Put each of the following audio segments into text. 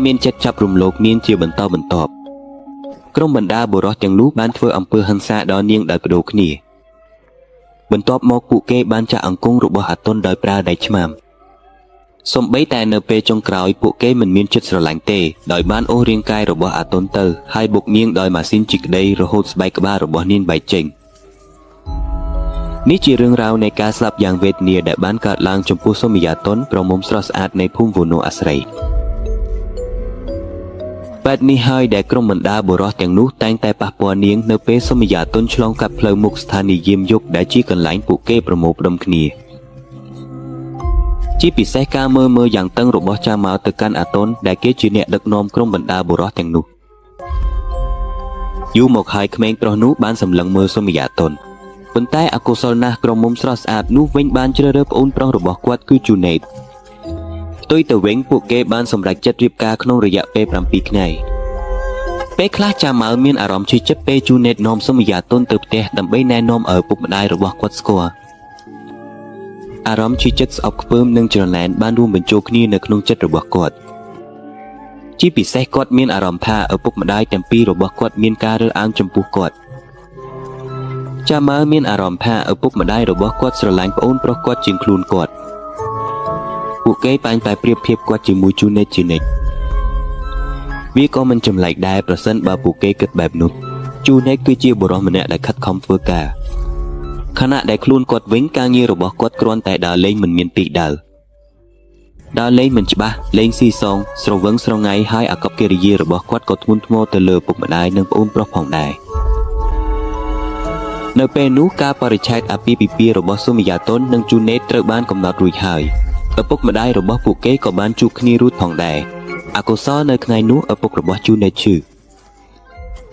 មានចិត្តចាប់រំលោភនាងជាបន្តបន្ទាប់ក្រុមបណ្ដាបុរសទាំងនោះបានធ្វើអំពើហិង្សាដល់នាងដោយបដូរគ្នាបន្ទាប់មកពួកគេបានចាក់អង្គង់របស់អាតុនដោយប្រើដៃឆ្មាំសូម្បីតែនៅពេលចុងក្រោយពួកគេមិនមានចិត្តស្រឡាញ់ទេដោយបានអូសរាងកាយរបស់អាតុនទៅហើយបុកនាងដោយម៉ាស៊ីនជីក្តីរហូតស្បែកក្បាលរបស់នាងបែកចេញនេះជារឿងរ៉ាវនៃការស្លាប់យ៉ាងវេទនាដែលបានកើតឡើងចំពោះសូមយ៉ាតុនប្រមុំស្រស់ស្អាតនៃភូមិវូណូអាស្រ័យបែបនេះហើយដែលក្រុមបណ្ដាបុរសទាំងនោះតែងតែប៉ះពាល់នាងនៅពេលសូមយ៉ាតុនឆ្លងកាត់ផ្លូវមុខស្ថានីយ៍យាមយប់ដែលជាកន្លែងពួកគេប្រមូលផ្ដុំគ្នាជាពិសេសការមើលយ៉ាងតឹងរបស់ចាម៉ៅទៅកាន់អាតុនដែលគេជាអ្នកដឹកនាំក្រុមបណ្ដាបុរសទាំងនោះយូរមកហើយក្មេងប្រុសនោះបានសម្លឹងមើលសូមយ៉ាតុនប៉ុន្តែអកុសលណាស់ក្រុមមុំស្រស់ស្អាតនោះវិញបានជ្រើសរើសប្អូនប្រុសរបស់គាត់គឺជូណេតផ្ទុយទៅវិញពួកគេបានសម្រេចចិត្តរៀបការក្នុងរយៈពេល7ថ្ងៃពេលខ្លះចាម៉ៅមានអារម្មណ៍ឈឺចិត្តពេលជូណេតនាំសូមយ៉ាតុនទៅផ្ទះដើម្បីណែនាំឲ្យពុកម្ដាយរបស់គាត់ស្គាល់អារម្មណ៍ឈឺចិត្តស្អប់ខ្ពើមនិងច្រណែនបានរួមបញ្ចូលគ្នានៅក្នុងចិត្តរបស់គាត់ជាពិសេសគាត់មានអារម្មណ៍ថាឪពុកម្ដាយទាំងពីររបស់គាត់មានការរើសអើងចំពោះគាត់ចាម៉ៅមានអារម្មណ៍ថាឪពុកម្ដាយរបស់គាត់ស្រឡាញ់ប្អូនប្រុសគាត់ជាងខ្លួនគាត់ពួកគេតែងតែប្រៀបធៀបគាត់ជាមួយជូណេតជានិច្ចវាក៏មិនចម្លែកដែរប្រសិនបើពួកគេគិតបែបនោះជូណេតគឺជាបុរសម្នាក់ដែលខិតខំធ្វើការខណៈដែលខ្លួនគាត់វិញការងាររបស់គាត់គ្រាន់តែដើរលេងមិនមានទីដៅដើរលេងមិនច្បាស់លេងស៊ីសងស្រវឹងស្រងាយហើយអាកប្បកិរិយារបស់គាត់ក៏ធ្ងន់ធ្ងរទៅលើពុកម្ដាយនិងប្អូនប្រុសផងដែរនៅពេលនោះការបរិច្ឆេទអាពាហ៍ពិពាហ៍របស់សូមយ៉ាតុននិងជូណេតត្រូវបានកំណត់រួចហើយឪពុកម្ដាយរបស់ពួកគេក៏បានជួបគ្នារួចផងដែរអកុសលនៅថ្ងៃនោះឪពុករបស់ជូណេតឈឺ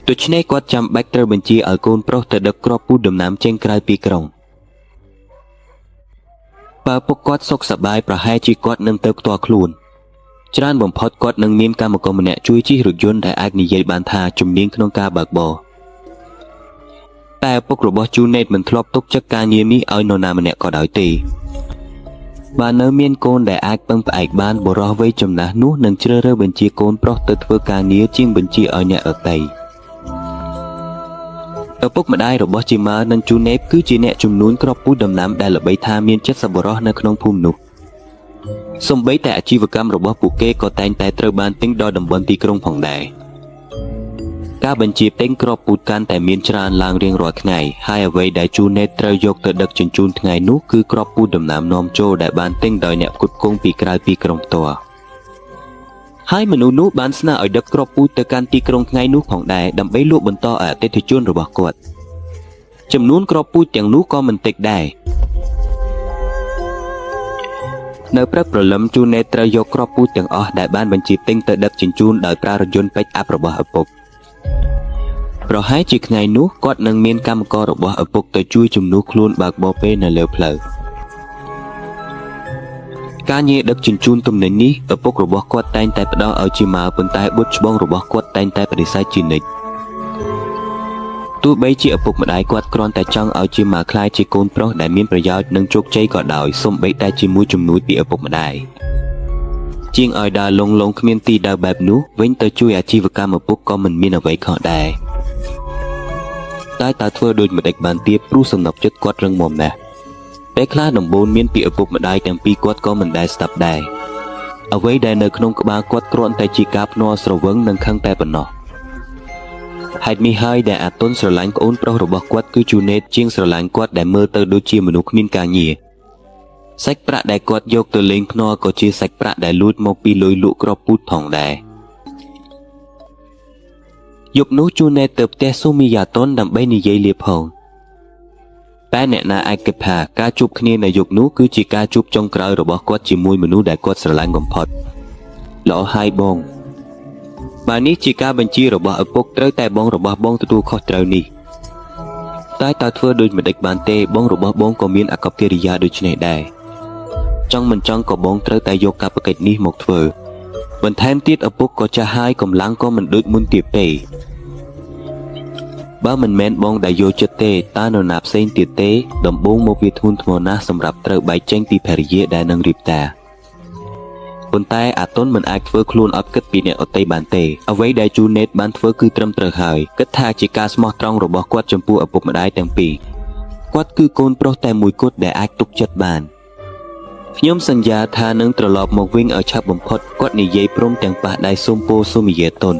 ដូច្នេះគាត់ចាំបាច់ត្រូវបញ្ជាឲ្យកូនប្រុសទៅដឹកគ្រាប់ពូជដំណាំចេញក្រៅពីក្រុងបើពុកគាត់សុខសប្បាយប្រហែលជាគាត់នឹងទៅផ្ទាល់ខ្លួនច្រើនបំផុតគាត់នឹងមានកម្មករម្នាក់ជួយជិះរថយន្តដែលអាចនិយាយបានថាជំនាញក្នុងការបើកបរតែឪពុករបស់ជូណេតមិនធ្លាប់ទុកចិត្តការងារនេះឲ្យនរណាម្នាក់ក៏ដោយទេបើនៅមានកូនដែលអាចពឹងផ្អែកបានបុរសវ័យចំណាស់នោះនឹងជ្រើសរើសបញ្ជាកូនប្រុសទៅធ្វើការងារជាងបញ្ជាឲ្យអ្នកដទៃឪពុកម្ដាយរបស់ជីម៉ៅនិងជូណេតគឺជាអ្នកជំនួញគ្រាប់ពូជដំណាំដែលល្បីថាមានចិត្តសប្បុរសនៅក្នុងភូមិនោះសូម្បីតែអាជីវកម្មរបស់ពួកគេក៏តែងតែត្រូវបានទិញដល់តំបន់ទីក្រុងផងដែរការបញ្ជាទិញគ្រាប់ពូជកាន់តែមានច្រើនឡើងរៀងរាល់ថ្ងៃហើយអ្វីដែលជូណេតត្រូវយកទៅដឹកជញ្ជូនថ្ងៃនោះគឺគ្រាប់ពូជដំណាំនាំចូលដែលបានទិញដោយអ្នកផ្គត់ផ្គង់ពីក្រៅពីក្រុងផ្ទាល់ហើយមនុស្សនោះបានស្នើឲ្យដឹកគ្រាប់ពូជទៅកាន់ទីក្រុងថ្ងៃនោះផងដែរដើម្បីលក់បន្តឲ្យអតិថិជនរបស់គាត់ចំនួនគ្រាប់ពូជទាំងនោះក៏មិនតិចដែរនៅព្រឹកព្រលឹមជូណេតត្រូវយកគ្រាប់ពូជទាំងអស់ដែលបានបញ្ជាទិញទៅដឹកជញ្ជូនដោយប្រើរថយន្តពេចអាប់របស់ឪពុកប្រហែលជាថ្ងៃនោះគាត់នឹងមានកម្មកររបស់ឪពុកទៅជួយជំនួសខ្លួនបើកបរពេលនៅលើផ្លូវការងារដឹកជញ្ជូនទំនិញនេះឪពុករបស់គាត់តែងតែផ្ដល់ឲ្យជីម៉ៅប៉ុន្តែបុត្រច្បងរបស់គាត់តែងតែបដិសេធជានិច្ចទោះបីជាឪពុកម្ដាយគាត់គ្រាន់តែចង់ឲ្យជីម៉ៅក្លាយជាកូនប្រុសដែលមានប្រយោជន៍និងជោគជ័យក៏ដោយសូម្បីតែជាមួយជំនួយពីឪពុកម្ដាយជាងឲ្យដើរលងគ្មានទីដៅបែបនោះវិញទៅជួយអាជីវកម្មឪពុកក៏មិនមានអ្វីខុសដែរតែតើធ្វើដូចម្ដេចបានទៀតព្រោះសំណប់ចិត្តគាត់រឹងមាំណាស់ពេលខ្លះដំបូន្មានពីឪពុកម្ដាយទាំងពីរគាត់ក៏មិនដែលស្ដាប់ដែរអ្វីដែលនៅក្នុងក្បាលគាត់គ្រាន់តែជាការភ្នាល់ស្រវឹងនិងខឹងតែប៉ុណ្ណោះហេតុនេះហើយដែលអាតុនស្រឡាញ់ប្អូនប្រុសរបស់គាត់គឺជូណេតជាងស្រឡាញ់គាត់ដែលមើលទៅដូចជាមនុស្សគ្មានការងារសាច់ប្រាក់ដែលគាត់យកទៅលេងភ្នាល់ក៏ជាសាច់ប្រាក់ដែលលួចមកពីលុយលក់គ្រាប់ពូជផងដែរយប់នោះជូណេតទៅផ្ទះសូមីយ៉ាតុនដើម្បីនិយាយលាផងតែអ្នកណាអាចគិតថាការជួបគ្នានៅយប់នោះគឺជាការជួបចុងក្រោយរបស់គាត់ជាមួយមនុស្សដែលគាត់ស្រឡាញ់បំផុតល្អហើយបងបើនេះជាការបញ្ជារបស់ឪពុកត្រូវតែបងរបស់បងទទួលខុសត្រូវនេះតែតើធ្វើដូចម្ដេចបានទេបងរបស់បងក៏មានអាកប្បកិរិយាដូចនេះដែរចង់មិនចង់ក៏បងត្រូវតែយកកាតព្វកិច្ចនេះមកធ្វើបន្ថែមទៀតឪពុកក៏ចាស់ហើយកម្លាំងក៏មិនដូចមុនទៀតទេបើមិនមែនបងដែលយកចិត្តទេតើនរណាផ្សេងទៀតទេដំបូងមកវាធ្ងន់ធ្ងរណាស់សម្រាប់ត្រូវបែកចេញពីភរិយាដែលនឹងរៀបតា ប៉ុន្តែអាតុនមិនអាចធ្វើខ្លួនអត់គិតពីអ្នកដទៃបានទេអ្វីដែលជូណេតបានធ្វើគឺត្រឹមត្រូវហើយគិតថាជាការស្មោះត្រង់របស់គាត់ចំពោះឪពុកម្ដាយទាំងពីរគាត់គឺកូនប្រុសតែមួយគត់ដែលអាចទុកចិត្តបានខ្ញុំសន្យាថានឹងត្រឡប់មកវិញឲ្យឆាប់បំផុតគាត់និយាយព្រមទាំងប៉ះដៃសុំពោសុំយាតុន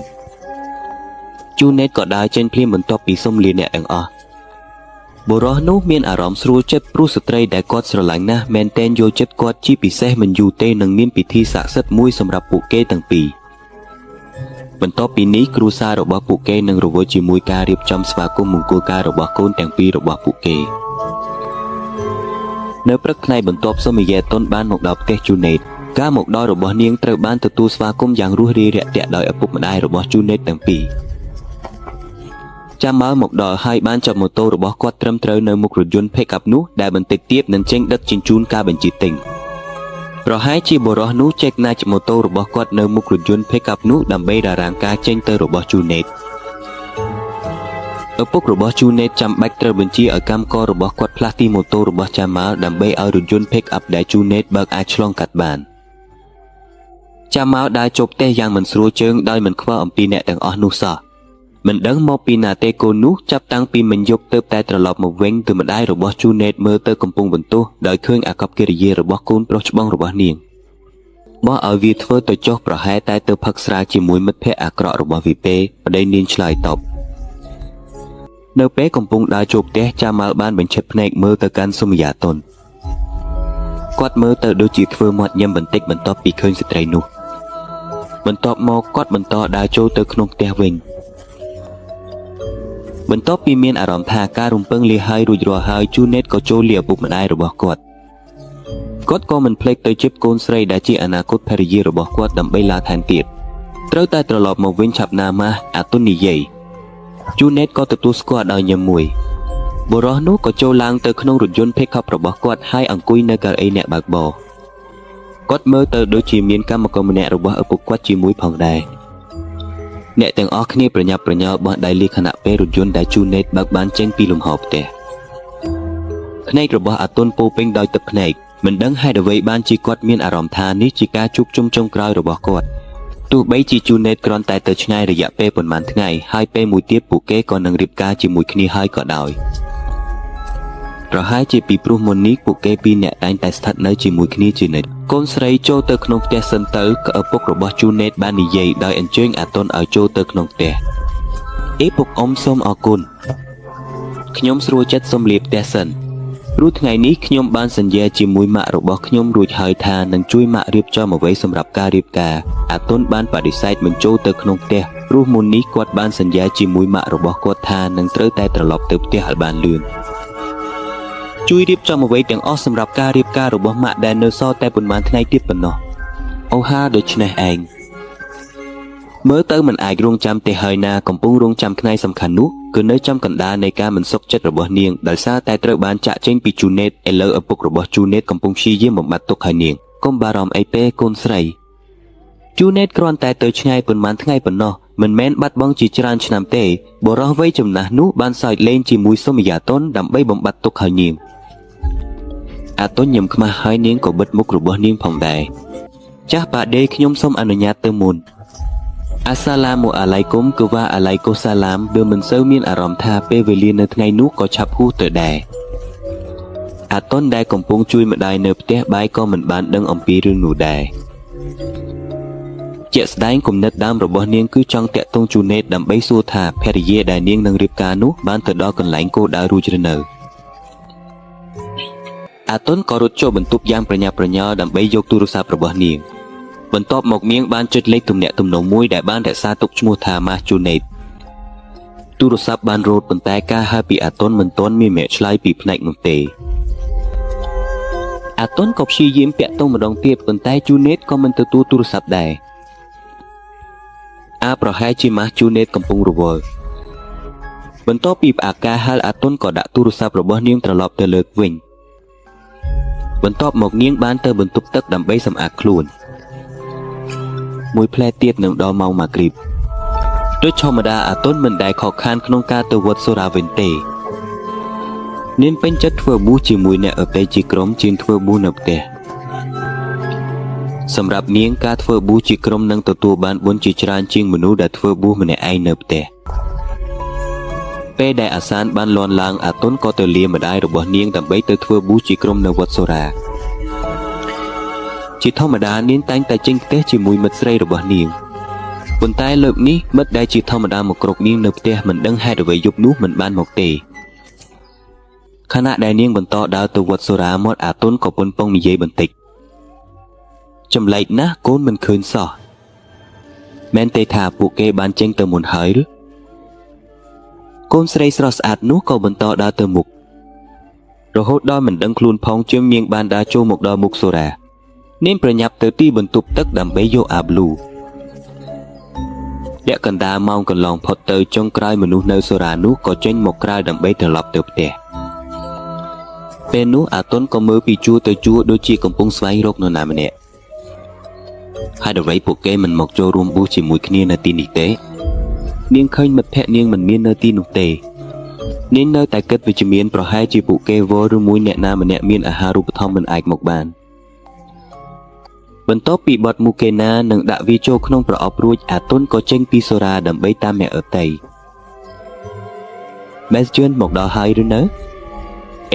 ជូណេតក៏ដើរចេញភ្លាមបន្ទាប់ពីសុំលាអ្នកទាំងអស់បុរសនោះមានអារម្មណ៍ស្រួលចិត្តព្រោះស្ត្រីដែលគាត់ស្រឡាញ់ណាស់មែនតែនយល់ចិត្តគាត់ជាពិសេសមិនយូរទេនឹងមានពិធីស័ក្តិសិទ្ធិមួយសម្រាប់ពួកគេទាំងពីរបន្ទាប់ពីនេះគ្រួសាររបស់ពួកគេនឹងរវល់ជាមួយការរៀបចំស្វាគមន៍មង្គលការរបស់កូនទាំងពីររបស់ពួកគេនៅព្រឹកថ្ងៃបន្ទាប់សុំយាតុនបានមកដល់ផ្ទះជូណេតការមកដល់របស់នាងត្រូវបានទទួលស្វាគមន៍យ៉ាងរួសរាយរាក់ទាក់ដោយឪពុកម្ដាយរបស់ជូណេតទាំងពីរចាំមើលមកដល់ហើយបានចាប់ម៉ូតូរបស់គាត់ត្រឹមត្រូវនៅមុខរថយន្ត Pick up នោះដែលបន្តិចទៀតនឹងចេញដឹកជញ្ជូនការបញ្ជាទិញប្រហែលជាបុរសនោះចេកណាច់ម៉ូតូរបស់គាត់នៅមុខរថយន្ត Pick up នោះដើម្បីរារាំងការចេញទៅរបស់ជូណេតឪពុករបស់ជូណេតចាំបាច់ត្រូវបញ្ជាឲ្យកម្មកររបស់គាត់ផ្លាស់ទីម៉ូតូរបស់ចាម៉ាល់ដើម្បីឲ្យរថយន្ត Pick up ដែលជូណេតបើកអាចឆ្លងកាត់បានចាម៉ាល់ដើរជប់ផ្ទះយ៉ាងមិនស្រួលជើងដោយមិនខ្វល់អំពីអ្នកទាំងអស់នោះសោះមិនដឹងមកពីណាទេកូននោះចាប់តាំងពីមិញយប់ទៅតែត្រឡប់មកវិញទើបម្ដាយរបស់ជូណេតមើលទៅកំពុងបន្ទោសដោយឃើញអាកប្បកិរិយារបស់កូនប្រុសច្បងរបស់នាងបោះឲ្យវាធ្វើទៅចុះប្រហែលតែទៅផឹកស្រាជាមួយមិត្តភ័ក្តិអាក្រក់របស់វាពេប្ដីនាងឆ្លើយតបនៅពេលកំពុងដើរចូលផ្ទះចាម៉ាល់បានបញ្ឆិតភ្នែកមើលទៅកាន់សុំយាតុនគាត់មើលទៅដូចជាធ្វើមាត់ញឹមបន្តិចបន្ទាប់ពីឃើញស្ត្រីនោះបន្ទាប់មកគាត់បន្តដើរចូលទៅក្នុងផ្ទះវិញបន្ទាប់ពីមានអារម្មណ៍ថាការរំពឹងលាហើយរួចរាល់ហើយជូណេតក៏ចូលលាឪពុកម្ដាយរបស់គាត់ក៏មិនភ្លេចទៅជិបកូនស្រីដែលជាអនាគតភរិយារបស់គាត់ដើម្បីឡាថែមទៀតត្រូវតែត្រឡប់មកវិញឆាប់ណាស់ម៉ាស់អាតុននិយាយជូណេតក៏ទទួលស្គាល់ដោយញឹមមួយបុរសនោះក៏ចូលឡើងទៅក្នុងរថយន្ត Pick-up របស់គាត់ហើយអង្គុយនៅកៅអីអ្នកបើកបរគាត់មើលទៅដូចជាមានកម្មករម្នាក់របស់ឪពុកគាត់ជាមួយផងដែរអ្នកទាំងអស់គ្នាប្រញាប់ប្រញាល់បោះដៃលាខណៈពេលរថយន្តដែលជូណេតបើកបានចេញពីលំហផ្ទះភ្នែករបស់អាតុនពោពេញដោយទឹកភ្នែកមិនដឹងហេតុអ្វីបានជាគាត់មានអារម្មណ៍ថានេះជាការជួបជុំចុងក្រោយរបស់គាត់ទោះបីជាជូណេតគ្រាន់តែទៅឆ្ងាយរយៈពេលប៉ុន្មានថ្ងៃហើយពេលមួយទៀតពួកគេក៏នឹងរៀបការជាមួយគ្នាហើយក៏ដោយប្រហែលជាពីព្រោះមុននេះពួកគេពីរនាក់តែងតែស្ថិតនៅជាមួយគ្នាជានិច្ចកូនស្រីចូលទៅក្នុងផ្ទះសិនទៅក៏ឪពុករបស់ជូណេតបាននិយាយដោយអញ្ជើញអាតុនឲ្យចូលទៅក្នុងផ្ទះពុកអ៊ំសូមអរគុណខ្ញុំស្រួលចិត្តសូមលាផ្ទះសិនព្រោះថ្ងៃនេះខ្ញុំបានសន្យាជាមួយម៉ាក់របស់ខ្ញុំរួចហើយថានឹងជួយម៉ាក់រៀបចំអ្វីសម្រាប់ការរៀបការអាតុនបានបដិសេធមិនចូលទៅក្នុងផ្ទះព្រោះមុននេះគាត់បានសន្យាជាមួយម៉ាក់របស់គាត់ថានឹងត្រូវតែត្រឡប់ទៅផ្ទះឲ្យបានលឿនជួយរៀបចំអ្វីទាំងអស់សម្រាប់ការរៀបការរបស់ម៉ាក់ដែលនៅសល់តែប៉ុន្មានថ្ងៃទៀតប៉ុណ្ណោះអូហាដូច្នេះឯងមើលទៅមិនអាចរងចាំទេហើយណាកំពុងរងចាំថ្ងៃសំខាន់នោះគឺនៅចំកណ្ដាលនៃការមិនសុខចិត្តរបស់នាងដោយសារតែត្រូវបានចាក់ចេញពីជូណេតឥឡូវឪពុករបស់ជូណេតកំពុងព្យាយាមបំបត្តិទុក្ខឲ្យនាងកុំបារម្ភអីពេកូនស្រីជូណេតគ្រាន់តែទៅឆ្ងាយប៉ុន្មានថ្ងៃប៉ុណ្ណោះមិនមែនបាត់បង់ជាច្រើនឆ្នាំទេបុរសវ័យចំណាស់នោះបានសើចលេងជាមួយសុំយាតុនដើម្បីបំបត្តិទុក្ខឲ្យនាងអាតុនញឹមខ្មាស់ហើយនាងក៏បិទមុខរបស់នាងផងដែរចាស់ប៉ាដេខ្ញុំសូមអនុញ្ញាតទៅមុនអាសាឡាមូអាឡៃគុំគឺវ៉ាអាឡៃកូសាឡាមវាមិនសូវមានអារម្មណ៍ថាពេលវេលានៅថ្ងៃនោះក៏ឆាប់ហួសទៅដែរអាតុនដែលកំពុងជួយម្ដាយនៅផ្ទះបាយក៏មិនបានដឹងអំពីរឿងនោះដែរជាក់ស្ដែងគំនិតដើមរបស់នាងគឺចង់តាក់ទងជូណេតដើម្បីសួរថាភរិយាដែលនាងនឹងរៀបការនោះបានទៅដល់កន្លែងគោលដៅរួចឬនៅអាតុនក៏រត់ចូលបន្ទប់យ៉ាងប្រញាប់ប្រញាល់ដើម្បីយកទូរស័ព្ទរបស់នាងបន្ទាប់មកនាងបានចុចលេខទំនាក់ទំនងមួយដែលបានរក្សាទុកឈ្មោះថាម៉ាស់ជូណេតទូរស័ព្ទបានរត់ប៉ុន្តែការហៅពីអាតុនមិនទាន់មានអ្នកឆ្លើយពីផ្នែកនោះទេអាតុនក៏ព្យាយាមពាក់ទងម្ដងទៀតប៉ុន្តែជូណេតក៏មិនទទួលទូរស័ព្ទដែរប្រហែលជាម៉ាស់ជូណេតកំពុងរវល់បន្ទាប់ពីផ្អាកការហៅអាតុនក៏ដាក់ទូរស័ព្ទរបស់នាងត្រឡប់ទៅលើកវិញបន្ទាប់មកនាងបានទៅបន្ទប់ទឹកដើម្បីសម្អាតខ្លួនមួយផ្លែទៀតនឹងដល់ម៉ោងម៉ាគ្រីបដូចធម្មតាអាតុនមិនដែលខកខានក្នុងការទៅវត្តសូរាវិញទេនាងពេញចិត្តធ្វើប៊ូសជាមួយអ្នកឪពេជាក្រុមជាងធ្វើប៊ូសនៅផ្ទះ សម្រាប់នាងការធ្វើប៊ូជាក្រុមនឹងទទួលបានបុណ្យជាច្រើនជាងមនុស្សដែលធ្វើប៊ូម្នាក់ឯងនៅផ្ទះពេលដែលអាសានបានលន់ឡើងអាតុនក៏ទៅលាម្ដាយរបស់នាងដើម្បីទៅធ្វើប៊ូជាក្រុមនៅវត្តសូរាជាធម្មតានាងតែងតែចេញផ្ទះជាមួយមិត្តស្រីរបស់នាងប៉ុន្តែលើកនេះមិត្តដែលជាធម្មតាមកគ្រប់នាងនៅផ្ទះមិនដឹងហេតុអ្វីយប់នោះមិនបានមកទេខណៈដែលនាងបន្តដើរទៅវត្តសូរាមាត់អាតុនក៏ប៉ុនប៉ុងនិយាយបន្តិចចម្លែកណាស់កូនមិនឃើញសោះមែនទេថាពួកគេបានចេញទៅមុនហើយឬកូនស្រីស្រស់ស្អាតនោះក៏បន្តដើរទៅមុខរហូតដល់មិនដឹងខ្លួនផងជើងនាងបានដើរចូលមកដល់មុខសូរានាងប្រញាប់ទៅទីបន្ទប់ទឹកដើម្បីយកអាប្លូលាក់កណ្ដាលម៉ោងកន្លងផុតទៅចុងក្រោយមនុស្សនៅសូរានោះក៏ចេញមកក្រៅដើម្បីត្រឡប់ទៅផ្ទះពេលនោះអាតុនក៏មើលពីជួរទៅជួរដូចជាកំពុងស្វែងរកនរណាម្នាក់ហើយអ្វីពួកគេមិនមកចូលរួមប៊ូជាមួយគ្នានៅទីនេះទេនាងឃើញមិត្តភក្តិនាងមិនមាននៅទីនោះទេនាងនៅតែគិតវិជ្ជមានប្រហែលជាពួកគេវល់ឬមួយអ្នកណាម្នាក់មានអាហារូបត្ថម្ភមិនអាចមកបានបន្ទាប់ពីបទមូកេណានឹងដាក់វាចូលក្នុងប្រអប់រួចអាតុនក៏ចេញពីសូរាដើម្បីតាមអ្នកអតីមេសជឿនមកដល់ហើយឬនៅ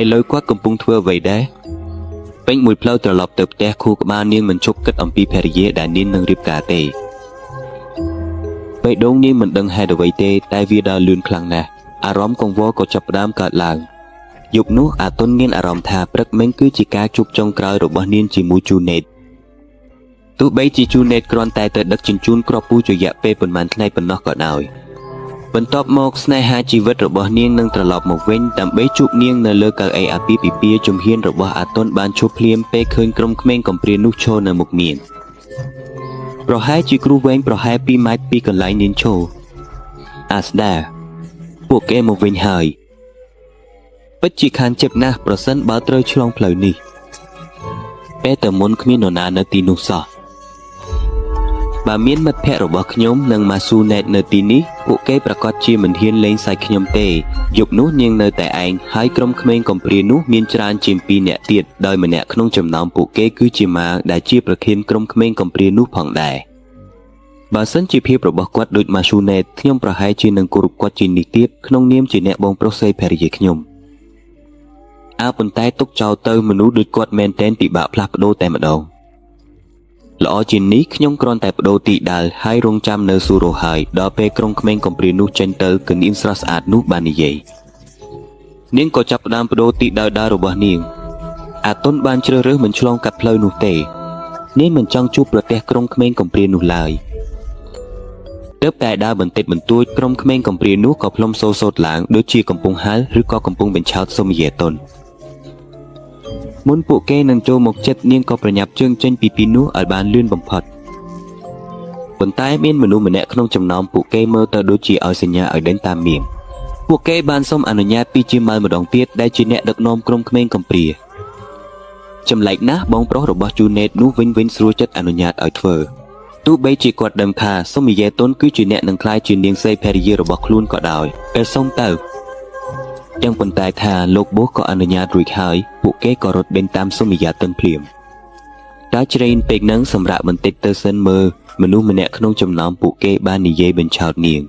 ឥឡូវគាត់កំពុងធ្វើអ្វីដែរពេញមួយផ្លូវត្រឡប់ទៅផ្ទះខួរក្បាលនាងមិនឈប់គិតអំពីភរិយាដែលនាងនឹងរៀបការទេបេះដូងនាងមិនដឹងហេតុអ្វីទេតែវាដើរលឿនខ្លាំងណាស់អារម្មណ៍កង្វល់ក៏ចាប់ផ្ដើមកើតឡើងយប់នោះអាតុនមានអារម្មណ៍ថាព្រឹកមិញគឺជាការជួបចុងក្រោយរបស់នាងជាមួយជូណេតទោះបីជាជូណេតគ្រាន់តែទៅដឹកជញ្ជូនគ្រាប់ពូជរយៈពេលប៉ុន្មានថ្ងៃប៉ុណ្ណោះក៏ដោយបន្ទាប់មកស្នេហាជីវិតរបស់នាងនឹងត្រឡប់មកវិញដើម្បីជួបនាងនៅលើកៅអីអាពាហ៍ពិពាហ៍ជំហានរបស់អាតុនបានឈប់ភ្លាមពេលឃើញក្រុមក្មេងកំព្រានោះឈរនៅមុខនាងប្រហែលជាគ្រូវែងប្រហែល2ម៉ែត្រពីកន្លែងនាងឈរអាស្ដាពួកគេមកវិញហើយពិតជាខានចិត្តណាស់ប្រសិនបើត្រូវឆ្លងផ្លូវនេះពេលទៅមុនគ្មាននរណានៅទីនោះសោះបើមានមិត្តភក្តិរបស់ខ្ញុំនិងម៉ាស៊ូណេតនៅទីនេះពួកគេប្រកាសជាមិនហ៊ានលេងសាច់ខ្ញុំទេយប់នោះនាងនៅតែឯងហើយក្រុមក្មេងកំព្រានោះមានច្រើនជាង2នាក់ទៀតដោយម្នាក់ក្នុងចំណោមពួកគេគឺជាម៉ាដែលជាប្រធានក្រុមក្មេងកំព្រានោះផងដែរបើសិនជាភាពរបស់គាត់ដូចម៉ាស៊ូណេតខ្ញុំប្រហែលជានឹងគោរពគាត់ជានិច្ចក្នុងនាមជាអ្នកបងប្រុសស្រីភរិយាខ្ញុំប៉ុន្តែទុកចោលទៅមនុស្សដូចគាត់មែនតែនពិបាកផ្លាស់ប្ដូរតែម្ដងល្អជាងនេះខ្ញុំគ្រាន់តែបដូរទីដាល់ហើយរងចាំនៅស៊ូរ៉ូហើយដល់ពេលក្រុមក្មេងកំព្រានោះចេញទៅគឺនាងស្រស់ស្អាតនោះបាននិយាយនាងក៏ចាប់ផ្ដើមបដូរទីដាល់របស់នាងអាតុនបានជ្រើសរើសមិនឆ្លងកាត់ផ្លូវនោះទេនាងមិនចង់ជួបប្រទះក្រុមក្មេងកំព្រានោះឡើយទើបតែដើរបន្តិចបន្តួចក្រុមក្មេងកំព្រានោះក៏ផ្លុំសូសោតឡើងដូចជាកំពុងហាលឬក៏កំពុងបញ្ឆោតសុំយាតុនមុនពួកគេនឹងចូលមកចិត្តនាងក៏ប្រញាប់ជើងចេញពីទីនោះឲ្យបានលឿនបំផុតប៉ុន្តែមានមនុស្សម្នាក់ក្នុងចំណោមពួកគេមើលទៅដូចជាឲ្យសញ្ញាឲ្យដេញតាមនាងពួកគេបានសុំអនុញ្ញាតពីជាម៉ៅម្ដងទៀតដែលជាអ្នកដឹកនាំក្រុមក្មេងកំព្រាចម្លែកណាស់បងប្រុសរបស់ជូណេតនោះវិញស្រួលចិត្តអនុញ្ញាតឲ្យធ្វើទោះបីជាគាត់ដឹងថាសុំយាតុនគឺជាអ្នកនឹងក្លាយជានាងស្រីភរិយារបស់ខ្លួនក៏ដោយពេលសុំទៅទាំងប៉ុន្តែថាលោកបូសក៏អនុញ្ញាតរួចហើយពួកគេក៏រត់ដេញតាមសុំយាតុនភ្លាមតែជ្រេនពេកនឹងសម្រាប់បន្តិចទៅសិនមើលមនុស្សម្នាក់ក្នុងចំណោមពួកគេបាននិយាយបញ្ឆោតនាង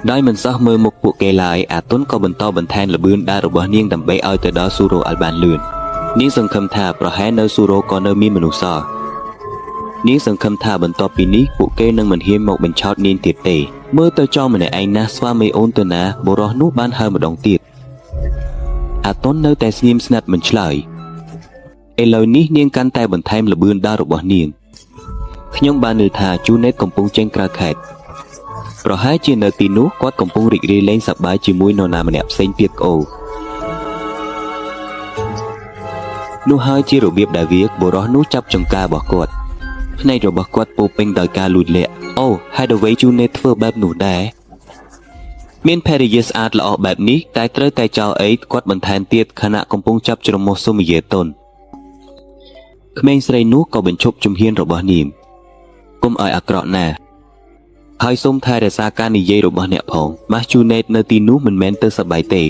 ដោយមិនសោះមើលមុខពួកគេឡើយអាតុនក៏បន្តបន្ថែមល្បឿនដើររបស់នាងដើម្បីឲ្យទៅដល់ស៊ូរ៉ូឲ្យបានលឿននាងសង្ឃឹមថាប្រហែលនៅស៊ូរ៉ូក៏នៅមានមនុស្សសល់នាងសង្ឃឹមថាបន្ទាប់ពីនេះពួកគេនឹងមិនហ៊ានមកបញ្ឆោតនាងទៀតទេមើលទៅចោលម្នាក់ឯងណាស្វាមីអូនទៅណាបុរសនោះបានហើរម្ដងទៀតអាតុននៅតែស្ងៀមស្ងាត់មិនឆ្លើយឥឡូវនេះនាងកាន់តែបន្ថែមល្បឿនដើររបស់នាងខ្ញុំបាននឹកថាជូណេតកំពុងចេញក្រៅខេត្តប្រហែលជានៅទីនោះគាត់កំពុងរីករាយលេងសប្បាយជាមួយនរណាម្នាក់ផ្សេងទៀតក្អូនោះហើយជារបៀបដែលវាបុរសនោះចាប់ចង្ការបស់គាត់ភ្នែករបស់គាត់ពោពេញដោយការលួចលាក់អូហេតុអ្វីជូណេតធ្វើបែបនោះដែរមានភរិយាស្អាតល្អបែបនេះតែត្រូវតែចោលអីគាត់បន្ថែមទៀតខណៈកំពុងចាប់ច្រមុះសុំយាតុនក្មេងស្រីនោះក៏បញ្ឈប់ជំហានរបស់នាងកុំឲ្យអាក្រក់ណាស់ហើយសូមថែរក្សាការនិយាយរបស់អ្នកផងម៉ាស់ជូណេតនៅទីនោះមិនមែនទៅសប្បាយទេ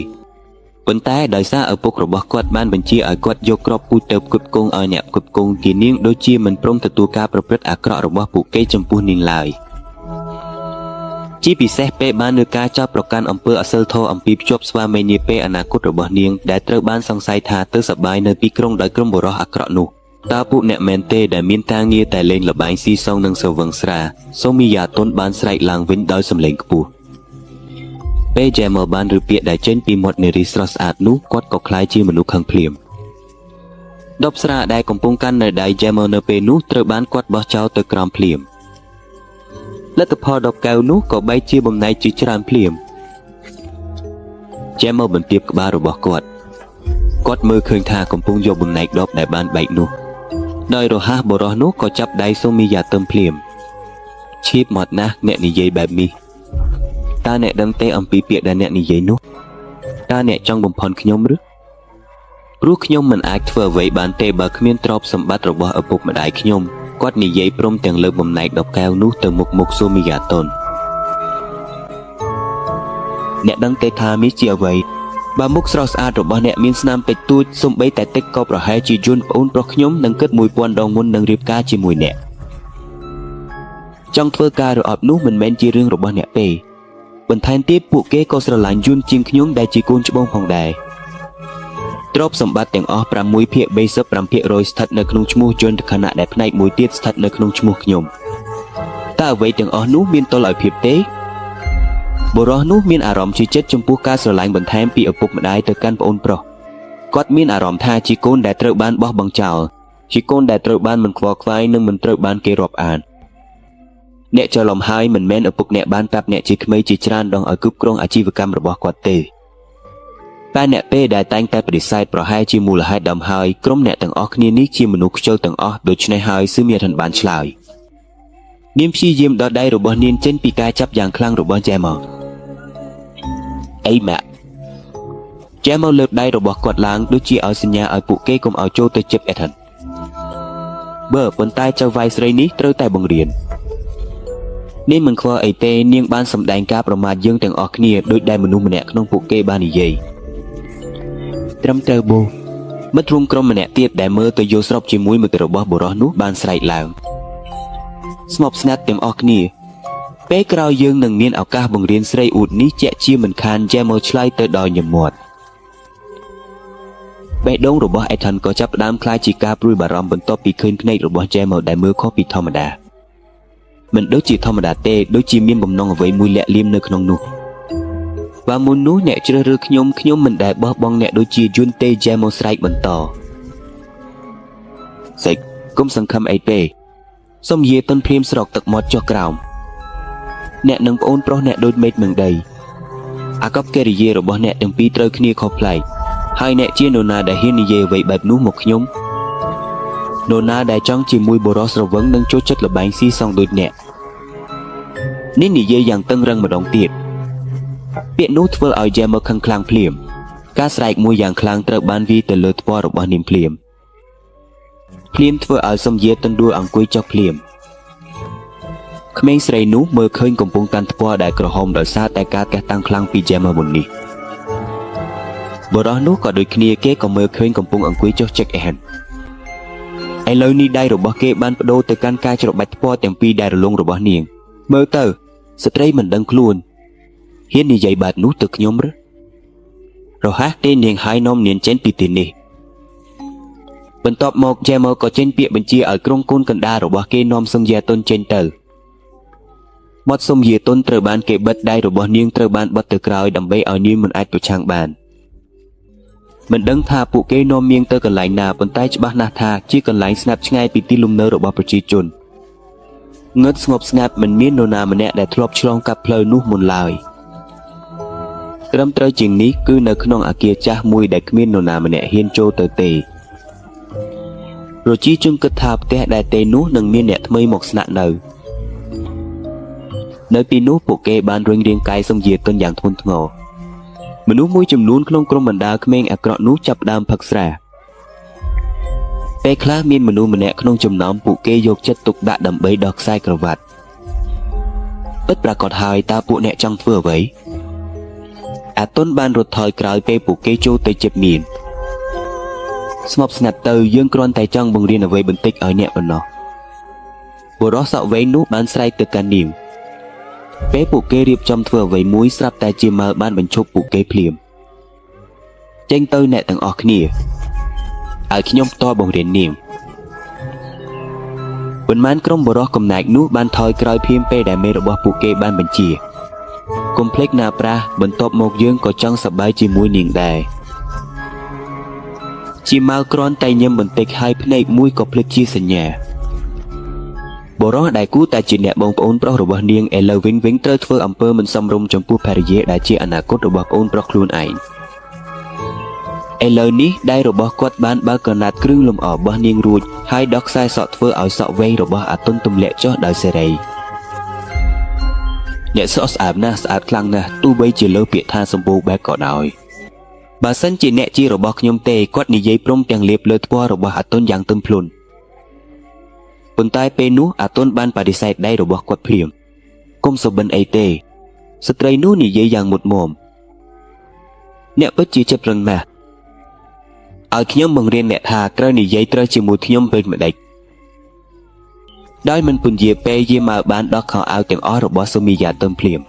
ព ប៉ុន្តែដោយសារឪពុករបស់គាត់បានបញ្ជាឲ្យគាត់យកគ្រាប់ពូជទៅផ្គត់ផ្គង់ឲ្យអ្នកផ្គត់ផ្គង់ជានាងដូចជាមិនព្រមទទួលការប្រព្រឹត្តអាក្រក់របស់ពួកគេចំពោះនាងឡើយជាពិសេសពេលបានលើការចោទប្រកាន់អំពើអសិលធម៌អំពីភ្ជាប់ស្វាមីនាពេលអនាគតរបស់នាងដែលត្រូវបានសង្ស័យថាទៅសប្បាយនៅទីក្រុងដោយក្រុមបុរសអាក្រក់នោះតើពួកអ្នកមែនទេដែលមានការងារតែលេងល្បែងស៊ីសងនិងស្រវឹងស្រាសូមីយ៉ាតុនបានស្រែកឡើងវិញដោយសំឡេងខ្ពស់ពេលជែមបានឬពាក្យដែលចេញពីមាត់នារីស្រស់ស្អាតនោះគាត់ក៏ក្លាយជាមនុស្សខឹងភ្លាមដបស្រាដែលកំពុងកាន់នៅដៃជែមនៅពេលនោះត្រូវបានគាត់បោះចោលទៅក្រោមភ្លាមលទ្ធផលដបកែវនោះក៏បែកជាបំណែកជាច្រើនភ្លាមជែមបន្ទាបក្បាលរបស់គាត់មើលឃើញថាកំពុងយកបំណែកដបដែលបានបែកនោះដោយរហ័សបុរសនោះក៏ចាប់ដៃសូមីយ៉ាទឹមភ្លាមឈៀបមកណាស់អ្នកនិយាយបែបនេះតើអ្នកដឹងទេអំពីពាក្យដែលអ្នកនិយាយនោះតើអ្នកចង់បំផន់ខ្ញុំឬព្រោះខ្ញុំមិនអាចធ្វើអ្វីបានទេបើគ្មានទ្រព្យសម្បត្តិរបស់ឪពុកម្ដាយខ្ញុំគាត់និយាយព្រមទាំងលើកបំណែកដបកែវនោះទៅមុខសូមីយ៉ាតុនអ្នកដឹងទេថានេះជាអ្វីបើមុខស្រស់ស្អាតរបស់អ្នកមានស្នាមតិចតួចសូម្បីតែតិចក៏ប្រហែលជាយួនប្អូនប្រុសខ្ញុំនឹងគិត1000ដងមុននឹងរៀបការជាមួយអ្នកចង់ធ្វើការរអប់នោះមិនមែនជារឿងរបស់អ្នកទេបន្ថែមទៀតពួកគេក៏ស្រឡាញ់យួនជាងខ្ញុំដែលជាកូនច្បងផងដែរទ្រព្យសម្បត្តិទាំងអស់6%ស្ថិតនៅក្នុងឈ្មោះយួនខណៈដែលផ្នែកមួយទៀតស្ថិតនៅក្នុងឈ្មោះខ្ញុំតើអ្វីទាំងអស់នោះមានទល់ឲ្យភាពទេបុរសនោះមានអារម្មណ៍ជឿចិត្តចំពោះការស្រឡាញ់បន្ថែមពីឪពុកម្ដាយទៅកាន់ប្អូនប្រុសគាត់មានអារម្មណ៍ថាជាកូនដែលត្រូវបានបោះបង់ចោលជាកូនដែលត្រូវបានមិនខ្វល់ខ្វាយនិងមិនត្រូវបានគេរាប់អានអ្នកច្រឡំហើយមិនមែនឪពុកអ្នកបានប្រាប់អ្នកជាក្មេងជាច្រើនដងឲ្យគ្រប់គ្រងអាជីវកម្មរបស់គាត់ទេតែអ្នកពេលដែលតែងតែបដិសេធប្រហែលជាមូលហេតុដើមហើយក្រុមអ្នកទាំងអស់គ្នានេះជាមនុស្សខ្ជិលទាំងអស់ដូច្នេះហើយស៊ឺមៀរិនបានឆ្លើយនាងព្យាយាមដកដៃរបស់នាងចេញពីការចាប់យ៉ាងខ្លាំងរបស់ជែម៉ាអីម៉ាក់ជែម៉ាលើកដៃរបស់គាត់ឡើងដូចជាឲ្យសញ្ញាឲ្យពួកគេកុំឲ្យចូលទៅជិបអេថិនបើប៉ុន្តែចៅវាយស្រីនេះត្រូវតែបង្រៀននាងមិនខ្វល់អីទេនាងបានសម្ដែងការប្រមាថយើងទាំងអស់គ្នាដោយដែលមនុស្សម្នាក់ក្នុងពួកគេបាននិយាយត្រឹមត្រូវបូមិត្តរួមក្រុមម្នាក់ទៀតដែលមើលទៅយល់ស្របជាមួយមិត្តរបស់បុរសនោះបានស្រែកឡើងស្ងប់ស្ងាត់ទាំងអស់គ្នាពេលក្រោយយើងនឹងមានឱកាសបង្រៀនស្រីអ៊ូតនេះជាក់ជាមិនខានជែមើលឆ្លើយទៅដោយញឹមមាត់បេះដូងរបស់អេថានក៏ចាប់ផ្ដើមคล้ายជាការព្រួយបារម្ភបន្ទាប់ពីឃើញភ្នែករបស់ជែមើលដែលមើលខុសពីធម្មតាមិនដូចជាធម្មតាទេដូចជាមានបំណងអ្វីមួយលាក់លៀមនៅក្នុងនោះបើមុននោះអ្នកជ្រើសរើសខ្ញុំមិនដែលបោះបង់អ្នកដូចជាយួនទេជែមើលស្រែកបន្តសេចគុំសង្ឃឹមអីទេសូមយាតុនភ្លាមស្រកទឹកមាត់ចុះក្រោមអ្នកនិងប្អូនប្រុសអ្នកដូចមេឃនឹងដីអាកប្បកិរិយារបស់អ្នកទាំងពីរត្រូវគ្នាខុសប្លែកហើយអ្នកជានរណាដែលហ៊ាននិយាយអ្វីបែបនោះមកខ្ញុំនរណាដែលចង់ជាមួយបុរសស្រវឹងនិងចូលចិត្តល្បែងស៊ីសងដូចអ្នកនេះនិយាយយ៉ាងតឹងរឹងម្ដងទៀតពាក្យនោះធ្វើឲ្យជែមើលខឹងខ្លាំងភ្លាមការស្រែកមួយយ៉ាងខ្លាំងត្រូវបានវាយទៅលើថ្ពាល់របស់នាងភ្លាមធ្វើឲ្យសំយាទន្ដួលអង្គុយចុះភ្លាមក្មេងស្រីនោះមើលឃើញកំពុងកាន់ថ្ពាល់ដែលក្រហមដោយសារតែការកេះតាំងខ្លាំងពីជែមើលមុននេះបុរសនោះក៏ដូចគ្នាគេក៏មើលឃើញកំពុងអង្គុយចុះចិកអែនឥឡូវនេះដៃរបស់គេបានបដូរទៅកាន់ការច្របាច់ថ្ពាល់ទាំងពីរដែលរលុងរបស់នាងមើលទៅស្ត្រីមិនដឹងខ្លួនហ៊ាននិយាយបែបនោះទៅខ្ញុំឬរហ័សទេនាងហើយនាំនាងចេញពីទីនេះបន្ទាប់មកជែមើក៏ចេញពាក្យបញ្ជាឲ្យក្រុមកូនកណ្ដាលរបស់គេនាំសុំយាតុនចេញទៅមាត់សុំយាតុនត្រូវបានគេបិទដៃរបស់នាងត្រូវបានបិទទៅក្រោយដើម្បីឲ្យនាងមិនអាចប្រឆាំងបានមិនដឹងថាពួកគេនាំនាងទៅកន្លែងណាប៉ុន្តែច្បាស់ណាស់ថាជាកន្លែងស្ងាត់ឆ្ងាយពីទីលំនៅរបស់ប្រជាជនងឹតស្ងប់ស្ងាត់មិនមាននរណាម្នាក់ដែលធ្លាប់ឆ្លងកាត់ផ្លូវនោះមុនឡើយត្រឹមត្រូវជាងនេះគឺនៅក្នុងអគារចាស់មួយដែលគ្មាននរណាម្នាក់ហ៊ានចូលទៅទេប្រជាជនគិតថាផ្ទះដែលទេនោះនឹងមានអ្នកថ្មីមកស្នាក់នៅទីនោះពួកគេបានរុញរាងកាយសុំយាតុនយ៉ាងធ្ងន់ធ្ងរមនុស្សមួយចំនួនក្នុងក្រុមបណ្ដាក្មេងអាក្រក់នោះចាប់ផ្ដើមផឹកស្រាពេលខ្លះមានមនុស្សម្នាក់ក្នុងចំណោមពួកគេយកចិត្តទុកដាក់ដើម្បីដោះខ្សែក្រវ៉ាត់ពិតប្រាកដហើយតើពួកអ្នកចង់ធ្វើអ្វី អាតុនបានរត់ថយក្រោយពេលពួកគេចូលទៅជិតមានស្ងប់ស្ងាត់ទៅយើងគ្រាន់តែចង់បង្រៀនអ្វីបន្តិចឲ្យអ្នកប៉ុណ្ណោះបុរសសក់វែងនោះបានស្រែកទៅកាន់នាងពេលពួកគេរៀបចំធ្វើអ្វីមួយស្រាប់តែជាម៉ៅបានបញ្ឈប់ពួកគេភ្លាមចេញទៅអ្នកទាំងអស់គ្នាឲ្យខ្ញុំផ្ទាល់បង្រៀននាងប៉ុន្មានក្រុមបុរសកំណាចនោះបានថយក្រោយភ្លាមពេលដែលមេរបស់ពួកគេបានបញ្ជាកុំភ្លេចណាប្រាស់បន្ទាប់មកយើងក៏ចង់សប្បាយជាមួយនាងដែរជាម៉ៅគ្រាន់តែញឹមបន្តិចហើយភ្នែកមួយក៏ភ្លេចជាសញ្ញាបុរសដែលគូតែជាអ្នកបងប្អូនប្រុសរបស់នាងឥឡូវវិញត្រូវធ្វើអំពើមិនសមរម្យចំពោះភរិយាដែលជាអនាគតរបស់ប្អូនប្រុសខ្លួនឯងឥឡូវនេះដៃរបស់គាត់បានបើកកណាត់គ្រឿងលម្អរបស់នាងរួចហើយដោះខ្សែសក់ធ្វើឲ្យសក់វែងរបស់អាតុនទម្លាក់ចុះដោយសេរីអ្នកសក់ស្អាតណាស់ស្អាតខ្លាំងណាស់ទោះបីជាលើពាក្យថាសម្បូរបែបក៏ដោយបើសិនជាអ្នកជារបស់ខ្ញុំទេគាត់និយាយព្រមទាំងលាបលើថ្ពាល់របស់អាតុនយ៉ាងទន់ភ្លន់ប៉ុន្តែពេលនោះអាតុនបានបដិសេធដៃរបស់គាត់ភ្លាមកុំសុបិនអីទេស្ត្រីនោះនិយាយយ៉ាងមុតមមអ្នកពិតជាចិត្តរឹងណាស់ឲ្យខ្ញុំបង្រៀនអ្នកថាត្រូវនិយាយត្រូវជាមួយខ្ញុំពេលម្ដេចដោយមិនពន្យាពេលយាម៉ៅបានដោះខោអាវទាំងអស់របស់សូមីយ៉ាតុនភ្លាម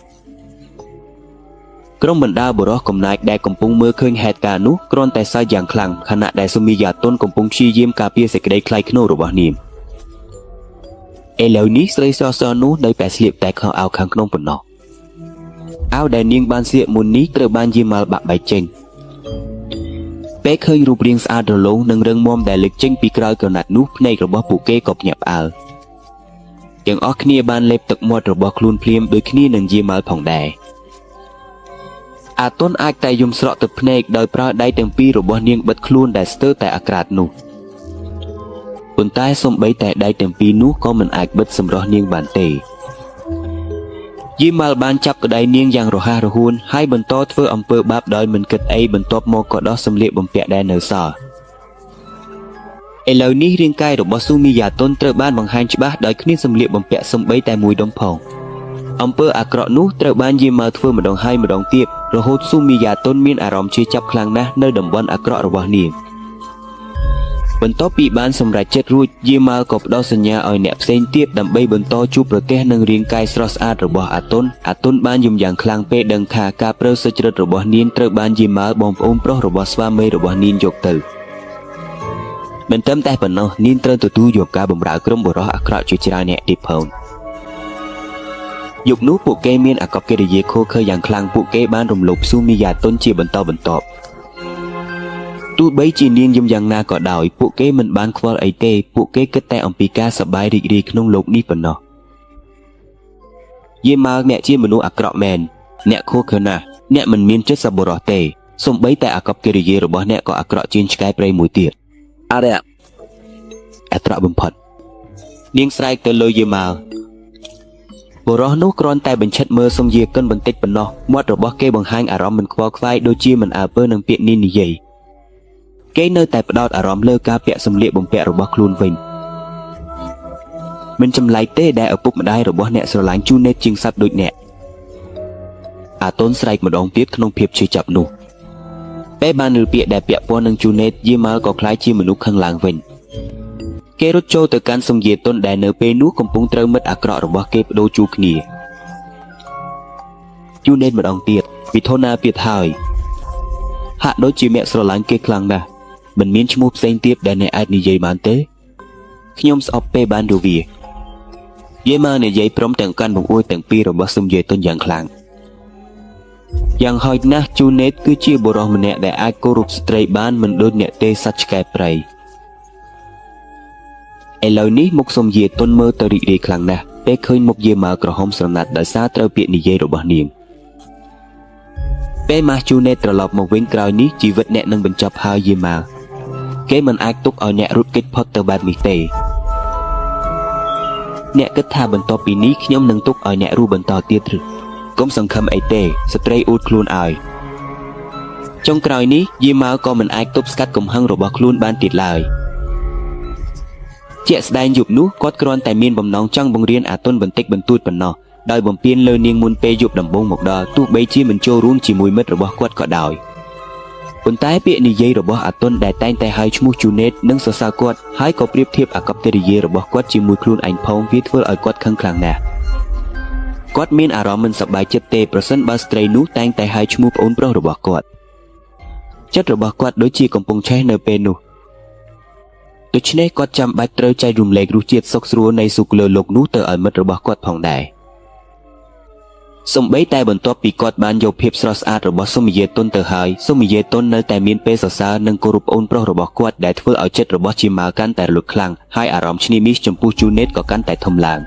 ក្រុមបណ្ដាបុរសកំណាចដែលកំពុងមើលឃើញហេតុការណ៍នោះគ្រាន់តែសើចយ៉ាងខ្លាំងខណៈដែលសូមីយ៉ាតុនកំពុងព្យាយាមការពារសេចក្តីថ្លៃថ្នូររបស់នាងឥឡូវនេះស្រីសសនោះនៅតែស្លៀកតែខោអាវខាងក្នុងប៉ុណ្ណោះអាវដែលនាងបានស្លៀកមុននេះត្រូវបានយាម៉ៅបាក់បែកចេញពេលឃើញរូបរាងស្អាតរលោងនិងរឹងមាំដែលលេចចេញពីក្រោយក្រណាត់នោះភ្នែករបស់ពួកគេក៏ភ្ញាក់ផ្អើលទាំងអស់គ្នាបានលេបទឹកមាត់របស់ខ្លួនភ្លាមដូចគ្នានឹងយាម៉ៅផងដែរអាតុនអាចតែយំស្រក់ទឹកភ្នែកដោយប្រើដៃទាំងពីររបស់នាងបិទខ្លួនដែលស្ទើរតែអាក្រាតនោះប៉ុន្តែសូម្បីតែដៃទាំងពីរនោះក៏មិនអាចបិទសម្រស់នាងបានទេយីម៉ាល់បានចាប់ក្តីនាងយ៉ាងរហ័សរហួនហើយបន្តធ្វើអំពើបាបដោយមិនគិតអីបន្ទាប់មកក៏ដោះសម្លៀកបំពាក់ដែលនៅសល់ឥឡូវនេះរាងកាយរបស់ស៊ូមីយ៉ាតុនត្រូវបានបង្ហាញច្បាស់ដោយគ្មានសម្លៀកបំពាក់សូម្បីតែមួយដុំផងអំពើអាក្រក់នោះត្រូវបានយីម៉ាល់ធ្វើម្ដងហើយម្ដងទៀតរហូតស៊ូមីយ៉ាតុនមានអារម្មណ៍ជឿចាប់ខ្លាំងណាស់នៅតំបន់អាក្រក់របស់នាងបន្ទាប់ពីបានសម្រេចចិត្តរួចយីម៉ាល់ក៏ផ្ដល់សញ្ញាឲ្យអ្នកផ្សេងទៀតដើម្បីបន្តជួបប្រទះនឹងរាងកាយស្រស់ស្អាតរបស់អាតុនបានយំយ៉ាងខ្លាំងពេលដឹងថាការប្រើសុចរិតរបស់នាងត្រូវបានយីម៉ាល់បងប្អូនប្រុសរបស់ស្វាមីរបស់នាងយកទៅមិនត្រឹមតែប៉ុណ្ណោះនាងត្រូវទទួលយកការបម្រើក្រុមបុរសអាក្រក់ជាច្រើនអ្នកទៀតផងយប់នោះពួកគេមានអាកប្បកិរិយាខុសខើយ៉ាងខ្លាំងពួកគេបានរំលោភស៊ូមីយ៉ាតុនជាបន្តបន្ទាប់ទោះបីជានាងយំយ៉ាងណាក៏ដោយពួកគេមិនបានខ្វល់អីទេពួកគេគិតតែអំពីការសប្បាយរីករាយក្នុងโลกនេះប៉ុណ្ណោះយេម៉ាល់អ្នកជាមនុស្សអាក្រក់មែនអ្នកខុសខើណាស់អ្នកមិនមានចិត្តសប្បុរសទេសូម្បីតែអាកប្បកិរិយារបស់អ្នកក៏អាក្រក់ជាងឆ្កែព្រៃមួយទៀតអាត្រក់បំផុតនាងស្រែកទៅលើយេម៉ាល់បុរសនោះគ្រាន់តែបញ្ឆិតមើលសុំយាកិនបន្តិចប៉ុណ្ណោះមាត់របស់គេបង្ហាញអារម្មណ៍មិនខ្វល់ខ្វាយដូចជាមិនអើពើនឹងពាក្យនេះនិយាយគេនៅតែផ្ដោតអារម្មណ៍លើការពាក់សម្លៀកបំពាក់របស់ខ្លួនវិញមិនចម្លែកទេដែលឪពុកម្ដាយរបស់អ្នកស្រឡាញ់ជូនេតជាងសត្វដូចអ្នកអាតុនស្រែកម្ដងទៀតក្នុងភាពឈឺចាប់នោះពេលបានឮពាក្យដែលពាក់ព័ន្ធនឹងជូនេតយីម៉ាល់ក៏ក្លាយជាមនុស្សខឹងឡើងវិញគេរត់ចូលទៅកាន់សុំយាតុនដែលនៅពេលនោះកំពុងត្រូវមិត្តអាក្រក់របស់គេបដូរជួគ្នាជូនេតម្ដងទៀតវិធនាទៀតហើយហាក់ដូចជាអ្នកស្រឡាញ់គេខ្លាំងណាស់មិនមានឈ្មោះផ្សេងទៀតដែលអ្នកអាចនិយាយបានទេខ្ញុំស្អប់ពេលបានរវាយេម៉ាល់និយាយព្រមទាំងកាន់បង្អួចទាំងពីររបស់សុំយាតុនយ៉ាងខ្លាំងយ៉ាងហោចណាស់ជូនេតគឺជាបុរសម្នាក់ដែលអាចគោរពស្ត្រីបានមិនដូចអ្នកទេសត្វឆ្កែព្រៃឥឡូវនេះមុខសុំយាតុនមើលទៅរីករាយខ្លាំងណាស់ពេលឃើញមុខយេម៉ាល់ក្រហមស្រណាត់ដោយសារត្រូវពាក្យនិយាយរបស់នាងពេលម៉ាស់ជូនេតត្រឡប់មកវិញក្រោយនេះជីវិតអ្នកនឹងបញ្ចប់ហើយយេម៉ាល់គេមិនអាចទុកឲ្យអ្នករត់គេចផុតទៅបែបនេះទេអ្នកគិតថាបន្ទាប់ពីនេះខ្ញុំនឹងទុកឲ្យអ្នករស់បន្តទៀតឬកុំសង្ឃឹមអីទេស្ត្រីអួតខ្លួនឲ្យចុងក្រោយនេះយេម៉ាល់ក៏មិនអាចទប់ស្កាត់កំហឹងរបស់ខ្លួនបានទៀតឡើយជាក់ស្ដែងយប់នោះគាត់គ្រាន់តែមានបំណងចង់បង្រៀនអាតុនបន្តិចបន្តួចប៉ុណ្ណោះ ដោយបំពេញលើនាងមុនពេលយប់ដំបូងមកដល់ទោះបីជាមិនចូលរួមជាមួយមិត្តរបស់គាត់ក៏ដោយប៉ុន្តែពាក្យនិយាយរបស់អាតុនដែលតែងតែហៅឈ្មោះជូណេតនិងសរសើរគាត់ហើយក៏ប្រៀបធៀបអាកប្បកិរិយារបស់គាត់ជាមួយខ្លួនឯងផងវាធ្វើឲ្យគាត់ខឹងខ្លាំងណាស់គាត់មានអារម្មណ៍មិនសប្បាយចិត្តទេប្រសិនបើស្ត្រីនោះតែងតែហៅឈ្មោះប្អូនប្រុសរបស់គាត់ចិត្តរបស់គាត់ដូចជាកំពុងឆេះនៅពេលនោះដូច្នេះគាត់ចាំបាច់ត្រូវចែករំលែករសជាតិសុខស្រួលនៃស៊ូគលើលោកនោះទៅឲ្យមិត្តរបស់គាត់ផងដែរសូម្បីតែបន្ទាប់ពីគាត់បានយកភាពស្រស់ស្អាតរបស់សុំយាតុនទៅហើយសុំយាតុននៅតែមានពេលសរសើរនិងគោរពប្អូនប្រុសរបស់គាត់ដែលធ្វើឲ្យចិត្តរបស់ជាម៉ៅកាន់តែរលត់ខ្លាំងហើយអារម្មណ៍ឈ្នានីសចំពោះជូណេតក៏កាន់តែធំឡើង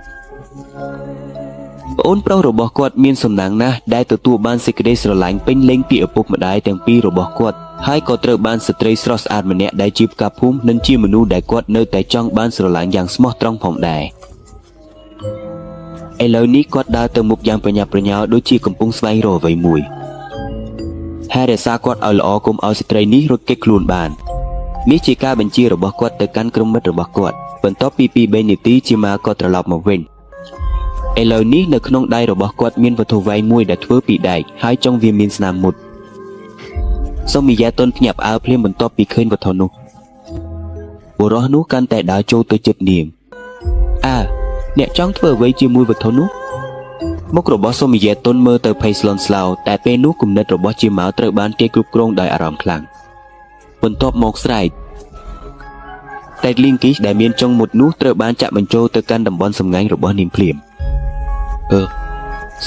ប្អូនប្រុសរបស់គាត់មានសំណាងណាស់ដែលទទួលបានសេចក្តីស្រឡាញ់ពេញលេញពីឪពុកម្ដាយទាំងពីររបស់គាត់ហើយក៏ត្រូវបានស្ត្រីស្រស់ស្អាតម្នាក់ដែលជាផ្កាភូមិនិងជាមនុស្សដែលគាត់នៅតែចង់បានស្រឡាញ់យ៉ាងស្មោះត្រង់ផងដែរឥឡូវនេះគាត់ដើរទៅមុខយ៉ាងប្រញាប់ប្រញាល់ដូចជាកំពុងស្វែងរកអ្វីមួយហើយរក្សាគាត់ឲ្យល្អកុំឲ្យស្ត្រីនេះរត់គេចខ្លួនបាននេះជាការបញ្ជារបស់គាត់ទៅកាន់ក្រុមមិត្តរបស់គាត់បន្ទាប់ពី2-3នាទីជាម៉ាក៏ត្រឡប់មកវិញឥឡូវនេះនៅក្នុងដៃរបស់គាត់មានវត្ថុវែងមួយដែលធ្វើពីដែកហើយចុងវាមានស្នាមមុតសូមយាតុនភ្ញាក់ផ្អើលភ្លាមបន្ទាប់ពីឃើញវត្ថុនោះបុរសនោះកាន់តែដើរចូលទៅជិតនាងអ្នកចង់ធ្វើអ្វីជាមួយវត្ថុនោះមុខរបស់សូមយាតុនមើលទៅភ័យស្លន់ស្លោតែពេលនោះគំនិតរបស់ជាម៉ៅត្រូវបានគេគ្រប់គ្រងដោយអារម្មណ៍ខ្លាំងបន្ទាប់មកស្រែកតែលីងគីសដែលមានចុងមុតនោះត្រូវបានចាក់បញ្ចូលទៅកាន់តំបន់សម្ងាញ់របស់នាងភ្លាម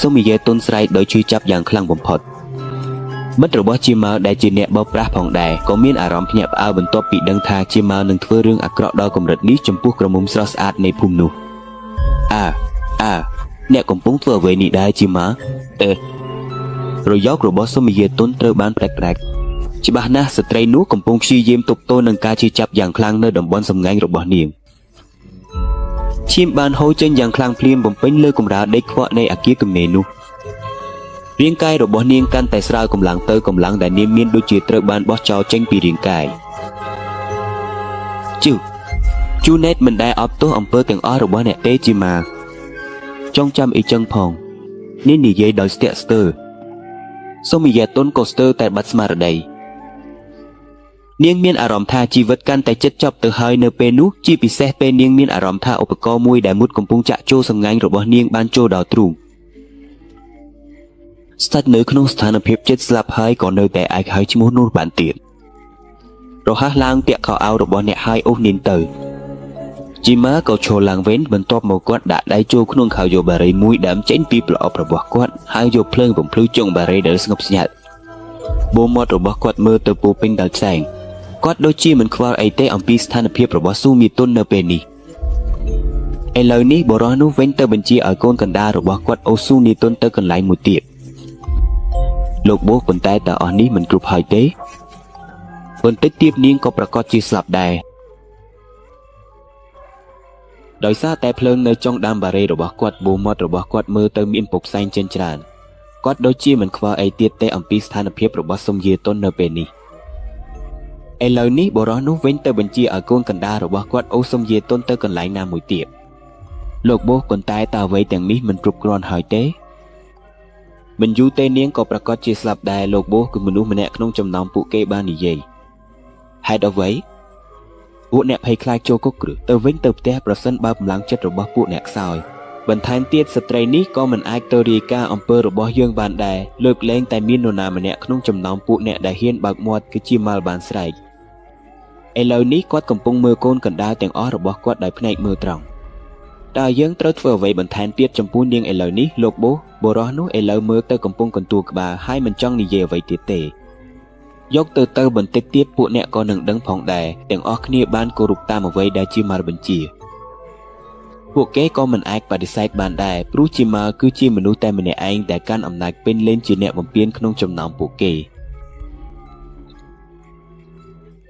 សូមយាតុនស្រែកដោយឈឺចាប់យ៉ាងខ្លាំងបំផុតមិត្តរបស់ជាម៉ៅដែលជាអ្នកបោកប្រាស់ផងដែរក៏មានអារម្មណ៍ភ្ញាក់ផ្អើលបន្ទាប់ពីដឹងថាជាម៉ៅនឹងធ្វើរឿងអាក្រក់ដល់កម្រិតនេះចំពោះក្រមុំស្រស់ស្អាតនៃភូមិនោះអ្នកកំពុងធ្វើអ្វីនេះដែរជាម៉ៅរយោគរបស់សូមយាតុនត្រូវបានប្រែកច្បាស់ណាស់ស្ត្រីនោះកំពុងព្យាយាមទប់ទល់នឹងការជឿចាប់យ៉ាងខ្លាំងនៅតំបន់សម្ងាញ់របស់នាងឈាមបានហូរចេញយ៉ាងខ្លាំងភ្លាមបំពេញលើកម្រាលដេកខ្វក់នៃអគារគំនេរនោះរាងកាយរបស់នាងកាន់តែស្រាលកម្លាំងទៅកម្លាំងដែលនាងមានដូចជាត្រូវបានបោះចោលចេញពីរាងកាយជូណេតមិនដែលអបទោសអំពើទាំងអស់របស់អ្នកទេជាម៉ាចង់ចាំអីចឹងផងនេះនិយាយដោយស្ទាក់ស្ទើរសូមយាតុនក៏ស្ទើរតែបាត់ស្មារតីនាងមានអារម្មណ៍ថាជីវិតកាន់តែជិតចប់ទៅហើយនៅពេលនោះជាពិសេសពេលនាងមានអារម្មណ៍ថាឧបករណ៍មួយដែលមុតកំពុងចាក់ចូលសម្ងាញ់របស់នាងបានចូលដល់ទ្រូងស្ថិតនៅក្នុងស្ថានភាពជិតស្លាប់ហើយក៏នៅតែអាចហៅឈ្មោះនោះបានទៀតរហ័សឡើងពាក់ខោអាវរបស់អ្នកហើយអូសនាងទៅជីម៉ាក៏ឈរឡើងវិញបន្ទាប់មកគាត់ដាក់ដៃចូលក្នុងខោយោបារីមួយដើមចេញពីប្រអប់របស់គាត់ហើយយកភ្លើងបំភ្លឺចុងបារីដែលស្ងប់ស្ងាត់បូមាត់របស់គាត់មើលទៅពោពេញដោយផ្សែងគាត់ដូចជាមិនខ្វល់អីទេអំពីស្ថានភាពរបស់ស៊ូមីតុននៅពេលនេះឥឡូវនេះបុរសនោះវិញទៅបញ្ជាឲ្យកូនកណ្ដាលរបស់គាត់អូស៊ូនីតុនទៅកន្លែងមួយទៀតលោកបូប៉ុន្តែតើអស់នេះមិនគ្រប់ហើយទេបន្តិចទៀតនាងក៏ប្រកាសជាស្លាប់ដែរដោយសារតែភ្លើងនៅចុងដើមបារីរបស់គាត់បូមាត់របស់គាត់មើលទៅមានពុកផ្សែងចេញច្រើនគាត់ដូចជាមិនខ្វល់អីទៀតទេអំពីស្ថានភាពរបស់សុំយាតុននៅពេលនេះឥឡូវនេះបុរសនោះវិញទៅបញ្ជាឲ្យកូនកណ្ដាលរបស់គាត់អូសុំយាតុនទៅកន្លែងណាមួយទៀតលោកបូប៉ុន្តែតើអ្វីទាំងនេះមិនគ្រប់គ្រាន់ហើយទេមិនយូរទេនាងក៏ប្រកាសជាស្លាប់ដែរលោកបូគឺមនុស្សម្នាក់ក្នុងចំណោមពួកគេបាននិយាយហេតុអ្វីពួកអ្នកភ័យខ្លាចចូលគុកឬទៅវិញទៅផ្ទះប្រសិនបើកម្លាំងចិត្តរបស់ពួកអ្នកខ្សោយបន្ថែមទៀតស្ត្រីនេះក៏មិនអាចទៅរាយការណ៍អំពើរបស់យើងបានដែរលើកលែងតែមាននរណាម្នាក់ក្នុងចំណោមពួកអ្នកដែលហ៊ានបើកមាត់គឺជាម៉ាល់បានស្រែកឥឡូវនេះគាត់កំពុងមើលកូនកណ្ដាលទាំងអស់របស់គាត់ដោយភ្នែកមើលត្រង់តើយើងត្រូវធ្វើអ្វីបន្ថែមទៀតចំពោះនាងឥឡូវនេះលោកបូបុរសនោះឥឡូវមើលទៅកំពុងកន្ទួលក្បាលហើយមិនចង់និយាយអ្វីទៀតទេយកទៅបន្តិចទៀតពួកអ្នកក៏នឹងដឹងផងដែរទាំងអស់គ្នាបានគោរពតាមអ្វីដែលជាម៉ាល់បញ្ជាពួកគេក៏មិនអាចបដិសេធបានដែរព្រោះជាម៉ាល់គឺជាមនុស្សតែម្នាក់ឯងដែលកាន់អំណាចពេញលេញជាអ្នកបំពានក្នុងចំណោមពួកគេ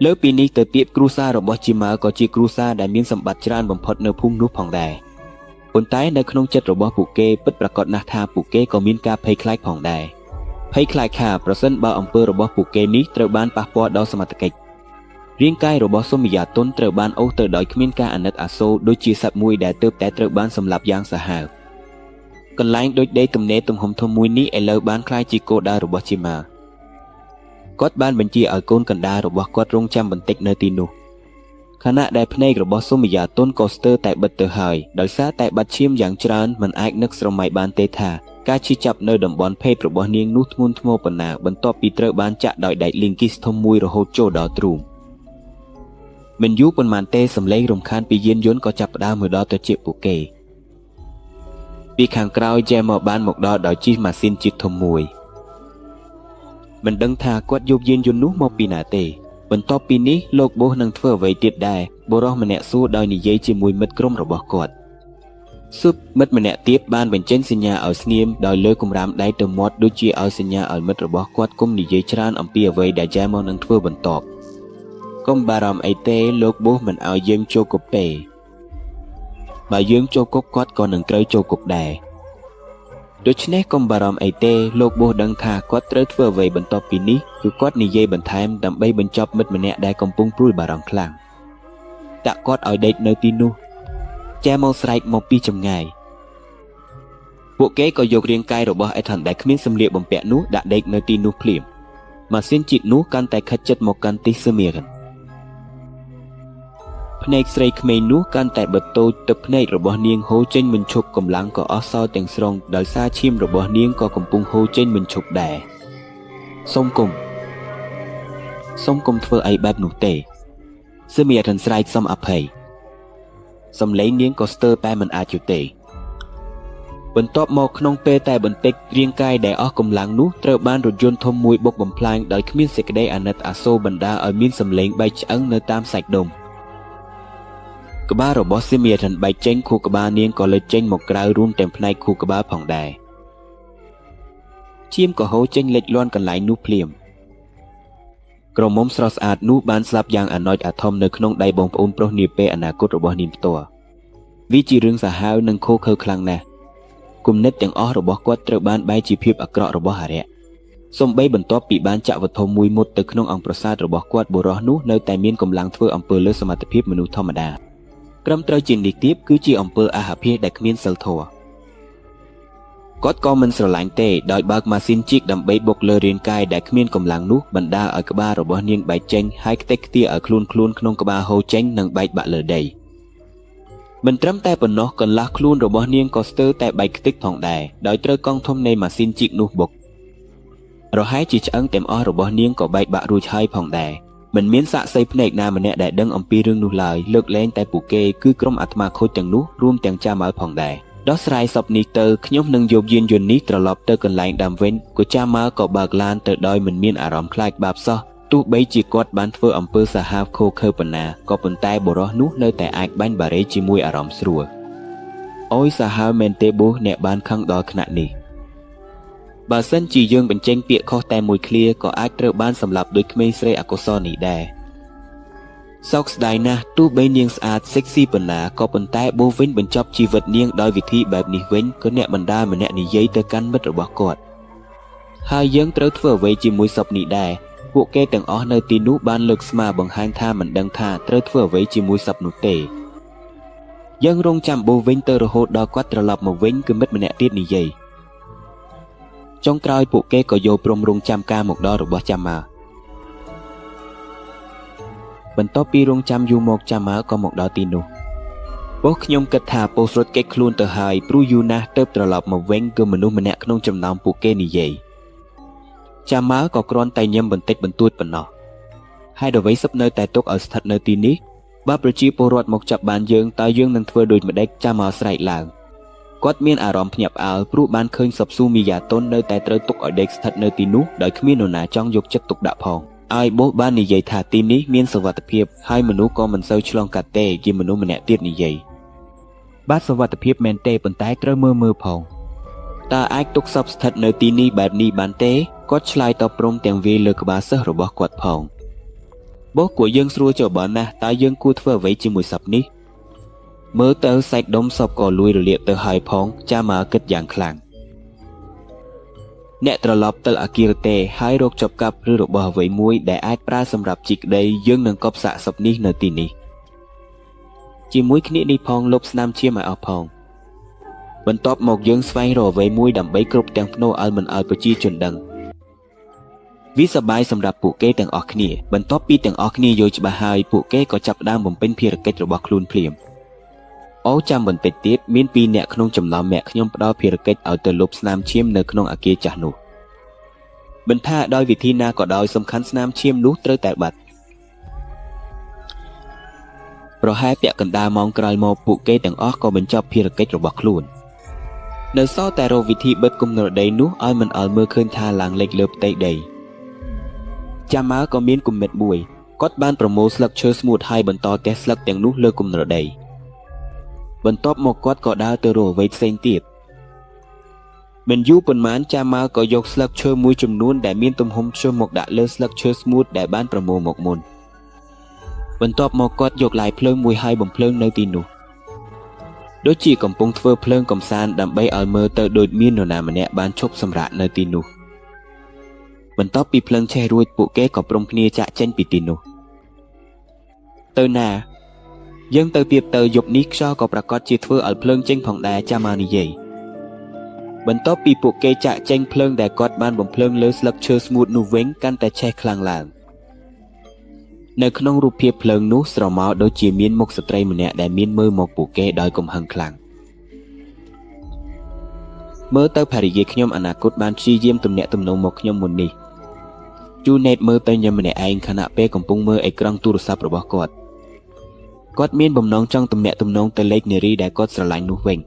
លើពីនេះទៅទៀតគ្រួសាររបស់ជាម៉ាល់ក៏ជាគ្រួសារដែលមានសម្បត្តិច្រើនបំផុតនៅភូមិនោះផងដែរប៉ុន្តែនៅក្នុងចិត្តរបស់ពួកគេពិតប្រាកដណាស់ថាពួកគេក៏មានការភ័យខ្លាចផងដែរភ័យខ្លាចថាប្រសិនបើអំពើរបស់ពួកគេនេះត្រូវបានប៉ះពាល់ដល់សមត្ថកិច្ចរាងកាយរបស់សុំយាតុនត្រូវបានអូសទៅដោយគ្មានការអាណិតអាសូរដូចជាសត្វមួយដែលទើបតែត្រូវបានសម្លាប់យ៉ាងសាហាវ កន្លែងដូចដេកទំនេរទំហំធំមួយនេះឥឡូវបានคล้ายជាគោលដៅរបស់ជាម៉ាគាត់បានបញ្ជាឲ្យកូនកណ្ដាលរបស់គាត់រងចាំបន្តិចនៅទីនោះខណៈដែលភ្នែករបស់សូមយ៉ាតុនក៏ស្ទើរតែបិទទៅហើយដោយសារតែបាត់ឈាមយ៉ាងច្រើនមិនអាចនឹកស្រមៃបានទេថាការឈឺចាប់នៅតំបន់ភេទរបស់នាងនោះធ្ងន់ធ្ងរប៉ុណ្ណាបន្ទាប់ពីត្រូវបានចាក់ដោយដែកលីងគីសធំមួយរហូតចូលដល់ទ្រូងមិនយូរប៉ុន្មានទេសំឡេងរំខានពីយានយន្តក៏ចាប់ផ្ដើមមកដល់ទៅជាពួកគេពីខាងក្រោយចែមកបានមកដល់ដោយជិះម៉ាស៊ីនជាតិធំមួយមិនដឹងថាគាត់យកយានយន្តនោះមកពីណាទេបន្ទាប់ពីនេះលោកបូសនឹងធ្វើអ្វីទៀតដែរបុរសម្នាក់សួរដោយនិយាយជាមួយមិត្តក្រុមរបស់គាត់ស៊ុបមិត្តម្នាក់ទៀតបានបញ្ចេញសញ្ញាឲ្យស្ងៀមដោយលើគម្រាមដៃទៅមាត់ដូចជាឲ្យសញ្ញាឲ្យមិត្តរបស់គាត់កុំនិយាយច្រើនអំពីអ្វីដែលចែមកនឹងធ្វើបន្ទាប់កុំបារម្ភអីទេលោកបូសមិនឲ្យយើងចូលគុកទេបើយើងចូលគុកគាត់ក៏នឹងត្រូវចូលគុកដែរដូច្នេះកុំបារម្ភអីទេលោកបូសដឹងថាគាត់ត្រូវធ្វើអ្វីបន្ទាប់ពីនេះគឺគាត់និយាយបន្ថែមដើម្បីបញ្ចប់មិត្តម្នាក់ដែលកំពុងព្រួយបារម្ភខ្លាំងដាក់គាត់ឲ្យដេកនៅទីនោះចែមកស្រែកមកពីចម្ងាយពួកគេក៏យករាងកាយរបស់អេថានដែលគ្មានសម្លៀកបំពាក់នោះដាក់ដេកនៅទីនោះភ្លាមម៉ាស៊ីនជាតិនោះកាន់តែខិតជិតមកកាន់ទីស៊ឺមៀរិនភ្នែកស្រីក្មេងនោះកាន់តែបិទតូចទឹកភ្នែករបស់នាងហូរចេញមិនឈប់កម្លាំងក៏អស់សល់ទាំងស្រុងដោយសារឈាមរបស់នាងក៏កំពុងហូរចេញមិនឈប់ដែរសូមកុំធ្វើអីបែបនោះទេស៊ឺមៀរិនស្រែកសុំអភ័យសំឡេងនាងក៏ស្ទើរតែមិនអាចយល់ទេបន្ទាប់មកក្នុងពេលតែបន្តិចរាងកាយដែលអស់កម្លាំងនោះត្រូវបានរថយន្តធំមួយបុកបំផ្លាញដោយគ្មានសេចក្តីអាណិតអាសូរបណ្ដាលឲ្យមានសំឡេងបែកឆ្អឹងនៅតាមសាច់ដុំក្បាលរបស់ស៊ីមៀរិនបែកចេញខួរក្បាលនាងក៏លេចចេញមកក្រៅរួមទាំងផ្នែកខួរក្បាលផងដែរឈាមក៏ហូរចេញលេចលាន់កន្លែងនោះភ្លាមក្រមុំស្រស់ស្អាតនោះបានស្លាប់យ៉ាងអាណោចអាធំនៅក្នុងដៃបងប្អូនប្រុសនាពេលអនាគតរបស់នាងផ្ទាល់វាជារឿងសាហាវនិងឃោរឃៅខ្លាំងណាស់គំនិតទាំងអស់របស់គាត់ត្រូវបានបែកជាភាពអាក្រក់របស់អារក្សសូម្បីបន្ទាប់ពីបានចាក់វត្ថុមួយមុតទៅក្នុងអង្គប្រសាទរបស់គាត់បុរសនោះនៅតែមានកម្លាំងធ្វើអំពើលើសមត្ថភាពមនុស្សធម្មតាត្រឹមត្រូវជាងនេះទៀតគឺជាអំពើអាហភាសដែលគ្មានសិលធម៌គាត់ក៏មិនស្រឡាញ់ទេដោយបើកម៉ាស៊ីនជីកដើម្បីបុកលើរាងកាយដែលគ្មានកម្លាំងនោះបណ្ដាលឲ្យក្បាលរបស់នាងបែកចេញហើយខ្ទេចខ្ទាឲ្យខ្លួនក្នុងក្បាលហូរចេញនិងបែកបាក់លើដីមិនត្រឹមតែប៉ុណ្ណោះកន្លះខ្លួនរបស់នាងក៏ស្ទើរតែបែកខ្ទេចផងដែរដោយត្រូវកង់ធំនៃម៉ាស៊ីនជីកនោះបុករហែកជាឆ្អឹងទាំងអស់របស់នាងក៏បែកបាក់រួចហើយផងដែរមិនមានសាក្សីភ្នែកណាម្នាក់ដែលដឹងអំពីរឿងនោះឡើយលើកលែងតែពួកគេគឺក្រុមអាត្មាខូចទាំងនោះរួមទាំងចាម៉ៅផងដែរដោះស្រាយសពនេះទៅខ្ញុំនឹងយកយានយន្តនេះត្រឡប់ទៅកន្លែងដើមវិញក៏ចាម៉ៅក៏បើកឡានទៅដោយមិនមានអារម្មណ៍ខ្លាចបាបសោះទោះបីជាគាត់បានធ្វើអំពើសាហាវខូខើប៉ុណ្ណាក៏ប៉ុន្តែបុរសនោះនៅតែអាចបាញ់បារេជាមួយអារម្មណ៍ស្រួលអូយសាហាវមែនទេប៊ូអ្នកបានខឹងដល់ថ្នាក់នេះបើសិនជាយើងបញ្ចេញពាក្យខុសតែមួយឃ្លាក៏អាចត្រូវបានសម្លាប់ដោយក្មេងស្រីអកុសលនេះដែរសោកស្ដាយណាស់ទោះបីនាងស្អាតសេកស៊ីប៉ុណ្ណាក៏ប៉ុន្តែប៊ូវិញបញ្ចប់ជីវិតនាងដោយវិធីបែបនេះវិញក៏អ្នកបណ្ដាលម្នាក់និយាយទៅកាន់មិត្តរបស់គាត់ហើយយើងត្រូវធ្វើអ្វីជាមួយសពនេះដែរពួកគេទាំងអស់នៅទីនោះបានលើកស្មាបង្ហាញថាមិនដឹងថាត្រូវធ្វើអ្វីជាមួយសពនោះទេយើងរងចាំប៊ូវិញទៅរហូតដល់គាត់ត្រឡប់មកវិញគឺមិត្តម្នាក់ទៀតនិយាយចុងក្រោយពួកគេក៏យកព្រមរងចាំការមកដល់របស់ចាម៉ាបន្ទាប់ពីរងចាំយូរមកចាម៉ាក៏មកដល់ទីនោះពួកខ្ញុំគិតថាពោស្រុតគេចខ្លួនទៅហើយព្រោះយូរណាស់ទើបត្រឡប់មកវិញគឺមនុស្សម្នាក់ក្នុងចំណោមពួកគេនិយាយចាម៉ាក៏គ្រាន់តែញឹមបន្តិចបន្តួចប៉ុណ្ណោះហើយអ្វីសឹកនៅតែទុកឲ្យស្ថិតនៅទីនេះបើប្រជាពលរដ្ឋមកចាប់បានយើងតើយើងនឹងធ្វើដូចម្ដេចចាម៉ាស្រែកឡើងគាត់មានអារម្មណ៍ភ្ញាក់ផ្អើលព្រោះបានឃើញសពស៊ូមីយ៉ាតុននៅតែត្រូវទុកឲ្យដេកស្ថិតនៅទីនោះដោយគ្មាននរណាចង់យកចិត្តទុកដាក់ផងឲ្យបូសបាននិយាយថាទីនេះមានសុវត្ថិភាពហើយមនុស្សក៏មិនសូវឆ្លងកាត់ទេជាមនុស្សម្នាក់ទៀតនិយាយបាទសុវត្ថិភាពមែនទេប៉ុន្តែត្រូវមើលផងតើអាចទុកសពស្ថិតនៅទីនេះបែបនេះបានទេគាត់ឆ្លើយតបព្រមទាំងវាយលើក្បាលសិស្សរបស់គាត់ផងបូសគួរយើងស្រួលចូលបានណាស់តើយើងគួរធ្វើអ្វីជាមួយសពនេះមើលទៅសាច់ដុំសពក៏លួយរលាកទៅហើយផងចាម៉ាគិតយ៉ាងខ្លាំងអ្នកត្រឡប់ទៅអាគីរតេហើយរកចប់កាប់ឬរបស់អ្វីមួយដែលអាចប្រើសម្រាប់ជីកដីយើងនឹងកប់សាកសពនេះនៅទីនេះជាមួយគ្នានេះផងលុបស្នាមឈាមឲ្យអស់ផងប បន្ទាប់មកយើងស្វែងរកអ្វីមួយដើម្បីគ្រប់ទាំងភ្នូឲ្យមិនឲ្យប្រជាជនដឹងវាសប្បាយសម្រាប់ពួកគេទាំងអស់គ្នាបន្ទាប់ពីទាំងអស់គ្នាយល់ច្បាស់ហើយពួកគេក៏ចាប់ផ្ដើមបំពេញភារកិច្ចរបស់ខ្លួនភ្លាមអូចាំបន្តិចទៀតមាន2អ្នកក្នុងចំណោមអ្នកខ្ញុំផ្ដល់ភារកិច្ចឲ្យទៅលុបស្នាមឈាមនៅក្នុងអគារចាស់នោះមិនថាដោយវិធីណាក៏ដោយសំខាន់ស្នាមឈាមនោះត្រូវតែបាត់ប្រហែលពាក់កណ្ដាលម៉ោងក្រោយមកពួកគេទាំងអស់ក៏បញ្ចប់ភារកិច្ចរបស់ខ្លួននៅសល់តែរកវិធីបិទគំនរដីនោះឲ្យមិនឲ្យមើលឃើញថាឡើងលេចលើផ្ទៃដីចាំមើលក៏មានគំនិតមួយគាត់បានប្រមូលស្លឹកឈើស្ងួតហើយបន្តទះស្លឹកទាំងនោះលើគំនរដីបន្ទាប់មកគាត់ក៏ដើរទៅរកអ្វីផ្សេងទៀតមិនយូរប៉ុន្មានចាំមើលក៏យកស្លឹកឈើមួយចំនួនដែលមានទំហំខ្ជិលមកដាក់លើស្លឹកឈើស្ងួតដែលបានប្រមូលមកមុនបន្ទាប់មកគាត់យកឡាយភ្លើងមួយហើយបំភ្លើងនៅទីនោះដូចជាកំពុងធ្វើភ្លើងកំសាន្តដើម្បីឲ្យមើលទៅដូចមាននរណាម្នាក់បានឈប់សម្រាកនៅទីនោះបន្ទាប់ពីភ្លើងឆេះរួចពួកគេក៏ព្រមគ្នាចាក់ចេញពីទីនោះទៅណាយើងទៅទៀតទៅយប់នេះខ្យល់ក៏ប្រកាសជាធ្វើឲ្យភ្លើងចេញផងដែរចាំមកនិយាយបន្ទាប់ពីពួកគេចាក់ចេញភ្លើងដែលគាត់បានបំភ្លើងលើស្លឹកឈើស្ងួតនោះវិញកាន់តែឆេះខ្លាំងឡើងនៅក្នុងរូបភាពភ្លើងនោះស្រមោលដូចជាមានមុខស្ត្រីម្នាក់ដែលមានមើលមកពួកគេដោយកំហឹងខ្លាំងមើលទៅភរិយាខ្ញុំអនាគតបានព្យាយាមទំនាក់ទំនងមកខ្ញុំមុននេះជូណេតមើលទៅញ៉ាំម្នាក់ឯងខណៈពេលកំពុងមើលអេក្រង់ទូរស័ព្ទរបស់គាត់មានបំណងចង់ទំនាក់ទំនងទៅលេខនារីដែលគាត់ស្រឡាញ់នោះវិញ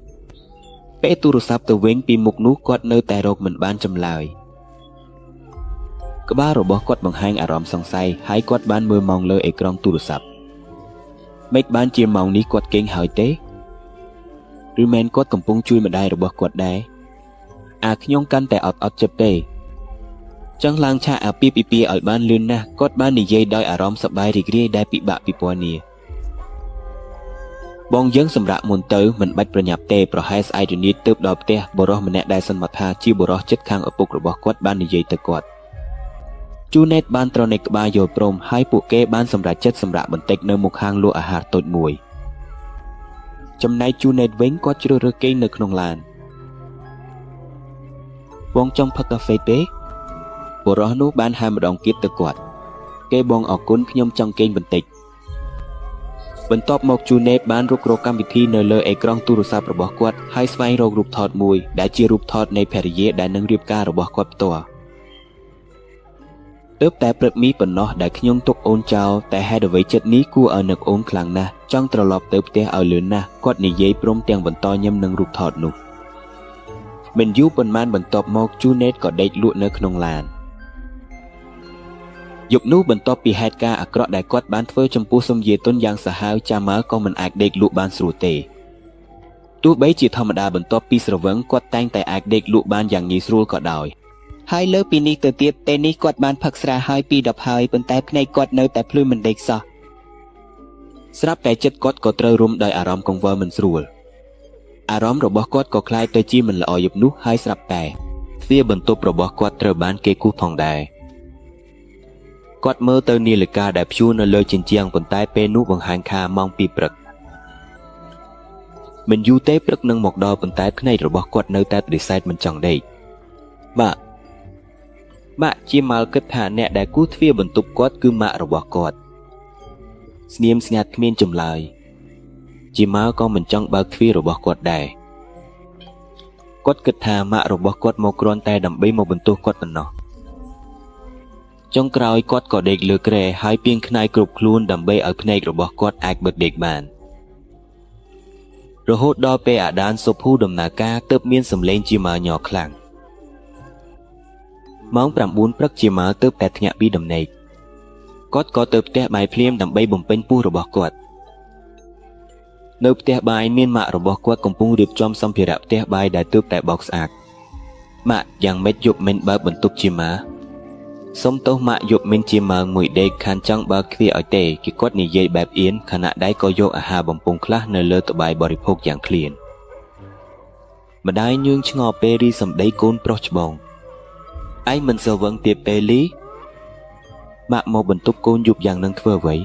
ពេលទូរស័ព្ទទៅវិញពីមុខនោះគាត់នៅតែរកមិនបានចម្លើយក្បាលរបស់គាត់បង្ហាញអារម្មណ៍សង្ស័យហើយគាត់បានមើលម៉ោងលើអេក្រង់ទូរស័ព្ទមិនបានជាម៉ោងនេះគាត់គេងហើយទេឬមែនគាត់កំពុងជួយម្ដាយរបស់គាត់ដែរខ្ញុំកាន់តែអត់ចិត្តទេចង់ឡើងឆាកអាពាហ៍ពិពាហ៍ឲ្យបានលឿនណាស់គាត់បាននិយាយដោយអារម្មណ៍សប្បាយរីករាយដែលពិបាកពីពណ៌នាបងយើងសម្រាប់មុនទៅមិនបាច់ប្រញាប់ទេប្រហែលស្អែករនាទើបដល់ផ្ទះបរិះម្នាក់ដែលសន្មតថាជាបរិះចិត្តខាងឪពុករបស់គាត់បាននិយាយទៅគាត់ជូណេតបានត្រនេកក្បាលយល់ព្រមហើយពួកគេបានសម្រេចចិត្តសម្រាកបន្តិចនៅមុខហាងលក់អាហារតូចមួយចំណែកជូណេតវិញគាត់ជ្រើសរើសគេងនៅក្នុងឡានបងចង់ផឹកកាហ្វេទេបរិះនោះបានហៅម្ដងទៀតទៅគាត់គេបងអរគុណខ្ញុំចង់គេងបន្តិចបន្ទាប់មកជូណេតបានរុករកកម្មវិធីនៅលើអេក្រង់ទូរស័ព្ទរបស់គាត់ហើយស្វែងរករូបថតមួយដែលជារូបថតនៃភរិយាដែលនឹងរៀបការរបស់គាត់ផ្ទាល់ទើបតែព្រឹកមីប៉ុណ្ណោះដែលខ្ញុំទុកអូនចោលតែហេតុអ្វីចិត្តនេះគួរឲ្យនឹកអូនខ្លាំងណាស់ចង់ត្រឡប់ទៅផ្ទះឲ្យលឿនណាស់គាត់និយាយព្រមទាំងបន្តញឹមនឹងរូបថតនោះមិនយូរប៉ុន្មានបន្ទាប់មកជូណេតក៏ដេកលក់នៅក្នុងឡានយប់នោះបន្ទាប់ពីហេតុការណ៍អាក្រក់ដែលគាត់បានធ្វើចំពោះសុំយាយទុនយ៉ាងសាហាវចាំមើលក៏មិនអាចដេកលក់បានស្រួលទេទោះបីជាធម្មតាបន្ទាប់ពីស្រវឹងគាត់តែងតែអាចដេកលក់បានយ៉ាងងាយស្រួលក៏ដោយហើយលើពីនេះទៅទៀតពេលនេះគាត់បានផឹកស្រាហើយពី10ហើយប៉ុន្តែភ្នែកគាត់នៅតែភ្លឺមិនដេកសោះស្រាប់តែចិត្តគាត់ក៏ត្រូវរុំដោយអារម្មណ៍កង្វល់មិនស្រួលអារម្មណ៍របស់គាត់ក៏คล้ายទៅជាមិនល្អយប់នោះហើយស្រាប់តែទ្វារបន្ទប់របស់គាត់ត្រូវបានគេគូសផងដែរគាត់មើលទៅនាឡិកាដែលព្យួរនៅលើជញ្ជាំងប៉ុន្តែពេលនោះបង្ហាញថាម៉ោង 2 ព្រឹកមិនយូរទេព្រឹកនឹងមកដល់ប៉ុន្តែភ្នែករបស់គាត់នៅតែបដិសេធមិនចង់ដេកម៉ាក់ជាម៉ាល់គិតថាអ្នកដែលគូសទ្វារបន្ទប់គាត់គឺម៉ាក់របស់គាត់ស្ងៀមស្ងាត់គ្មានចម្លើយជាម៉ាល់ក៏មិនចង់បើកទ្វាររបស់គាត់ដែរគាត់គិតថាម៉ាក់របស់គាត់មកគ្រាន់តែដើម្បីមកបន្ទោសគាត់ប៉ុណ្ណោះចុងក្រោយគាត់ក៏ដេកលើគ្រែហើយពីងខ្នាយគ្រប់ខ្លួនដើម្បីឲ្យភ្នែករបស់គាត់អាចបិទដេកបានរហូតដល់ពេលអាដានសុភូដំណើរការទើបមានសម្លេងជាម៉ាល់ញ័រខ្លាំងម៉ោង 9 ព្រឹកជាម៉ាល់ទើបតែថ្ញាក់ពីដំណេកគាត់ក៏ទៅផ្ទះបាយភ្លាមដើម្បីបំពេញពោះរបស់គាត់នៅផ្ទះបាយមានម៉ាក់របស់គាត់កំពុងរៀបចំសម្ភារៈផ្ទះបាយដែលទើបតែបោកស្អាតម៉ាក់យ៉ាងម៉េចយប់មិនបើកបន្ទប់ជាម៉ាសុំទោសម៉ាក់យប់មិនជាម៉ោងមួយដេកខានចង់បើកទ្វារឲ្យទេគេគាត់និយាយបែបអៀនខណៈដៃក៏យកអាហារបំពង់ខ្លះនៅលើត្បាយបរិភោគយ៉ាងឃ្លានម្ដាយញឿងឆ្ងល់ពេលរីសម្ដីកូនប្រុសច្បងឯងមិនស្រវឹងទៀតពេលលីម៉ាក់មកបន្ទប់កូនយប់យ៉ាងនឹងធ្វើអ្វី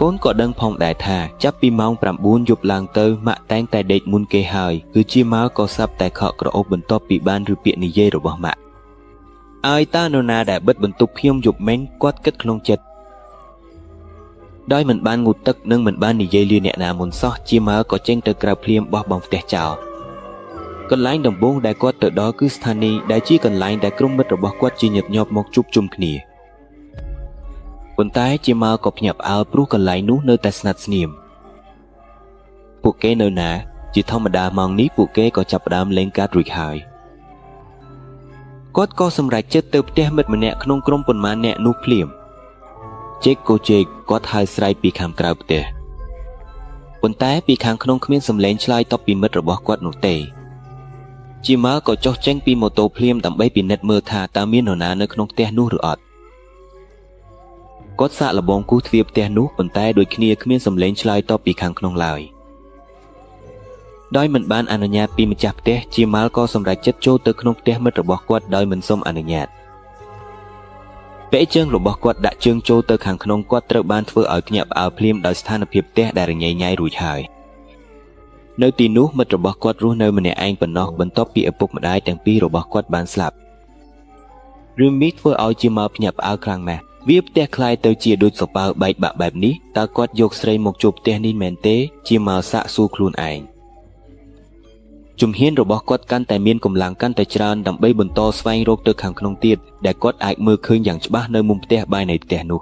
កូនក៏ដឹងផងដែរថាចាប់ពីម៉ោង 9 យប់ឡើងទៅម៉ាក់តែងតែដេកមុនគេហើយគឺជាម៉ៅក៏សាប់តែខកក្រអូបបន្ទាប់ពីបានឬពាក្យនិយាយរបស់ម៉ាក់ឲ្យតើនរណាដែលបិទបន្ទប់ខ្ញុំយប់មិញគាត់គិតក្នុងចិត្តដោយមិនបានងូតទឹកនិងមិនបាននិយាយលៀអ្នកណាមុនសោះជាម៉ៅក៏ចេញទៅក្រៅភ្លាមបោះបង់ផ្ទះចោលកន្លែងដំបូងដែលគាត់ទៅដល់គឺស្ថានីយ៍ដែលជាកន្លែងដែលក្រុមមិត្តរបស់គាត់ជាញឹកញាប់មកជួបជុំគ្នាប៉ុន្តែជាម៉ៅក៏ភ្ញាក់ផ្អើលព្រោះកន្លែងនោះនៅតែស្ងាត់ស្ងៀមពួកគេនៅណាជាធម្មតាម៉ោងនេះពួកគេក៏ចាប់ផ្ដើមលេងកាតរួចហើយគាត់ក៏សម្រេចចិត្តទៅផ្ទះមិត្តម្នាក់ក្នុងក្រុមប៉ុន្មានអ្នកនោះភ្លាមជេកគាត់ហៅស្រែកពីខាងក្រៅផ្ទះប៉ុន្តែពីខាងក្នុងគ្មានសំឡេងឆ្លើយតបពីមិត្តរបស់គាត់នោះទេជាម៉ៅក៏ចុះចេញពីម៉ូតូភ្លាមដើម្បីពិនិត្យមើលថាតើមាននរណានៅក្នុងផ្ទះនោះឬអត់គាត់សាកល្បងគូសទ្វារផ្ទះនោះប៉ុន្តែដូចគ្នាគ្មានសំឡេងឆ្លើយតបពីខាងក្នុងឡើយដោយមិនបានអនុញ្ញាតពីម្ចាស់ផ្ទះជាម៉ៅក៏សម្រេចចិត្តចូលទៅក្នុងផ្ទះមិត្តរបស់គាត់ដោយមិនសុំអនុញ្ញាតពេលជើងរបស់គាត់ដាក់ជើងចូលទៅខាងក្នុងគាត់ត្រូវបានធ្វើឲ្យភ្ញាក់ផ្អើលភ្លាមដោយស្ថានភាពផ្ទះដែលរញ៉េញ៉ៃរួចហើយនៅទីនោះមិត្តរបស់គាត់រស់នៅម្នាក់ឯងប៉ុណ្ណោះបន្ទាប់ពីឪពុកម្ដាយទាំងពីររបស់គាត់បានស្លាប់រឿងនេះធ្វើឲ្យជាម៉ៅភ្ញាក់ផ្អើលខ្លាំងណាស់វាផ្ទះคล้ายទៅជាដូចសពើបែកបាក់បែបនេះតើគាត់យកស្រីមកជួបផ្ទះនេះមែនទេជាម៉ៅសាកសួរខ្លួនឯងជំហានរបស់គាត់កាន់តែមានកម្លាំងកាន់តែច្រើនដើម្បីបន្តស្វែងរកទៅខាងក្នុងទៀតដែលគាត់អាចមើលឃើញយ៉ាងច្បាស់នៅមុំផ្ទះបាយនៃផ្ទះនោះ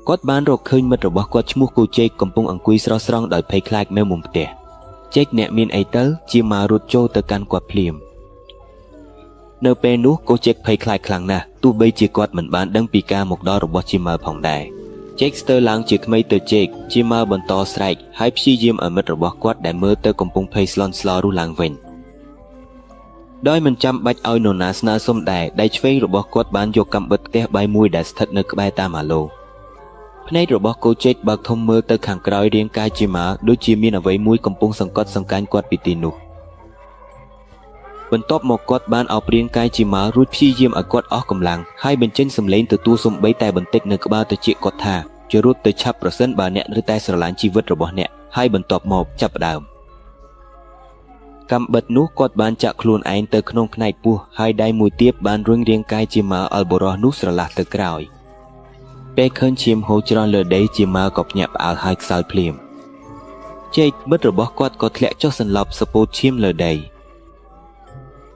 គាត់បានរកឃើញមិត្តរបស់គាត់ឈ្មោះគូជេកកំពុងអង្គុយស្រស់ស្រង់ដោយភ័យខ្លាចនៅមុំផ្ទះជេកអ្នកមានអីទៅជាម៉ៅរត់ចូលទៅកាន់គាត់ភ្លាមនៅពេលនោះគូជេកភ័យខ្លាចខ្លាំងណាស់ទោះបីជាគាត់មិនបានដឹងពីការមកដល់របស់ជាម៉ៅផងដែរជេកស្ទើរឡើងជាថ្មីទៅជេកជាម៉ៅបន្តស្រែកហើយព្យាយាមឲ្យមិត្តរបស់គាត់ដែលមើលទៅកំពុងភ័យស្លន់ស្លោរស់ឡើងវិញដោយមិនចាំបាច់ឲ្យនរណាស្នើសុំដែរដៃឆ្វេងរបស់គាត់បានយកកាំបិតផ្ទះបាយមួយដែលស្ថិតនៅក្បែរតាមអាឡូភ្នែករបស់គូជេកបើកធំមើលទៅខាងក្រោយរាងកាយជាម៉ៅដូចជាមានអ្វីមួយកំពុងសង្កត់សង្កាញ់គាត់ពីទីនោះបន្ទាប់មកគាត់បានអោបរាងកាយជាម៉ៅរួចព្យាយាមឲ្យគាត់អស់កម្លាំងហើយបញ្ចេញសំឡេងទទួលសំបីតែបន្តិចនៅក្បាលទៅជាគាត់ថាជារត់ទៅឆាប់ប្រសិនបើអ្នកនៅតែស្រឡាញ់ជីវិតរបស់អ្នកហើយបន្ទាប់មកចាប់ផ្ដើមកាំបិតនោះគាត់បានចាក់ខ្លួនឯងទៅក្នុងផ្នែកពោះហើយដៃមួយទៀតបានរុញរាងកាយជាម៉ៅឲ្យបុរសនោះស្រឡះទៅក្រោយពេលឃើញឈាមហូរច្រោះលើដីជាម៉ៅក៏ភ្ញាក់ផ្អើលហើយខ្សោយភ្លាមជេកមិត្តរបស់គាត់ក៏ធ្លាក់ចុះសន្លប់សពោតឈាមលើដី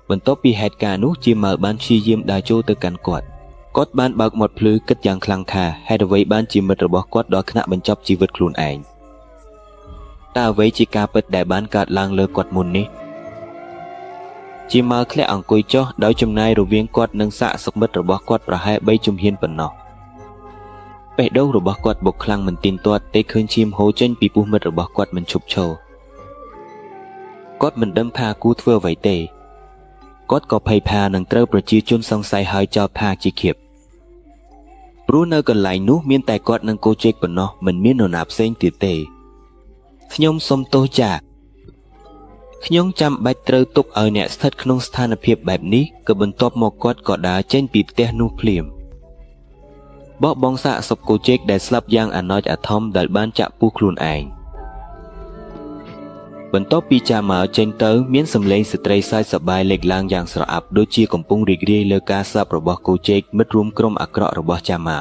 បន្ទាប់ពីហេតុការណ៍នោះជាម៉ៅបានព្យាយាមដើរចូលទៅកាន់គាត់បានបើកមាត់ភ្លឺគិតយ៉ាងខ្លាំងថាហេតុអ្វីបានជាមិត្តរបស់គាត់ដល់ថ្នាក់បញ្ចប់ជីវិតខ្លួនឯងតើអ្វីជាការពិតដែលបានកើតឡើងលើគាត់មុននេះជាម៉ៅធ្លាក់អង្គុយចុះដោយចំណាយរវាងគាត់និងសាកសមិទ្ធរបស់គាត់ប្រហែល3ជំហានប៉ុណ្ណោះបេះដូងរបស់គាត់បុកខ្លាំងមិនទៀងទាត់ទេឃើញឈាមហូរចេញពីពោះមិត្តរបស់គាត់មិនឈប់ឈរគាត់មិនដឹងថាគួរធ្វើអ្វីទេគាត់ក៏ភ័យផានឹងត្រូវប្រជាជនសង្ស័យហើយចោទថាជាខៀបព្រោះនៅកន្លែងនោះមានតែគាត់និងគូជេកប៉ុណ្ណោះមិនមាននរណាផ្សេងទៀតទេខ្ញុំសុំទោសចា៎ខ្ញុំចាំបាច់ត្រូវទុកឲ្យអ្នកស្ថិតក្នុងស្ថានភាពបែបនេះក៏បន្ទាប់មកគាត់ក៏ដើរចេញពីផ្ទះនោះភ្លាមបោះបង់សាកសពគូជេកដែលស្លាប់យ៉ាងអាណោចអាធំដែលបានចាក់ពោះខ្លួនឯងបន្ទាប់ពីចាម៉ៅចេញទៅមានសម្លេងស្ត្រីសើចសប្បាយលេចឡើងយ៉ាងស្រអាប់ដូចជាកំពុងរីករាយលើការស្លាប់របស់គូជេកមិត្តរួមក្រុមអាក្រក់របស់ចាម៉ៅ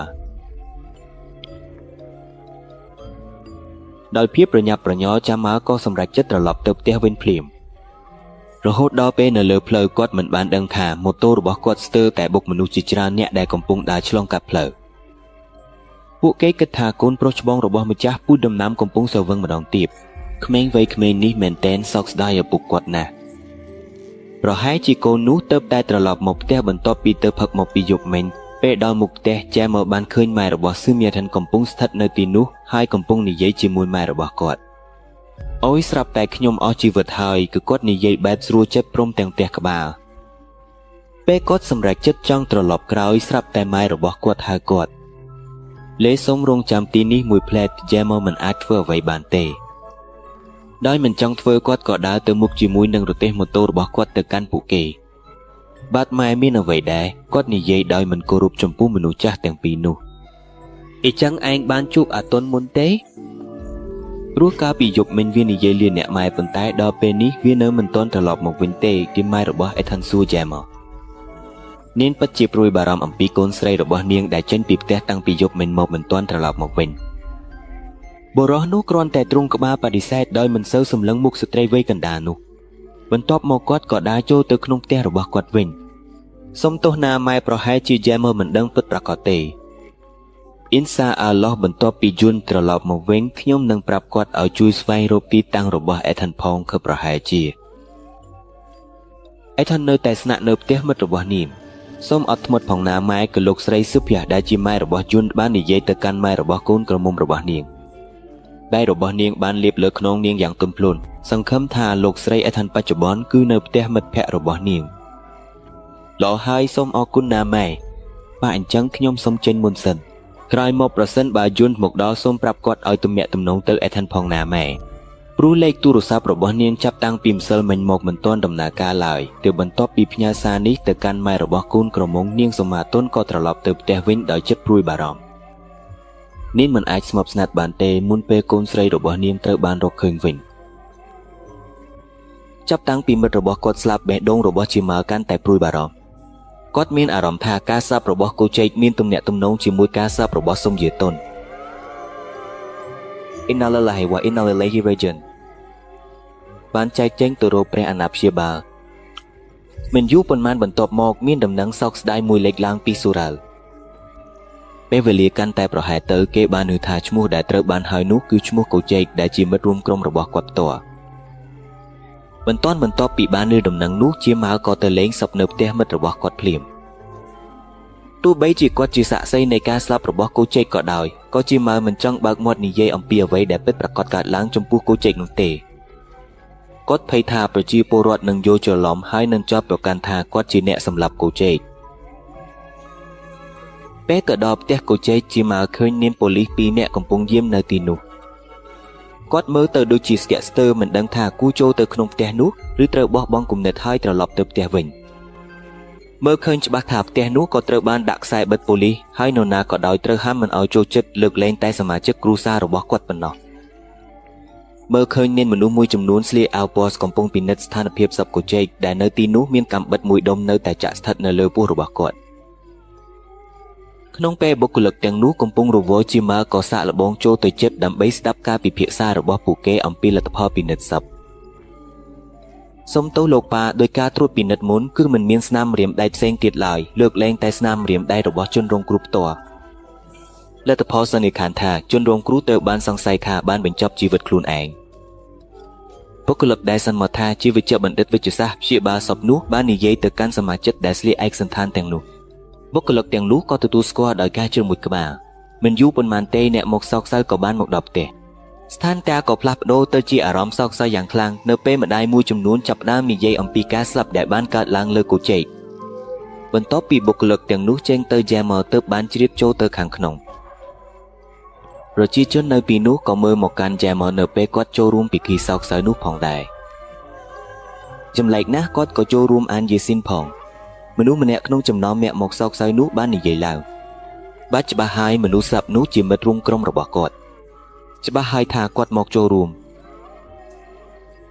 ដោយភាពប្រញាប់ប្រញ័រចាម៉ៅក៏សម្រេចចិត្តត្រឡប់ទៅផ្ទះវិញភ្លាមរហូតដល់ពេលនៅលើផ្លូវគាត់មិនបានដឹងថាម៉ូតូរបស់គាត់ស្ទើរតែបុកមនុស្សជាច្រើនអ្នកដែលកំពុងដើរឆ្លងកាត់ផ្លូវពួកគេគិតថាកូនប្រុសច្បងរបស់ម្ចាស់ពូជដំណាំកំពុងសវឹងម្ដងទៀតក្មេងវ័យក្មេងនេះមែនតែនសោកស្ដាយឪពុកគាត់ណាស់ប្រហែលជាកូននោះទៅតែត្រឡប់មកផ្ទះបន្ទាប់ពីទៅផឹកមកពីយប់មិញពេលដល់មុខផ្ទះចាមកបានឃើញម៉ែរបស់ស៊ឺមៀថិនកំពុងស្ថិតនៅទីនោះហើយកំពុងនិយាយជាមួយម៉ែរបស់គាត់អូយស្រាប់តែខ្ញុំអស់ជីវិតហើយគឺគាត់និយាយបែបស្រួលចិត្តព្រមទាំងទះក្បាលពេលគាត់សម្រេចចិត្តចង់ត្រឡប់ក្រោយស្រាប់តែម៉ែរបស់គាត់ហៅគាត់លេសុំរងចាំទីនេះមួយផ្លែតចាមកមិនអាចធ្វើអ្វីបានទេដោយមិនចង់ធ្វើគាត់ក៏ដើរទៅមុខជាមួយនឹងរទេះម៉ូតូរបស់គាត់ទៅកាន់ពួកគេបាទម៉ែមានអ្វីដែរគាត់និយាយដោយមិនគោរពចំពោះមនុស្សចាស់ទាំងពីរនោះ អ៊ីចឹងឯងបានជួបអាតុនមុនទេព្រោះកាលពីយប់មិញវានិយាយលាអ្នកម៉ែប៉ុន្តែដល់ពេលនេះវានៅមិនទាន់ត្រឡប់មកវិញទេទីម៉ែរបស់អេថាន់ស៊ូយ៉ែមកនាងពិតជាព្រួយបារម្ភអំពីកូនស្រីរបស់នាងដែលចេញពីផ្ទះតាំងពីយប់មិញមកមិនទាន់ត្រឡប់មកវិញបុរសនោះគ្រាន់តែទ្រង់ក្បាលបដិសេធដោយមិនសូវសម្លឹងមុខស្ត្រីវ័យកណ្ដាលនោះបន្ទាប់មកគាត់ក៏ដើរចូលទៅក្នុងផ្ទះរបស់គាត់វិញសុំទោសណាម៉ែប្រហែលជាយ៉ែមមិនដឹងពិតប្រាកដទេអ៊ីនសាអាឡោះបន្ទាប់ពីយួនត្រឡប់មកវិញខ្ញុំនឹងប្រាប់គាត់ឲ្យជួយស្វែងរកទីតាំងរបស់អេថាន់ផងគឺប្រហែលជាអេថាន់នៅតែស្នាក់នៅផ្ទះមិត្តរបស់នាងសូមអត់ធ្មត់ផងណាម៉ែក៏លោកស្រីស៊ឹភះដែលជាម៉ែរបស់យួនបាននិយាយទៅកាន់ម៉ែរបស់កូនក្រមុំរបស់នាងដៃរបស់នាងបានលាបលើខ្នងនាងយ៉ាងទន់ភ្លន់សង្ឃឹមថាលោកស្រីអេថាន់បច្ចុប្បន្នគឺនៅផ្ទះមិត្តភ័ក្តិរបស់នាងល្អហើយសូមអរគុណណាម៉ែបើអញ្ចឹងខ្ញុំសូមចេញមុនសិនក្រោយមកប្រសិនបើយួនមកដល់សូមប្រាប់គាត់ឲ្យទំនាក់ទំនងទៅអេថាន់ផងណាម៉ែព្រោះលេខទូរស័ព្ទរបស់នាងចាប់តាំងពីម្សិលមិញមកមិនទាន់ដំណើរការឡើយទើបបន្ទាប់ពីផ្ញើសារនេះទៅកាន់ម៉ែរបស់កូនក្រមុំនាងសមាតុនក៏ត្រឡប់ទៅផ្ទះវិញដោយចិត្តព្រួយបារម្ភនាងមិនអាចស្ងប់ស្ងាត់បានទេមុនពេលកូនស្រីរបស់នាងត្រូវបានរកឃើញវិញចាប់តាំងពីមិត្តរបស់គាត់ស្លាប់បេះដូងរបស់ជាម៉ាល់កាន់តែព្រួយបារម្ភគាត់មានអារម្មណ៍ថាការសាប់របស់គូជែកមានទំនាក់ទំនងជាមួយការសាប់របស់សុំយាតុនអ៊ីណាឡាឡៃវ៉ាអ៊ីណាឡាឡៃហ៊ីរ៉េជិនបានចែកចេញទៅរកព្រះអាណាព្យាបាលមិនយូរប៉ុន្មានបន្ទាប់មកមានដំណឹងសោកស្ដាយមួយលេចឡើងពីសូរ៉ាល់ពេលវេលាកាន់តែប្រហែលទៅគេបានឮថាឈ្មោះដែលត្រូវបានហៅនោះគឺឈ្មោះកូជែកដែលជាមិត្តរួមក្រុមរបស់គាត់ផ្ទាល់បន្ទាប់ពីបានឮដំណឹងនោះជាម៉ាល់ក៏ទៅលេងសពនៅផ្ទះមិត្តរបស់គាត់ភ្លាមទោះបីជាគាត់ជាសាក្សីនៃការស្លាប់របស់កូជែកក៏ដោយក៏ជាម៉ាល់មិនចង់បើកមាត់និយាយអំពីអ្វីដែលពិតប្រាកដកើតឡើងចំពោះកូជែកនោះទេគាត់ភ័យថាប្រជាពលរដ្ឋនឹងយល់ច្រឡំហើយនឹងចោទប្រកាន់ថាគាត់ជាអ្នកសម្លាប់កូជែកពេលទៅដល់ផ្ទះកូជែកជាម៉ាល់ឃើញនាមប៉ូលីស2នាក់កំពុងយាមនៅទីនោះគាត់មើលទៅដូចជាស្ទាក់ស្ទើរមិនដឹងថាគូចូលទៅក្នុងផ្ទះនោះឬត្រូវបោះបង់គំនិតហើយត្រឡប់ទៅផ្ទះវិញមើលឃើញច្បាស់ថាផ្ទះនោះក៏ត្រូវបានដាក់ខ្សែបិទប៉ូលីសហើយនរណាក៏ដោយត្រូវហាមមិនឲ្យចូលចិត្តលើកលែងតែសមាជិកគ្រួសាររបស់គាត់ប៉ុណ្ណោះមើលឃើញមានមនុស្សមួយចំនួនស្លៀកអាវពណ៌កំពុងពិនិត្យស្ថានភាពសពកូជែកដែលនៅទីនោះមានកាំបិតមួយដុំនៅតែចាក់ស្ថិតនៅលើពោះរបស់គាត់ក្នុងពេលបុគ្គលិកទាំងនោះកំពុងរវល់ជាម៉ាល់ក៏សាកល្បងចូលទៅជិតដើម្បីស្ដាប់ការពិភាក្សារបស់ពួកគេអំពីលទ្ធផលពិនិត្យសពសុំទោសលោកប៉ាដោយការត្រួតពិនិត្យមុនគឺមិនមានស្នាមម្រាមដៃផ្សេងទៀតឡើយលើកលែងតែស្នាមម្រាមដៃរបស់ជនរងគ្រោះផ្ទាល់លទ្ធផលសន្និដ្ឋានថាជនរងគ្រោះត្រូវបានសង្ស័យថាបានបញ្ចប់ជីវិតខ្លួនឯងបុគ្គលិកដែលសន្មតថាជាវិជ្ជបណ្ឌិតវិទ្យាសាស្ត្រព្យាបាលសពនោះបាននិយាយទៅកាន់សមាជិកដែលស្លៀកឯកសណ្ឋានទាំងនោះបុគ្គលិកទាំងនោះក៏ទទួលស្គាល់ដោយការជឿមួយក្បាលមិនយូរប៉ុន្មានទេអ្នកមកសោកសៅក៏បានមកដល់ផ្ទះស្ថានភាពក៏ផ្លាស់ប្ដូរទៅជាអារម្មណ៍សោកសៅយ៉ាងខ្លាំងនៅពេលម្ដាយមួយចំនួនចាប់ផ្ដើមនិយាយអំពីការស្លាប់ដែលបានកើតឡើងលើកូជែកបន្ទាប់ពីបុគ្គលិកទាំងនោះចេញទៅយ៉ែមកទើបបានជ្រាបចូលទៅខាងក្នុងប្រជាជននៅទីនោះក៏មើលមកកាន់យ៉ែមកនៅពេលគាត់ចូលរួមពិធីសោកសៅនោះផងដែរចម្លែកណាស់គាត់ក៏ចូលរួមអានយេស៊ីនផងមនុស្សម្នាក់ក្នុងចំណោមអ្នកមកសោកសៅនោះបាននិយាយឡើងបាច់ច្បាស់ហើយមនុស្សស្លាប់នោះជាមិត្តរួមក្រុមរបស់គាត់ច្បាស់ហើយថាគាត់មកចូលរួម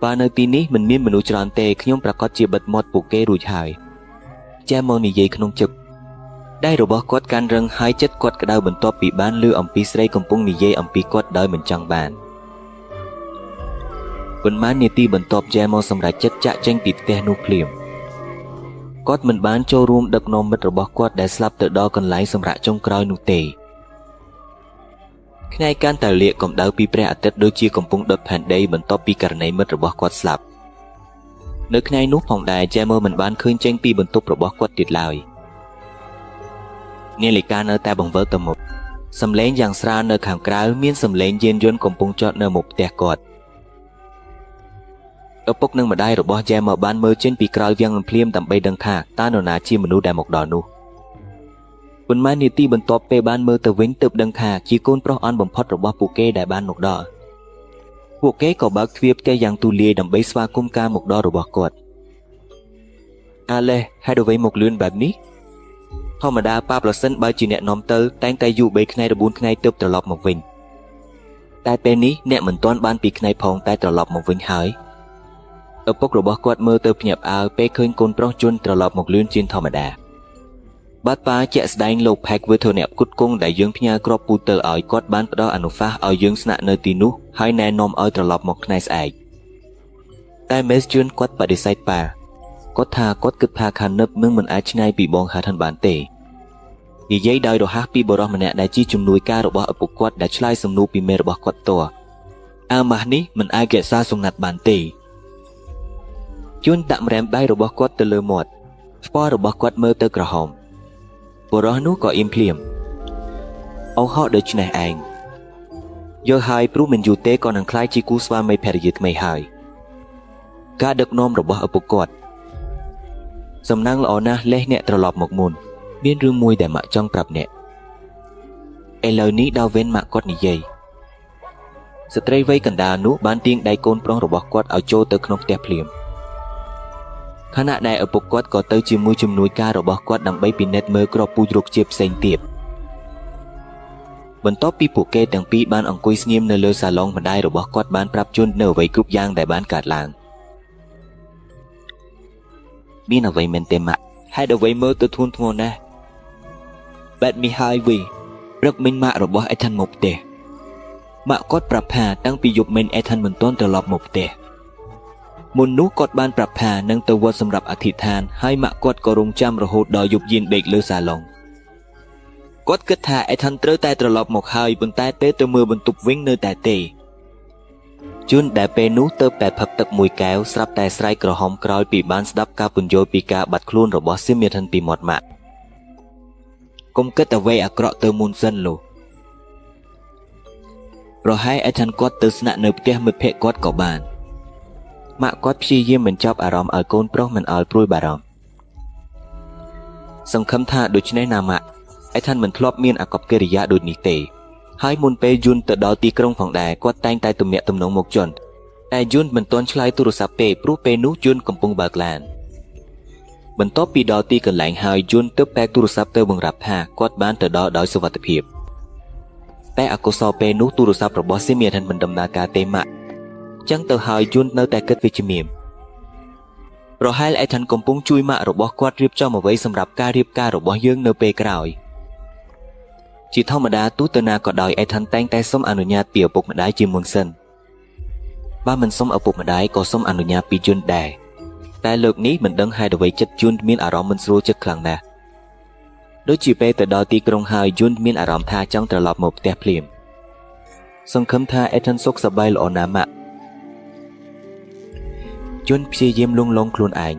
បើនៅទីនេះមិនមានមនុស្សច្រើនទេខ្ញុំប្រកាសជាបិទមាត់ពួកគេរួចហើយចែមកនិយាយក្នុងជឹកដៃរបស់គាត់កាន់រឹងហើយចិត្តគាត់ក្តៅបន្ទាប់ពីបានឮអំពីស្រីកំពុងនិយាយអំពីគាត់ដោយមិនចង់បានប៉ុន្មាននាទីបន្ទាប់ចែមកសម្រេចចិត្តចាក់ចេញពីផ្ទះនោះភ្លាមគាត់មិនបានចូលរួមដឹកនាំមិត្តរបស់គាត់ដែលស្លាប់ទៅដល់កន្លែងសម្រាកចុងក្រោយនោះទេថ្ងៃកាន់តែលាកកម្ដៅពីព្រះអាទិត្យដូចជាកំពុងដុតផែនដីបន្ទាប់ពីករណីមិត្តរបស់គាត់ស្លាប់នៅថ្ងៃនោះផងដែរចែមើមិនបានឃើញចេញពីបន្ទប់របស់គាត់ទៀតឡើយនាឡិកានៅតែបង្វិលទៅមុខសំឡេងយ៉ាងស្រាលនៅខាងក្រៅមានសំឡេងយានយន្តកំពុងចតនៅមុខផ្ទះគាត់ឪពុកនិងម្ដាយរបស់យ៉ែមបានមើលចេញពីក្រោយវាំងភ្លាមដើម្បីដឹងថាតើនរណាជាមនុស្សដែលមកដល់នោះប៉ុន្មាននាទីបន្ទាប់ពេលបានមើលទៅវិញទើបដឹងថាជាកូនប្រុសអន់បំផុតរបស់ពួកគេដែលបានមកដល់ពួកគេក៏បើកទ្វារផ្ទះយ៉ាងទូលាយដើម្បីស្វាគមន៍ការមកដល់របស់គាត់អាឡេហេតុអ្វីមកលឿនបែបនេះ ធម្មតាប៉ាប្រសិនបើជាអ្នកនាំទៅតែងតែយូរ3ថ្ងៃឬ4ថ្ងៃទើបត្រឡប់មកវិញតែពេលនេះអ្នកមិនទាន់បាន2ថ្ងៃផងតែត្រឡប់មកវិញហើយឪពុករបស់គាត់មើលទៅភ្ញាក់ផ្អើលពេលឃើញកូនប្រុសជន់ត្រឡប់មកលឿនជាងធម្មតាបាទប៉ាជាក់ស្ដែងលោកផែកធ្វើធ្វើអ្នកគុតគង់ដែលយើងផ្ញើគ្រាប់ពូទិលឲ្យគាត់បានផ្ដល់អនុសាសន៍ឲ្យយើងស្នាក់នៅទីនោះហើយណែនាំឲ្យត្រឡប់មកថ្ងៃស្អែកតែមេសជឿនគាត់បដិសេធប៉ាគាត់ថាគាត់គិតថាខាននឹបនឹងមិនអាចឆ្ងាយពីបងហាត់បានទេនិយាយដោយរហ័សពីបរិសម្នាក់ដែលជាជំនួយការរបស់ឪពុកគាត់ដែលឆ្លើយសំណួរពីមេរបស់គាត់តអាម៉ាស់នេះមិនអាចរក្សាសំណាត់បានទេជឿនដាក់ម្រាមដៃរបស់គាត់ទៅលើមាត់ស្ពណ៌របស់គាត់មើលទៅក្រហមបរិសនោះក៏អៀមភ្លាមអូហោដូច្នេះឯងយកហើយព្រោះមិនយូរទេក៏នឹងក្លាយជាគូស្វាមីភរិយាថ្មីហើយការដឹកនាំរបស់ឪពុកគាត់សំណាងល្អណាស់លេះអ្នកត្រឡប់មកមុនមានរឿងមួយដែលម៉ាក់ចង់ប្រាប់អ្នកឥឡូវនេះដល់វេនម៉ាក់គាត់និយាយស្ត្រីវ័យកណ្ដាលនោះបានទាញដៃកូនប្រុសរបស់គាត់ឲ្យចូលទៅក្នុងផ្ទះភ្លាមខណៈដែលឪពុកគាត់ក៏ទៅជាមួយជំនួយការរបស់គាត់ដើម្បីពិនិត្យមើលគ្រាប់ពូជរុក្ខជាតិផ្សេងទៀតបន្ទាប់ពីពួកគេទាំងពីរបានអង្គុយស្ងៀមនៅលើសាឡុងម្ដាយរបស់គាត់បានប្រាប់ជន់នៅអ្វីគ្រប់យ៉ាងដែលបានកើតឡើងមានអ្វីមែនទេម៉ាក់ហេតុអ្វីមើលទៅធ្ងន់ធ្ងរណាស់បែបនេះហើយវីព្រឹកមិញម៉ាក់របស់អេថានមកផ្ទះម៉ាក់គាត់ប្រាប់ថាតាំងពីយប់មិញអេថានមិនទាន់ត្រឡប់មកផ្ទះមុននោះគាត់បានប្រាប់ថានឹងទៅវត្តសម្រាប់អធិដ្ឋានហើយម៉ាក់គាត់ក៏រងចាំរហូតដល់យប់យានដេកលើសាឡុងគាត់គិតថាអេថានត្រូវតែត្រឡប់មកហើយប៉ុន្តែពេលទៅមើលបន្ទប់វិញនៅតែទេជឿនដែលពេលនោះទៅតែផឹកទឹកមួយកែវស្រាប់តែស្រែកក្រហមក្រោយពីបានស្ដាប់ការពន្យល់ពីការបាត់ខ្លួនរបស់ស៊ីមៀថិនពីមាត់ម៉ាក់កុំគិតអ្វីអាក្រក់ទៅមុនសិនលោកប្រហែលអេថានគាត់ទៅស្នាក់នៅផ្ទះមិត្តភក្តិគាត់ក៏បានម៉ាក់គាត់ព្យាយាមបញ្ចប់អារម្មណ៍ឲ្យកូនប្រុសមិនឲ្យព្រួយបារម្ភសង្ឃឹមថាដូច្នេះណាម៉ាក់អេថានមិនធ្លាប់មានអាកប្បកិរិយាដូចនេះទេហើយមុនពេលយួនទៅដល់ទីក្រុងផងដែរគាត់តែងតែទំនាក់ទំនងមកជន់តែយួនមិនទាន់ឆ្លើយទូរស័ព្ទទេព្រោះពេលនោះយួនកំពុងបើកឡានបន្ទាប់ពីដល់ទីកន្លែងហើយយួនទើបតែទូរស័ព្ទទៅបង្រាប់ថាគាត់បានទៅដល់ដោយសុវត្ថិភាពតែអកុសលពេលនោះទូរស័ព្ទរបស់ស៊ីមៀថិនមិនដំណើរការទេម៉ាក់ចឹងទៅហើយយួននៅតែគិតវិជ្ជមានប្រហែលអេថានកំពុងជួយម៉ាក់របស់គាត់រៀបចំអ្វីសម្រាប់ការរៀបការរបស់យើងនៅពេលក្រោយជាធម្មតាទូទៅណាក៏ដោយអេថានតែងតែសុំអនុញ្ញាតពីឪពុកម្ដាយជាមុនសិនបើមិនសុំឪពុកម្ដាយក៏សុំអនុញ្ញាតពីយួនដែរតែលើកនេះមិនដឹងហេតុអ្វីចិត្តយួនមានអារម្មណ៍មិនស្រួលចិត្តខ្លាំងណាស់ដូចជាពេលទៅដល់ទីក្រុងហើយយួនមានអារម្មណ៍ថាចង់ត្រឡប់មកផ្ទះភ្លាមសង្ឃឹមថាអេថានសុខសប្បាយល្អណាស់ម៉ាក់យួនព្យាយាមលងលងខ្លួនឯង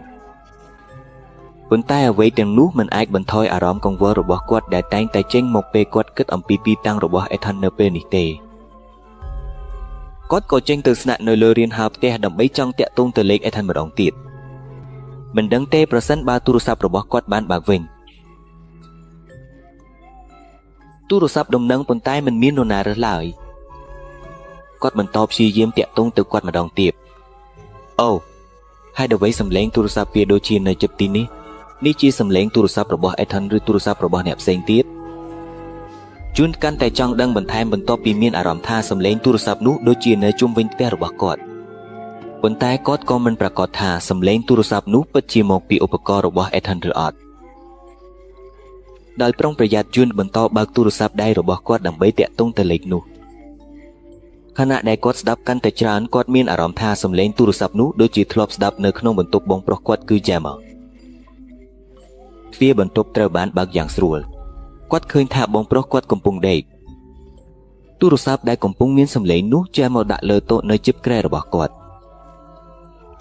ប៉ុន្តែអ្វីទាំងនោះមិនអាចបន្ថយអារម្មណ៍កង្វល់របស់គាត់ដែលតែងតែចេញមកពេលគាត់គិតអំពីទីតាំងរបស់អេថាននៅពេលនេះទេគាត់ក៏ចេញទៅស្នាក់នៅលើរានហើផ្ទះដើម្បីចង់តាក់ទងទៅលេខអេថានម្ដងទៀតមិនដឹងទេប្រសិនបើទូរស័ព្ទរបស់គាត់បានបើកវិញទូរស័ព្ទដំណឹងប៉ុន្តែមិនមាននរណារើសឡើយគាត់បន្តព្យាយាមតាក់ទងទៅគាត់ម្ដងទៀតអូហើយអ្វីសំឡេងទូរស័ព្ទវាដូចជានៅជិតទីនេះជាសំឡេងទូរស័ព្ទរបស់អេថានឬទូរស័ព្ទរបស់អ្នកផ្សេងទៀតជូនកាន់តែចង់ដឹងបន្ថែមបន្ទាប់ពីមានអារម្មណ៍ថាសំឡេងទូរស័ព្ទនោះដូចជានៅជុំវិញផ្ទះរបស់គាត់ប៉ុន្តែគាត់ក៏មិនប្រកាសថាសំឡេងទូរស័ព្ទនោះពិតជាមកពីឧបករណ៍របស់អេថានឬអត់ដោយប្រុងប្រយ័ត្នជូនបន្តបើកទូរស័ព្ទដៃរបស់គាត់ដើម្បីតាក់ទងទៅលេខនោះខណៈដែលគាត់ស្ដាប់កាន់តែច្រើនគាត់មានអារម្មណ៍ថាសំឡេងទូរស័ព្ទនោះដូចជាធ្លាប់ស្ដាប់នៅក្នុងបន្ទប់បងប្រុសគាត់គឺ Jammer ទ្វារបន្ទប់ត្រូវបានបើកយ៉ាងស្រួលគាត់ឃើញថាបងប្រុសគាត់កំពុងដេកទូរស័ព្ទដែលកំពុងមានសំឡេងនោះ Jammer ដាក់លើតុនៅជិតគ្រែរបស់គាត់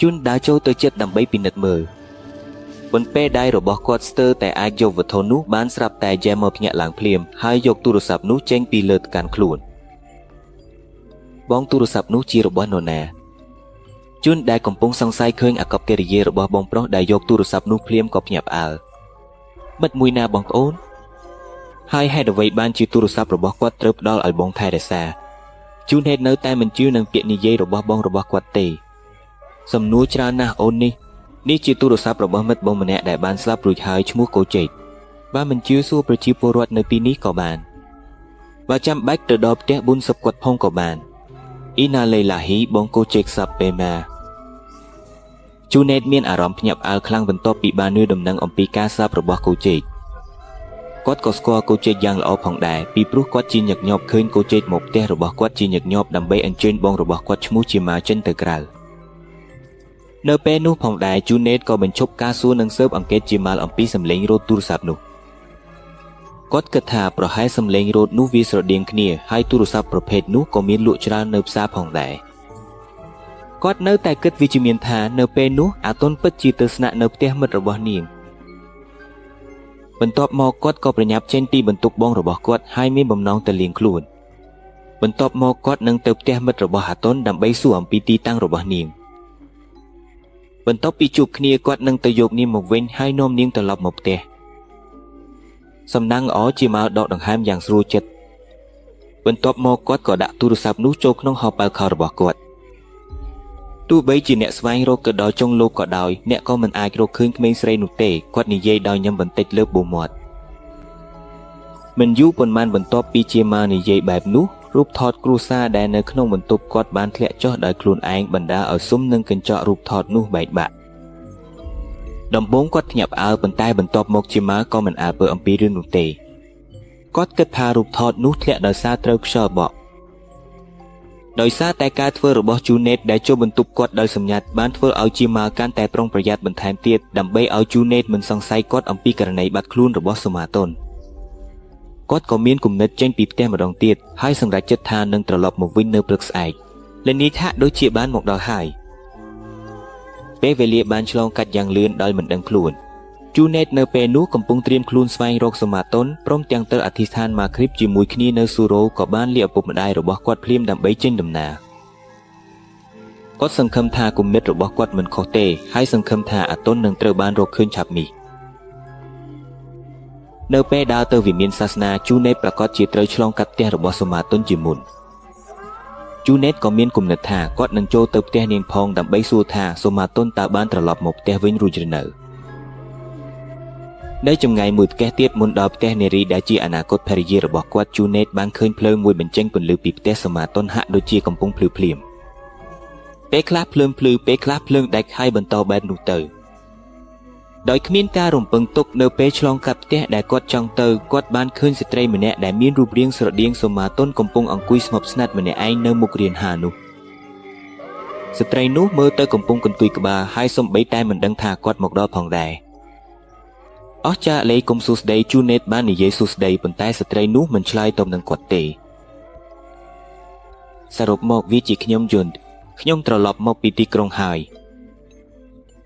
ជូនដើរចូលទៅជិតដើម្បីពិនិត្យមើលប៉ុន្តែពេលដៃរបស់គាត់ស្ទើរតែអាចយកវត្ថុនោះបានស្រាប់តែ Jammer ភ្ញាក់ឡើងភ្លាមហើយយកទូរស័ព្ទនោះចេញពីលើទៅកាន់ខ្លួនបងទូរស័ព្ទនោះជារបស់នរណាជូនដែលកំពុងសង្ស័យឃើញអាកប្បកិរិយារបស់បងប្រុសដែលយកទូរស័ព្ទនោះភ្លាមក៏ភ្ញាក់ផ្អើលមិត្តមួយណាបងប្អូនហើយហេតុអ្វីបានជាទូរស័ព្ទរបស់គាត់ត្រូវផ្ដល់ឲ្យបងថែរក្សាជូនហេតុនៅតែមិនជឿនឹងពាក្យនិយាយរបស់បងរបស់គាត់ទេសំណួរច្រើនណាស់អូននេះជាទូរស័ព្ទរបស់មិត្តបងម្នាក់ដែលបានស្លាប់រួចហើយឈ្មោះកូចេក បើមិនជឿសួរប្រជាពលរដ្ឋនៅទីនេះក៏បានបើចាំបាច់ទៅដល់ផ្ទះប៊ុនសឹបគាត់ផងក៏បានអ៊ីណាលេឡាហ៊ីបងកូជេកសាប់ពេម៉ាជូណេតមានអារម្មណ៍ភ្ញាក់ផ្អើលខ្លាំងបន្ទាប់ពីបានឮដំណឹងអំពីការសាប់របស់កូជេកគាត់ក៏ស្គាល់កូជេកយ៉ាងល្អផងដែរពីព្រោះគាត់ជាញឹកញាប់ឃើញកូជេកមកផ្ទះរបស់គាត់ជាញឹកញាប់ដើម្បីអញ្ជើញបងរបស់គាត់ឈ្មោះជាម៉ាចេញទៅក្រៅនៅពេលនោះផងដែរជូណេតក៏បញ្ឈប់ការសួរនិងស៊ើបអង្កេតជាម៉ាល់អំពីសម្លេងរោទទូរស័ព្ទនោះគាត់គិតថាប្រហែលសម្លេងរោទនោះវាស្រដៀងគ្នាហើយទូរស័ព្ទប្រភេទនោះក៏មានលក់ច្រើននៅផ្សារផងដែរគាត់នៅតែគិតវិជ្ជមានថានៅពេលនោះអាតុនពិតជាទៅស្នាក់នៅផ្ទះមិត្តរបស់នាងបន្ទាប់មកគាត់ក៏ប្រញាប់ចេញពីបន្ទប់បងរបស់គាត់ហើយមានបំណងទៅលាងខ្លួនបន្ទាប់មកគាត់នឹងទៅផ្ទះមិត្តរបស់អាតុនដើម្បីសួរអំពីទីតាំងរបស់នាងបន្ទាប់ពីជួបគ្នាគាត់នឹងទៅយកនាងមកវិញហើយនាំនាងត្រឡប់មកផ្ទះសំណាងល្អជាមកដកដង្ហើមយ៉ាងស្រួលចិត្តបន្ទាប់មកគាត់ក៏ដាក់ទូរស័ព្ទនោះចូលក្នុងហោប៉ៅខោរបស់គាត់ទោះបីជាអ្នកស្វែងរកទៅដល់ចុងលោកក៏ដោយអ្នកក៏មិនអាចរកឃើញក្មេងស្រីនោះទេគាត់និយាយដោយញឹមបន្តិចលើបបូមាត់មិនយូរប៉ុន្មានបន្ទាប់ពីជាម៉ានិយាយបែបនោះរូបថតគ្រួសារដែលនៅក្នុងបន្ទប់គាត់បានធ្លាក់ចុះដោយខ្លួនឯងបណ្ដាលឲ្យស៊ុំនឹងកញ្ចក់រូបថតនោះបែកបាក់ដំបូងគាត់ភ្ញាក់ផ្អើលប៉ុន្តែបន្ទាប់មកជាម៉ាក៏មិនអើពើអំពីរឿងនោះទេគាត់គិតថារូបថតនោះធ្លាក់ដោយសារត្រូវខ្យល់បក់ដោយសារតែការធ្វើរបស់ជូណេតដែលចូលបន្ទប់គាត់ដោយសម្ងាត់បានធ្វើឲ្យជាម៉ាកាន់តែប្រុងប្រយ័ត្នបន្ថែមទៀតដើម្បីឲ្យជូណេតមិនសង្ស័យគាត់អំពីករណីបាត់ខ្លួនរបស់សូម៉ាតុនគាត់ក៏មានគំនិតចេញពីផ្ទះម្ដងទៀតហើយសម្រេចចិត្តថានឹងត្រឡប់មកវិញនៅព្រឹកស្អែកល្ងាចថាដូចជាបានមកដល់ហើយពេលវេលាបានឆ្លងកាត់យ៉ាងលឿនដោយមិនដឹងខ្លួនជូណេតនៅពេលនោះកំពុងត្រៀមខ្លួនស្វែងរកសូម៉ាតុនព្រមទាំងទៅអធិស្ឋានម៉ាគ្រីបជាមួយគ្នានៅស៊ូរ៉ូក៏បានលាឪពុកម្ដាយរបស់គាត់ភ្លាមដើម្បីចេញដំណើរគាត់សង្ឃឹមថាគុំមិត្តរបស់គាត់មិនខុសទេហើយសង្ឃឹមថាអាតុននឹងត្រូវបានរកឃើញឆាប់នេះនៅពេលដើរទៅវិមានសាសនាជូណេតប្រកាសជាត្រូវឆ្លងកាត់ផ្ទះរបស់សូម៉ាតុនជាមុនជូណេតក៏មានគំនិតថាគាត់នឹងចូលទៅផ្ទះនាងផងដើម្បីសួរថាសូម៉ាតុនតើបានត្រឡប់មកផ្ទះវិញរួចឬនៅនៅចម្ងាយមួយផ្ទះទៀតមុនដល់ផ្ទះនារីដែលជាអនាគតភរិយារបស់គាត់ជូណេតបានឃើញភ្លើងមួយបញ្ចេញពន្លឺពីផ្ទះសូម៉ាតុនហាក់ដូចជាកំពុងភ្លឺភ្លាមពេលខ្លះភ្លើងភ្លឺពេលខ្លះភ្លើងដាច់ហើយបន្តបែបនោះទៅដោយគ្មានការរំពឹងទុកនៅពេលឆ្លងកាត់ផ្ទះដែលគាត់ចង់ទៅគាត់បានឃើញស្ត្រីម្នាក់ដែលមានរូបរាងស្រដៀងសូម៉ាតុនកំពុងអង្គុយស្ងប់ស្ងាត់ម្នាក់ឯងនៅមុខរានហាលនោះស្ត្រីនោះមើលទៅកំពុងកន្ទុយក្បាលហើយសូម្បីតែមិនដឹងថាគាត់មកដល់ផងដែរអស់ចាលេគុំសួស្ដីជូណេតបាននិយាយសួស្ដីប៉ុន្តែស្ត្រីនោះមិនឆ្លើយតបនឹងគាត់ទេសរុបមកវាជាខ្ញុំយន្តខ្ញុំត្រឡប់មកពីទីក្រុងហើយ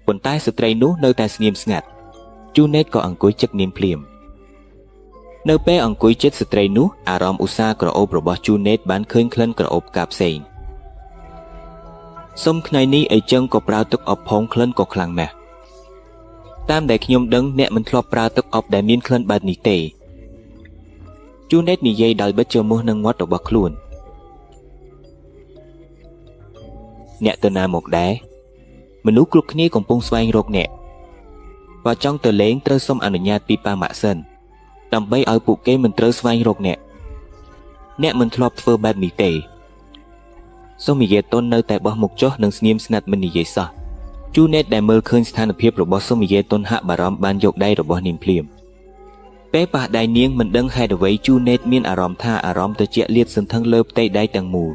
ប៉ុន្តែស្ត្រីនោះនៅតែស្ងៀមស្ងាត់ជូណេតក៏អង្គុយជិតនាងភ្លាមនៅពេលអង្គុយជិតស្ត្រីនោះអារម្មណ៍ឧស្សាហ៍ក្រអូបរបស់ជូណេតបានឃើញក្លិនក្រអូបផ្កាផ្សេងសុំថ្ងៃនេះអីចឹងក៏ប្រើទឹកអប់ផងក្លិនក៏ខ្លាំងណាស់តាមដែលខ្ញុំដឹងអ្នកមិនធ្លាប់ប្រើទឹកអប់ដែលមានក្លិនបែបនេះទេជូណេតនិយាយដោយបិទច្រមុះនឹងមាត់របស់ខ្លួនអ្នកទៅណាមកដែរមនុស្សគ្រប់គ្នាកំពុងស្វែងរកអ្នកបើចង់ទៅលេងត្រូវសុំអនុញ្ញាតពីប៉ាម៉ាក់សិនដើម្បីឲ្យពួកគេមិនត្រូវស្វែងរកអ្នកមិនធ្លាប់ធ្វើបែបនេះទេសូមនិយាយតុននៅតែបោះមុខចុះនិងស្ងៀមស្ងាត់មិននិយាយសោះជូណេតដែលមើលឃើញស្ថានភាពរបស់សូមនិយាយតុនហាក់បារម្ភបានយកដៃរបស់នាងភ្លាមពេលប៉ះដៃនាងមិនដឹងហេតុអ្វីជូណេតមានអារម្មណ៍ថាអារម្មណ៍ត្រជាក់លាតសន្ធឹងលើផ្ទៃដៃទាំងមូល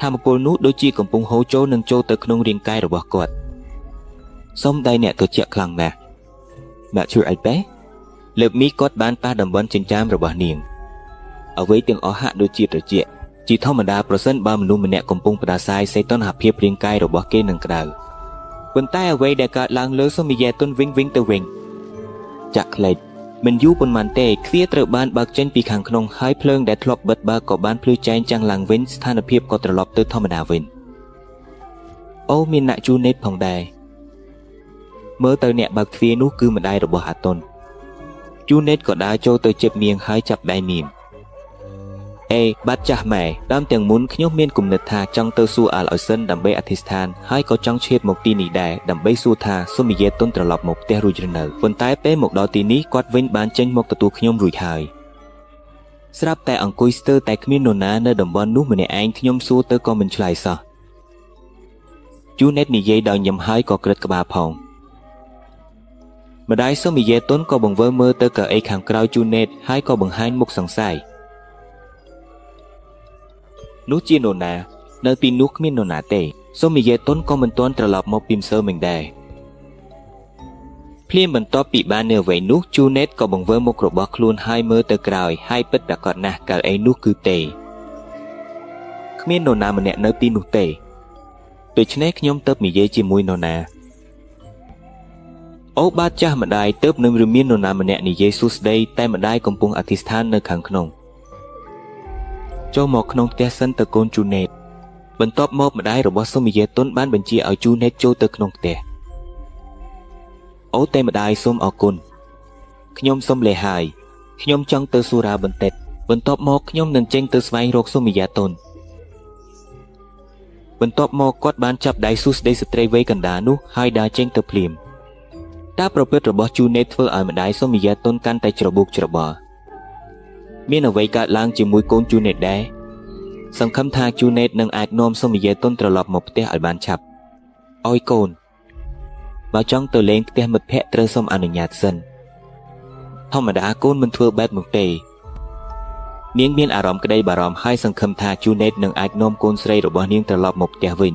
ថាមពលនោះដូចជាកំពុងហូរចូលនិងចូលទៅក្នុងរាងកាយរបស់គាត់សូមដៃអ្នកត្រជាក់ខ្លាំងណាស់អ្នកជួយឲ្យបែលើកមីគាត់បានប៉ះតំបន់ចិញ្ចាមរបស់នាងអ្វីទាំងអស់ហាក់ដូចជាត្រជាក់ជាធម្មតាប្រសិនបើមនុស្សម្នាក់កំពុងផ្ដាសាយសីតុណ្ហភាពរាងកាយរបស់គេនឹងក្តៅប៉ុន្តែអ្វីដែលកើតឡើងលើសូមនិយាយតុនវិញទៅវិញចាក់ក្លេចមិនយូរប៉ុន្មានទេទ្វារត្រូវបានបើកចេញពីខាងក្នុងហើយភ្លើងដែលធ្លាប់បិទបើកក៏បានភ្លឺចែងចាំងឡើងវិញស្ថានភាពក៏ត្រឡប់ទៅធម្មតាវិញអូមានអ្នកជូណេតផងដែរមើលទៅអ្នកបើកទ្វារនោះគឺម្ដាយរបស់អាតុនជូណេតក៏ដើរចូលទៅជិបនាងហើយចាប់ដៃនាង បាត់ចាស់ម៉ែដើមទាំងមុនខ្ញុំមានគំនិតថាចង់ទៅសួរអាល់អុយសិនដើម្បីអធិស្ឋានហើយក៏ចង់ឈាបមកទីនេះដែរដើម្បីសួរថាសូមនិយាយទុនត្រឡប់មកផ្ទះរួចឬនៅប៉ុន្តែពេលមកដល់ទីនេះគាត់វិញបានចេញមកទទួលខ្ញុំរួចហើយស្រាប់តែអង្គុយស្ទើរតែគ្មាននរណានៅតំបន់នោះម្នាក់ឯងខ្ញុំសួរទៅក៏មិនឆ្លើយសោះជូណេតនិយាយដោយញឹមហើយក៏ក្រឹតក្បាលផងម្ដាយសូមនិយាយទុនក៏បង្វើមើលទៅកៅអីខាងក្រោយជូណេតហើយក៏បង្ហាញមុខសង្ស័យនោះជានរណានៅទីនោះគ្មាននរណាទេសូមនិយាយទុនក៏មិនទាន់ត្រឡប់មកពីម្សិលមិញដែរភ្លាមបន្ទាប់ពីបាននៅអ្វីនោះជូណេតក៏បង្វើមុខរបស់ខ្លួនហើយមើលទៅក្រោយហើយពិតប្រាកដណាស់កៅអីនោះគឺទេគ្មាននរណាម្នាក់នៅទីនោះទេដូច្នេះខ្ញុំទៅនិយាយជាមួយនរណាអូបាទចាស់ម្ដាយទៅនឹងមាននរណាម្នាក់និយាយសួស្ដីតែម្ដាយកំពុងអធិស្ឋាននៅខាងក្នុងចូលមកក្នុងផ្ទះសិនទៅកូនជូណេតបន្ទាប់មកម្ដាយរបស់សូមយាតុនបានបញ្ជាឲ្យជូណេតចូលទៅក្នុងផ្ទះអូតែម្ដាយសូមអរគុណខ្ញុំសូមលះហើយខ្ញុំចង់ទៅសូរ៉ាបន្តិចបន្ទាប់មកខ្ញុំនឹងចេញទៅស្វែងរកសូមយាតុនបន្ទាប់មកគាត់បានចាប់ដៃសួស្ដីស្ត្រីវ័យកណ្ដាលនោះហើយដើរចេញទៅភ្លាមការប្រព្រឹត្តរបស់ជូណេតធ្វើឲ្យម្ដាយសូមយាតុនកាន់តែច្របូកច្របល់មានអ្វីកើតឡើងជាមួយកូនជូណេតដែរសង្ឃឹមថាជូណេតនឹងអាចនាំសូមយាតុនត្រឡប់មកផ្ទះឲ្យបានឆាប់អោយកូនបើចង់ទៅលេងផ្ទះមិត្តភ័ក្តិត្រូវសូមអនុញ្ញាតសិនធម្មតាកូនមិនធ្វើបែបនោះទេនាងមានអារម្មណ៍ក្តីបារម្ភហើយសង្ឃឹមថាជូណេតនឹងអាចនាំកូនស្រីរបស់នាងត្រឡប់មកផ្ទះវិញ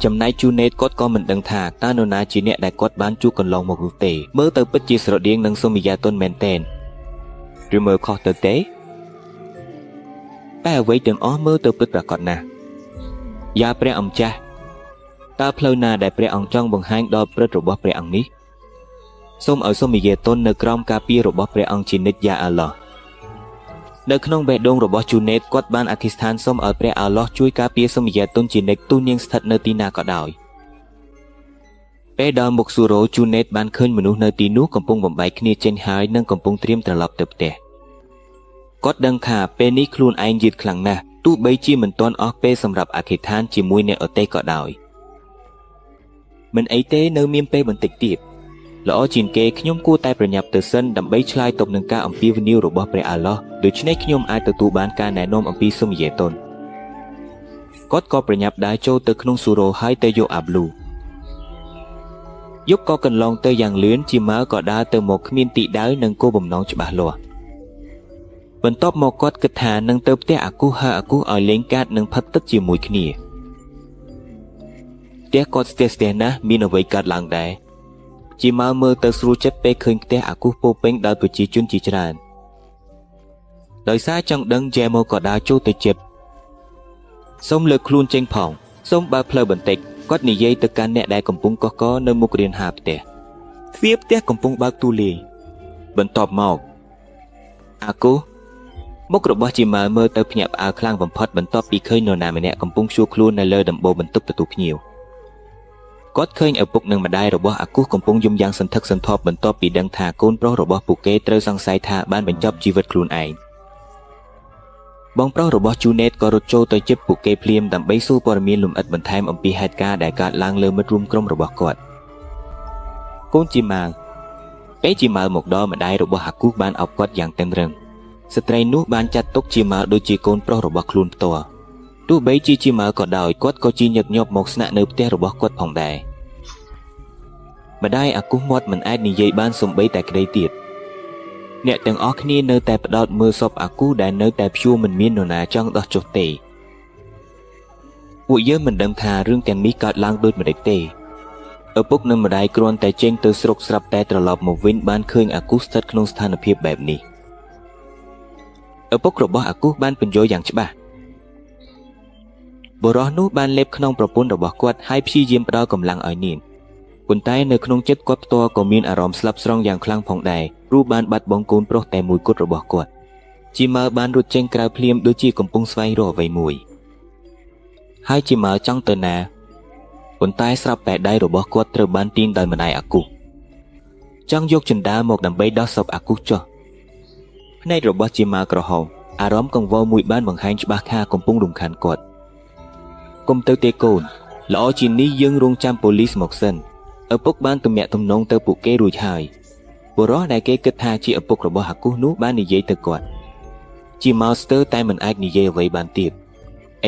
ចំណែកជូណេតគាត់ក៏មិនដឹងថាតើនរណាជាអ្នកដែលគាត់បានជួបកន្លងមកនោះទេមើលទៅពិតជាស្រដៀងនឹងសូមយាតុនមែនទែនឬមើលខុសទៅទេតែអ្វីទាំងអស់មើលទៅពិតប្រាកដណាស់យ៉ាព្រះអង្គចាស់តើផ្លូវណាដែលព្រះអង្គចង់បង្ហាញដល់ព្រឹត្តរបស់ព្រះអង្គនេះសូមឲ្យសូមយាតុននៅក្រោមការពាររបស់ព្រះអង្គជានិច្ចយ៉ាអាឡោះនៅក្នុងបេះដូងរបស់ជូណេតគាត់បានអធិស្ឋានសូមឲ្យព្រះអាឡោះជួយការពារសូមយាតុនជានិច្ចទូនាងស្ថិតនៅទីណាក៏ដោយពេលដល់មុខស៊ូរ៉ូជូណេតបានឃើញមនុស្សនៅទីនោះកំពុងបំបែកគ្នាចេញហើយនិងកំពុងត្រៀមត្រឡប់ទៅផ្ទះគាត់ដឹងថាពេលនេះខ្លួនឯងយឺតខ្លាំងណាស់ទោះបីជាមិនទាន់អស់ពេលសម្រាប់អធិដ្ឋានជាមួយអ្នកឧទ្ទេសក៏ដោយមិនអីទេនៅមានពេលបន្តិចទៀតល្អជាងគេខ្ញុំគួរតែប្រញាប់ទៅសិនដើម្បីឆ្លើយតបនឹងការអំពាវនាវរបស់ព្រះអាឡោះដូច្នេះខ្ញុំអាចទទួលបានការណែនាំអំពីសូមយាតុនគាត់ក៏ប្រញាប់ដើរចូលទៅក្នុងស៊ូរ៉ូហើយទៅយកអាប់លូយប់ក៏កន្លងទៅយ៉ាងលឿនជាម៉ៅក៏ដើរទៅមកគ្មានទីដៅនិងគោលបំណងច្បាស់លាស់បន្ទាប់មកគាត់គិតថានឹងទៅផ្ទះអាគូហើអាគូឲ្យលេងកាតនិងផឹកទឹកជាមួយគ្នាផ្ទះគាត់ស្ទះណាស់មានអ្វីកើតឡើងដែរជាម៉ៅមើលទៅស្រួលចិត្តពេលឃើញផ្ទះអាគូពោពេញដោយប្រជាជនជាច្រើនដោយសារចង់ដឹងជែម៉ូក៏ដើរចូលទៅជិតសូមលើកខ្លួនចេញផងសូមបើកផ្លូវបន្តិចគាត់និយាយទៅកាន់អ្នកដែលកំពុងកកកនៅមុខរានហាផ្ទះទ្វារផ្ទះកំពុងបើកទូលាយបន្ទាប់មកអាគូមុខរបស់ជាម៉ៅមើលទៅភ្ញាក់ផ្អើលខ្លាំងបំផុតបន្ទាប់ពីឃើញនរណាម្នាក់កំពុងឈួរខ្លួននៅលើដំបូលបន្ទប់ទទួលភ្ញៀវគាត់ឃើញឪពុកនិងម្ដាយរបស់អាគូកំពុងយំយ៉ាងសន្ធឹកសន្ធាប់បន្ទាប់ពីដឹងថាកូនប្រុសរបស់ពួកគេត្រូវសង្ស័យថាបានបញ្ចប់ជីវិតខ្លួនឯងបងប្រុសរបស់ជូណេតក៏រត់ចូលទៅជិតពួកគេភ្លាមដើម្បីសួរព័ត៌មានលម្អិតបន្ថែមអំពីហេតុការណ៍ដែលកើតឡើងលើមិត្តរួមក្រុមរបស់គាត់កូនជាម៉ៅពេលជាម៉ៅមកដល់ម្ដាយរបស់អាគូបានអោបគាត់យ៉ាងតឹងរឹងស្ត្រីនោះបានចាត់ទុកជាម៉ៅដូចជាកូនប្រុសរបស់ខ្លួនផ្ទាល់ទោះបីជាម៉ៅក៏ដោយគាត់ក៏ជាញឹកញាប់មកស្នាក់នៅផ្ទះរបស់គាត់ផងដែរម្ដាយអាគូមាត់មិនអាចនិយាយបានសំបីតែក្តីទៀតអ្នកទាំងអស់គ្នានៅតែផ្ដោតមើលសពអាគូដែលនៅតែព្យួរមិនមាននរណាចង់ដោះចុះទេពួកយើងមិនដឹងថារឿងទាំងនេះកើតឡើងដូចម្តេចទេឪពុកនិងម្ដាយគ្រាន់តែចេញទៅស្រុកស្រាប់តែត្រឡប់មកវិញបានឃើញអាគូស្ថិតក្នុងស្ថានភាពបែបនេះឪពុករបស់អាគូបានបញ្យល់យ៉ាងច្បាស់បុរសនោះបានលេបក្នុងប្រពន្ធរបស់គាត់ហើយព្យាយាមផ្ដល់កម្លាំងឲ្យនាងប៉ុន្តែនៅក្នុងចិត្តគាត់ផ្ទាល់ក៏មានអារម្មណ៍ស្លាប់ស្រង់យ៉ាងខ្លាំងផងដែរព្រោះបានបាត់បង់កូនប្រុសតែមួយគត់របស់គាត់ជាម៉ៅបានរត់ចេញក្រៅភ្លាមដូចជាកំពុងស្វែងរកអ្វីមួយហើយជាម៉ៅចង់ទៅណាប៉ុន្តែស្រាប់តែដៃរបស់គាត់ត្រូវបានទាញដោយម្ដាយអាគូចង់យកជណ្ដើរមកដើម្បីដោះសពអាគូចុះភ្នែករបស់ជាម៉ៅក្រហម អារម្មណ៍កង្វល់មួយបានបង្ហាញច្បាស់ថាកំពុងរំខានគាត់កុំទៅទេកូនល្អជាងនេះយើងរងចាំប៉ូលីសមកសិនឪពុកបានទំនាក់ទំនងទៅពួកគេរួចហើយបុរសដែលគេគិតថាជាឪពុករបស់អាគុះនោះបាននិយាយទៅគាត់ជាម៉ោស្ទ័រតែមិនអាចនិយាយអ្វីបានទៀត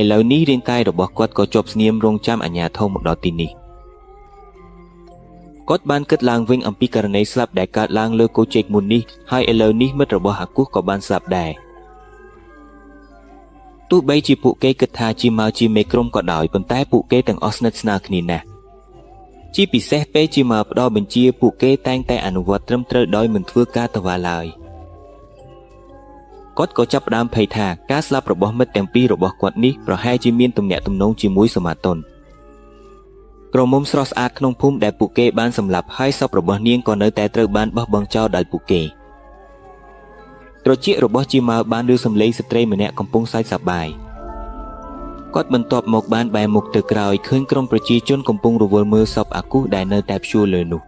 ឥឡូវនេះរាងកាយរបស់គាត់ក៏ជាប់ស្ងៀមរងចាំអាជ្ញាធរមកដល់ទីនេះគាត់បានគិតឡើងវិញអំពីករណីស្លាប់ដែលកើតឡើងលើកូជែកមុននេះហើយឥឡូវនេះមិត្តរបស់អាគុះក៏បានស្លាប់ដែរទោះបីជាពួកគេគិតថាជាម៉ៅជាមេក្រុមក៏ដោយប៉ុន្តែពួកគេទាំងអស់ស្និទ្ធស្នាលគ្នាណាស់ជាពិសេសពេលជាម៉ៅផ្ដល់បញ្ជាពួកគេតែងតែអនុវត្តត្រឹមត្រូវដោយមិនធ្វើការតវ៉ាឡើយគាត់ក៏ចាប់ផ្ដើមភ័យថាការស្លាប់របស់មិត្តទាំងពីររបស់គាត់នេះប្រហែលជាមានទំនាក់ទំនងជាមួយសមាតុនក្រមុំស្រស់ស្អាតក្នុងភូមិដែលពួកគេបានសម្លាប់ហើយសពរបស់នាងក៏នៅតែត្រូវបានបោះបង់ចោលដោយពួកគេត្រចៀករបស់ជាម៉ៅបានឮសំឡេងស្ត្រីម្នាក់កំពុងសើចសប្បាយគាត់បន្ទាប់មកបានបែរមុខទៅក្រោយឃើញក្រុមប្រជាជនកំពុងរវល់មើលសពអាគុះដែលនៅតែព្យួរលើនោះ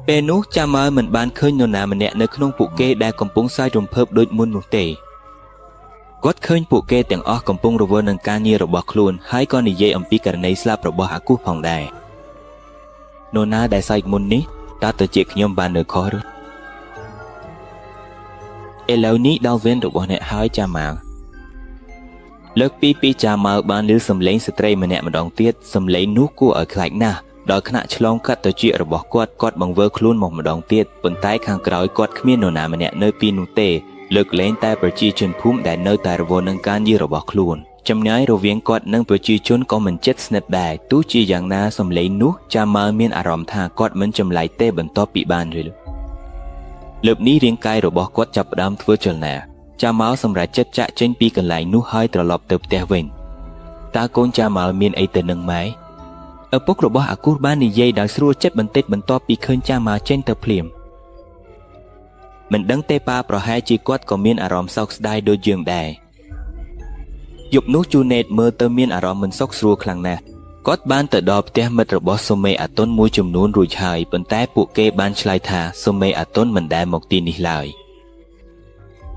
ពេលនោះចាម៉ៅមិនបានឃើញនរណាម្នាក់នៅក្នុងពួកគេដែលកំពុងសើចរំភើបដូចមុននោះទេគាត់ឃើញពួកគេទាំងអស់កំពុងរវល់នឹងការងាររបស់ខ្លួនហើយក៏និយាយអំពីករណីស្លាប់របស់អាគុះផងដែរនរណាដែលសើចមុននេះតើទៅជាខ្ញុំបាននៅខុសឬឥឡូវនេះដល់វេនរបស់អ្នកហើយចាម៉ៅលើកពីចាម៉ៅបានឮសំឡេងស្ត្រីម្នាក់ម្ដងទៀតសំឡេងនោះគួរឲ្យខ្លាចណាស់ដល់ថ្នាក់ឆ្លងកាត់ត្រចៀករបស់គាត់បង្វើខ្លួនមកម្ដងទៀតប៉ុន្តែខាងក្រោយគាត់គ្មាននរណាម្នាក់នៅពីនោះទេលើកលែងតែប្រជាជនភូមិដែលនៅតែរវល់នឹងការងាររបស់ខ្លួនចម្ងាយរវាងគាត់និងប្រជាជនក៏មិនជិតស្និទ្ធដែរទោះជាយ៉ាងណាសំឡេងនោះចាម៉ៅមានអារម្មណ៍ថាគាត់មិនចម្លែកទេបន្ទាប់ពីបានឬលើកនេះរាងកាយរបស់គាត់ចាប់ផ្ដើមធ្វើចលនាចាម៉ៅសម្រេចចិត្តចាក់ចេញពីកន្លែងនោះហើយត្រឡប់ទៅផ្ទះវិញតើកូនចាម៉ៅមានអីទៅនឹងម៉ែឪពុករបស់អាគុះបាននិយាយដោយស្រួលចិត្តបន្តិចបន្ទាប់ពីឃើញចាម៉ៅចេញទៅភ្លាមមិនដឹងទេប៉ាប្រហែលជាគាត់ក៏មានអារម្មណ៍សោកស្ដាយដូចយើងដែរយប់នោះជូណេតមើលទៅមានអារម្មណ៍មិនសុខស្រួលខ្លាំងណាស់គាត់បានទៅដល់ផ្ទះមិត្តរបស់សូមេអាតុនមួយចំនួនរួចហើយប៉ុន្តែពួកគេបានឆ្លើយថាសូមេអាតុនមិនដែលមកទីនេះឡើយ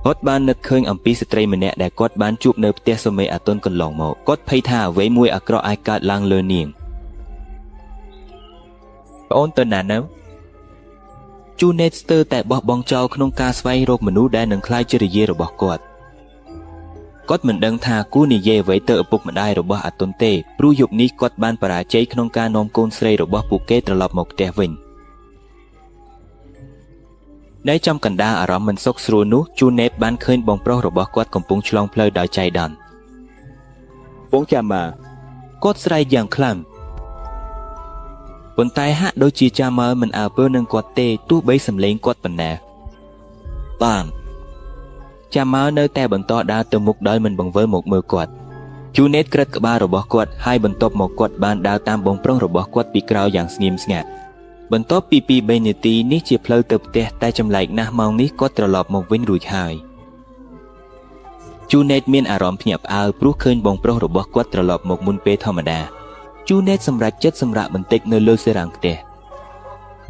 គាត់បាននឹកឃើញអំពីស្ត្រីម្នាក់ដែលគាត់បានជួបនៅផ្ទះសូមេអាតុនកន្លងមកគាត់ភ័យថាអ្វីមួយអាក្រក់អាចកើតឡើងលើនាងប្អូនទៅណានៅជូណេតស្ទើរតែបោះបង់ចោលក្នុងការស្វែងរកមនុស្សដែលនឹងក្លាយជារយារបស់គាត់មិនដឹងថាគួរនិយាយអ្វីទៅឪពុកម្ដាយរបស់អាតុនទេព្រោះយប់នេះគាត់បានបរាជ័យក្នុងការនាំកូនស្រីរបស់ពួកគេត្រឡប់មកផ្ទះវិញនៅចំកណ្ដាលអារម្មណ៍មិនសុខស្រួលនោះជូណេតបានឃើញបងប្រុសរបស់គាត់កំពុងឆ្លងផ្លូវដោយចៃដន្យបងចាម៉ាគាត់ស្រែកយ៉ាងខ្លាំងប៉ុន្តែហាក់ដូចជាចាម៉ៅមិនអើពើនឹងគាត់ទេទោះបីសំឡេងគាត់ប៉ុណ្ណាបានចាម៉ៅនៅតែបន្តដើរទៅមុខដោយមិនបង្វិលមកមើលគាត់ជូណេតក្រិតក្បាលរបស់គាត់ហើយបន្ទាប់មកគាត់បានដើរតាមបងប្រុសរបស់គាត់ពីក្រោយយ៉ាងស្ងៀមស្ងាត់បន្ទាប់ពី2-3នាទីនេះជាផ្លូវទៅផ្ទះតែចម្លែកណាស់ម៉ោងនេះគាត់ត្រឡប់មកវិញរួចហើយជូណេតមានអារម្មណ៍ភ្ញាក់ផ្អើលព្រោះឃើញបងប្រុសរបស់គាត់ត្រឡប់មកមុនពេលធម្មតាជូណេតសម្រេចចិត្តសម្រាកបន្តិចនៅលើសេរ៉ាំងផ្ទះ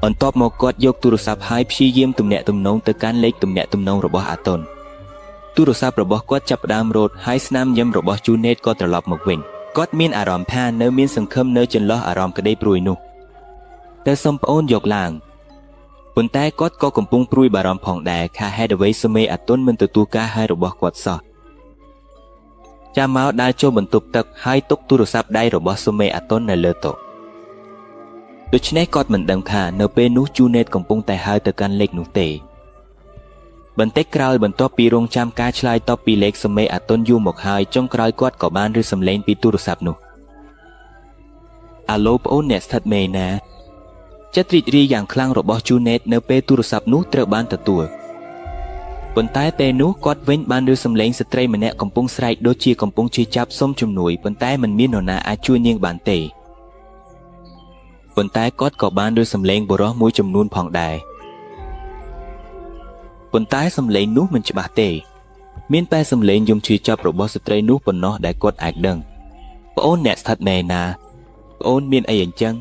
បន្ទាប់មកគាត់យកទូរស័ព្ទហើយព្យាយាមទំនាក់ទំនងទៅកាន់លេខទំនាក់ទំនងរបស់អាតុនទូរស័ព្ទរបស់គាត់ចាប់ផ្ដើមរោទហើយស្នាមញញឹមរបស់ជូណេតក៏ត្រឡប់មកវិញគាត់មានអារម្មណ៍ថានៅមានសង្ឃឹមនៅចន្លោះអារម្មណ៍ក្តីព្រួយនោះតែសូមប្អូនយកឡើងប៉ុន្តែគាត់ក៏កំពុងព្រួយបារម្ភផងដែរថាហេតុអ្វីសូមេអាតុនមិនទទួលការហៅរបស់គាត់សោះចាម៉ៅដើរចូលបន្ទប់ទឹកហើយទុកទូរស័ព្ទដៃរបស់សូមេអាតុននៅលើតុដូច្នេះគាត់មិនដឹងថានៅពេលនោះជូណេតកំពុងតែហៅទៅកាន់លេខនោះទេបន្តិចក្រោយបន្ទាប់ពីរងចាំការឆ្លើយតបពីលេខសូមេអាតុនយូរមកហើយចុងក្រោយគាត់ក៏បានឮសំឡេងពីទូរស័ព្ទនោះអាឡូប្អូនអ្នកស្ថិតមេណាចិត្តរីករាយយ៉ាងខ្លាំងរបស់ជូណេតនៅពេលទូរស័ព្ទនោះត្រូវបានទទួលប៉ុន្តែពេលនោះគាត់វិញបានឮសំឡេងស្ត្រីម្នាក់កំពុងស្រែកដូចជាកំពុងជិះចាប់សុំជំនួយប៉ុន្តែមិនមាននរណាអាចជួយនាងបានទេប៉ុន្តែគាត់ក៏បានឮសំឡេងបុរសមួយចំនួនផងដែរប៉ុន្តែសំឡេងនោះមិនច្បាស់ទេមានតែសំឡេងយំជឿចាប់របស់ស្ត្រីនោះប៉ុណ្ណោះដែលគាត់អាចដឹងប្អូនអ្នកស្ថិតមេណាប្អូនមានអីអញ្ចឹង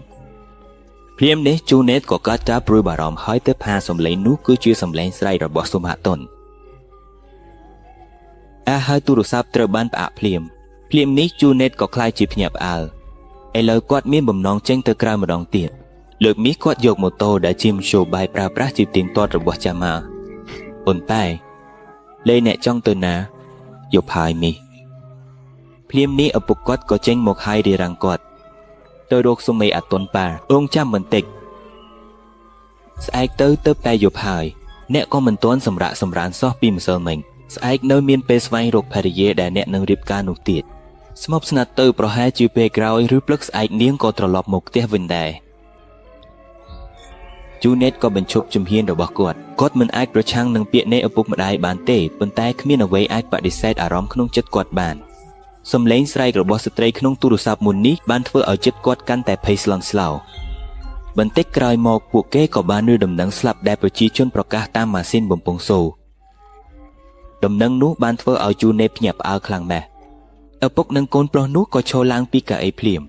ភ្លាមនេះជូណេតក៏កើតការព្រួយបារម្ភហើយទើបថាសំឡេងនោះគឺជាសំឡេងស្រីរបស់សូមហាតុន ហើយទូរស័ព្ទត្រូវបានផ្អាកភ្លាមនេះជូណេតក៏ខ្លាចជាភ្ញាក់ផ្អើលឥឡូវគាត់មានបំណងចេញទៅក្រៅម្ដងទៀតលើកនេះគាត់យកម៉ូតូដែលជាមធ្យោបាយប្រើប្រាស់ជាទៀងទាត់របស់ចាម៉ាប៉ុន្តែលេអ្នកចង់ទៅណាយប់ហើយមីភ្លាមនេះឪពុកគាត់ក៏ចេញមកហើយរារាំងគាត់ទៅរកសុមេអាតុនប៉ារងចាំបន្តិចស្អែកទៅតែយប់ហើយអ្នកក៏មិនទាន់សម្រាកសម្រានសោះពីម្សិលមិញស្អែកនៅមានពេលស្វែងរកភរិយាដែលអ្នកនឹងរៀបការនោះទៀតស្មប់ស្ងាត់ទៅប្រហែលជាពេលក្រោយឬព្រឹកស្អែកនាងក៏ត្រឡប់មកផ្ទះវិញដែរជូណេតក៏បញ្ឈប់ជំហានរបស់គាត់មិនអាចប្រឆាំងនឹងពាក្យនៃឪពុកម្ដាយបានទេប៉ុន្តែគ្មានអ្វីអាចបដិសេធអារម្មណ៍ក្នុងចិត្តគាត់បានសំឡេងស្រែករបស់ស្ត្រីក្នុងទូរស័ព្ទមុននេះបានធ្វើឲ្យចិត្តគាត់កាន់តែភ័យស្លន់ស្លោបន្តិចក្រោយមកពួកគេក៏បានឮដំណឹងស្លាប់ដែលប្រជាជនប្រកាសតាមម៉ាស៊ីនបំពង់សូរដំណឹងនោះបានធ្វើឲ្យជូណេតភ្ញាក់ផ្អើលខ្លាំងណាស់ឪពុកនិងកូនប្រុសនោះក៏ឈរឡើងពីកៅអីភ្លាម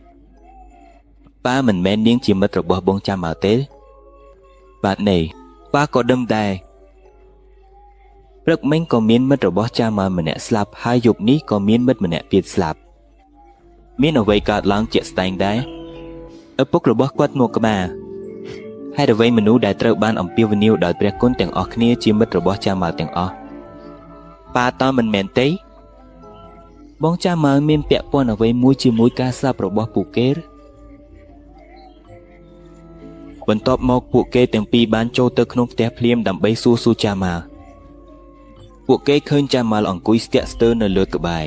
ប៉ាមិនមែននាងជាមិត្តរបស់បងចាំមកទេបាទនេះប៉ាក៏ដឹងដែរព្រឹកមិញក៏មានមិត្តរបស់ចាម៉ាម្នាក់ស្លាប់ហើយយប់នេះក៏មានមិត្តម្នាក់ទៀតស្លាប់មានអ្វីកើតឡើងជាក់ស្ដែងដែរឪពុករបស់គាត់មកក្បាលហេតុអ្វីមនុស្សដែលត្រូវបានអំពាវនាវដោយព្រះគុណទាំងអស់គ្នាជាមិត្តរបស់ចាម៉ាទាំងអស់ប៉ាតើមិនមែនទេបងចាម៉ាមានពាក់ព័ន្ធអ្វីមួយជាមួយការស្លាប់របស់ពួកគេបន្ទាប់មកពួកគេទាំងពីរបានចូលទៅក្នុងផ្ទះភ្លាមដើម្បីសួរចាម៉ាពួកគេឃើញចាម៉ាល់អង្គុយស្ទាក់ស្ទើរនៅលើក្បែរ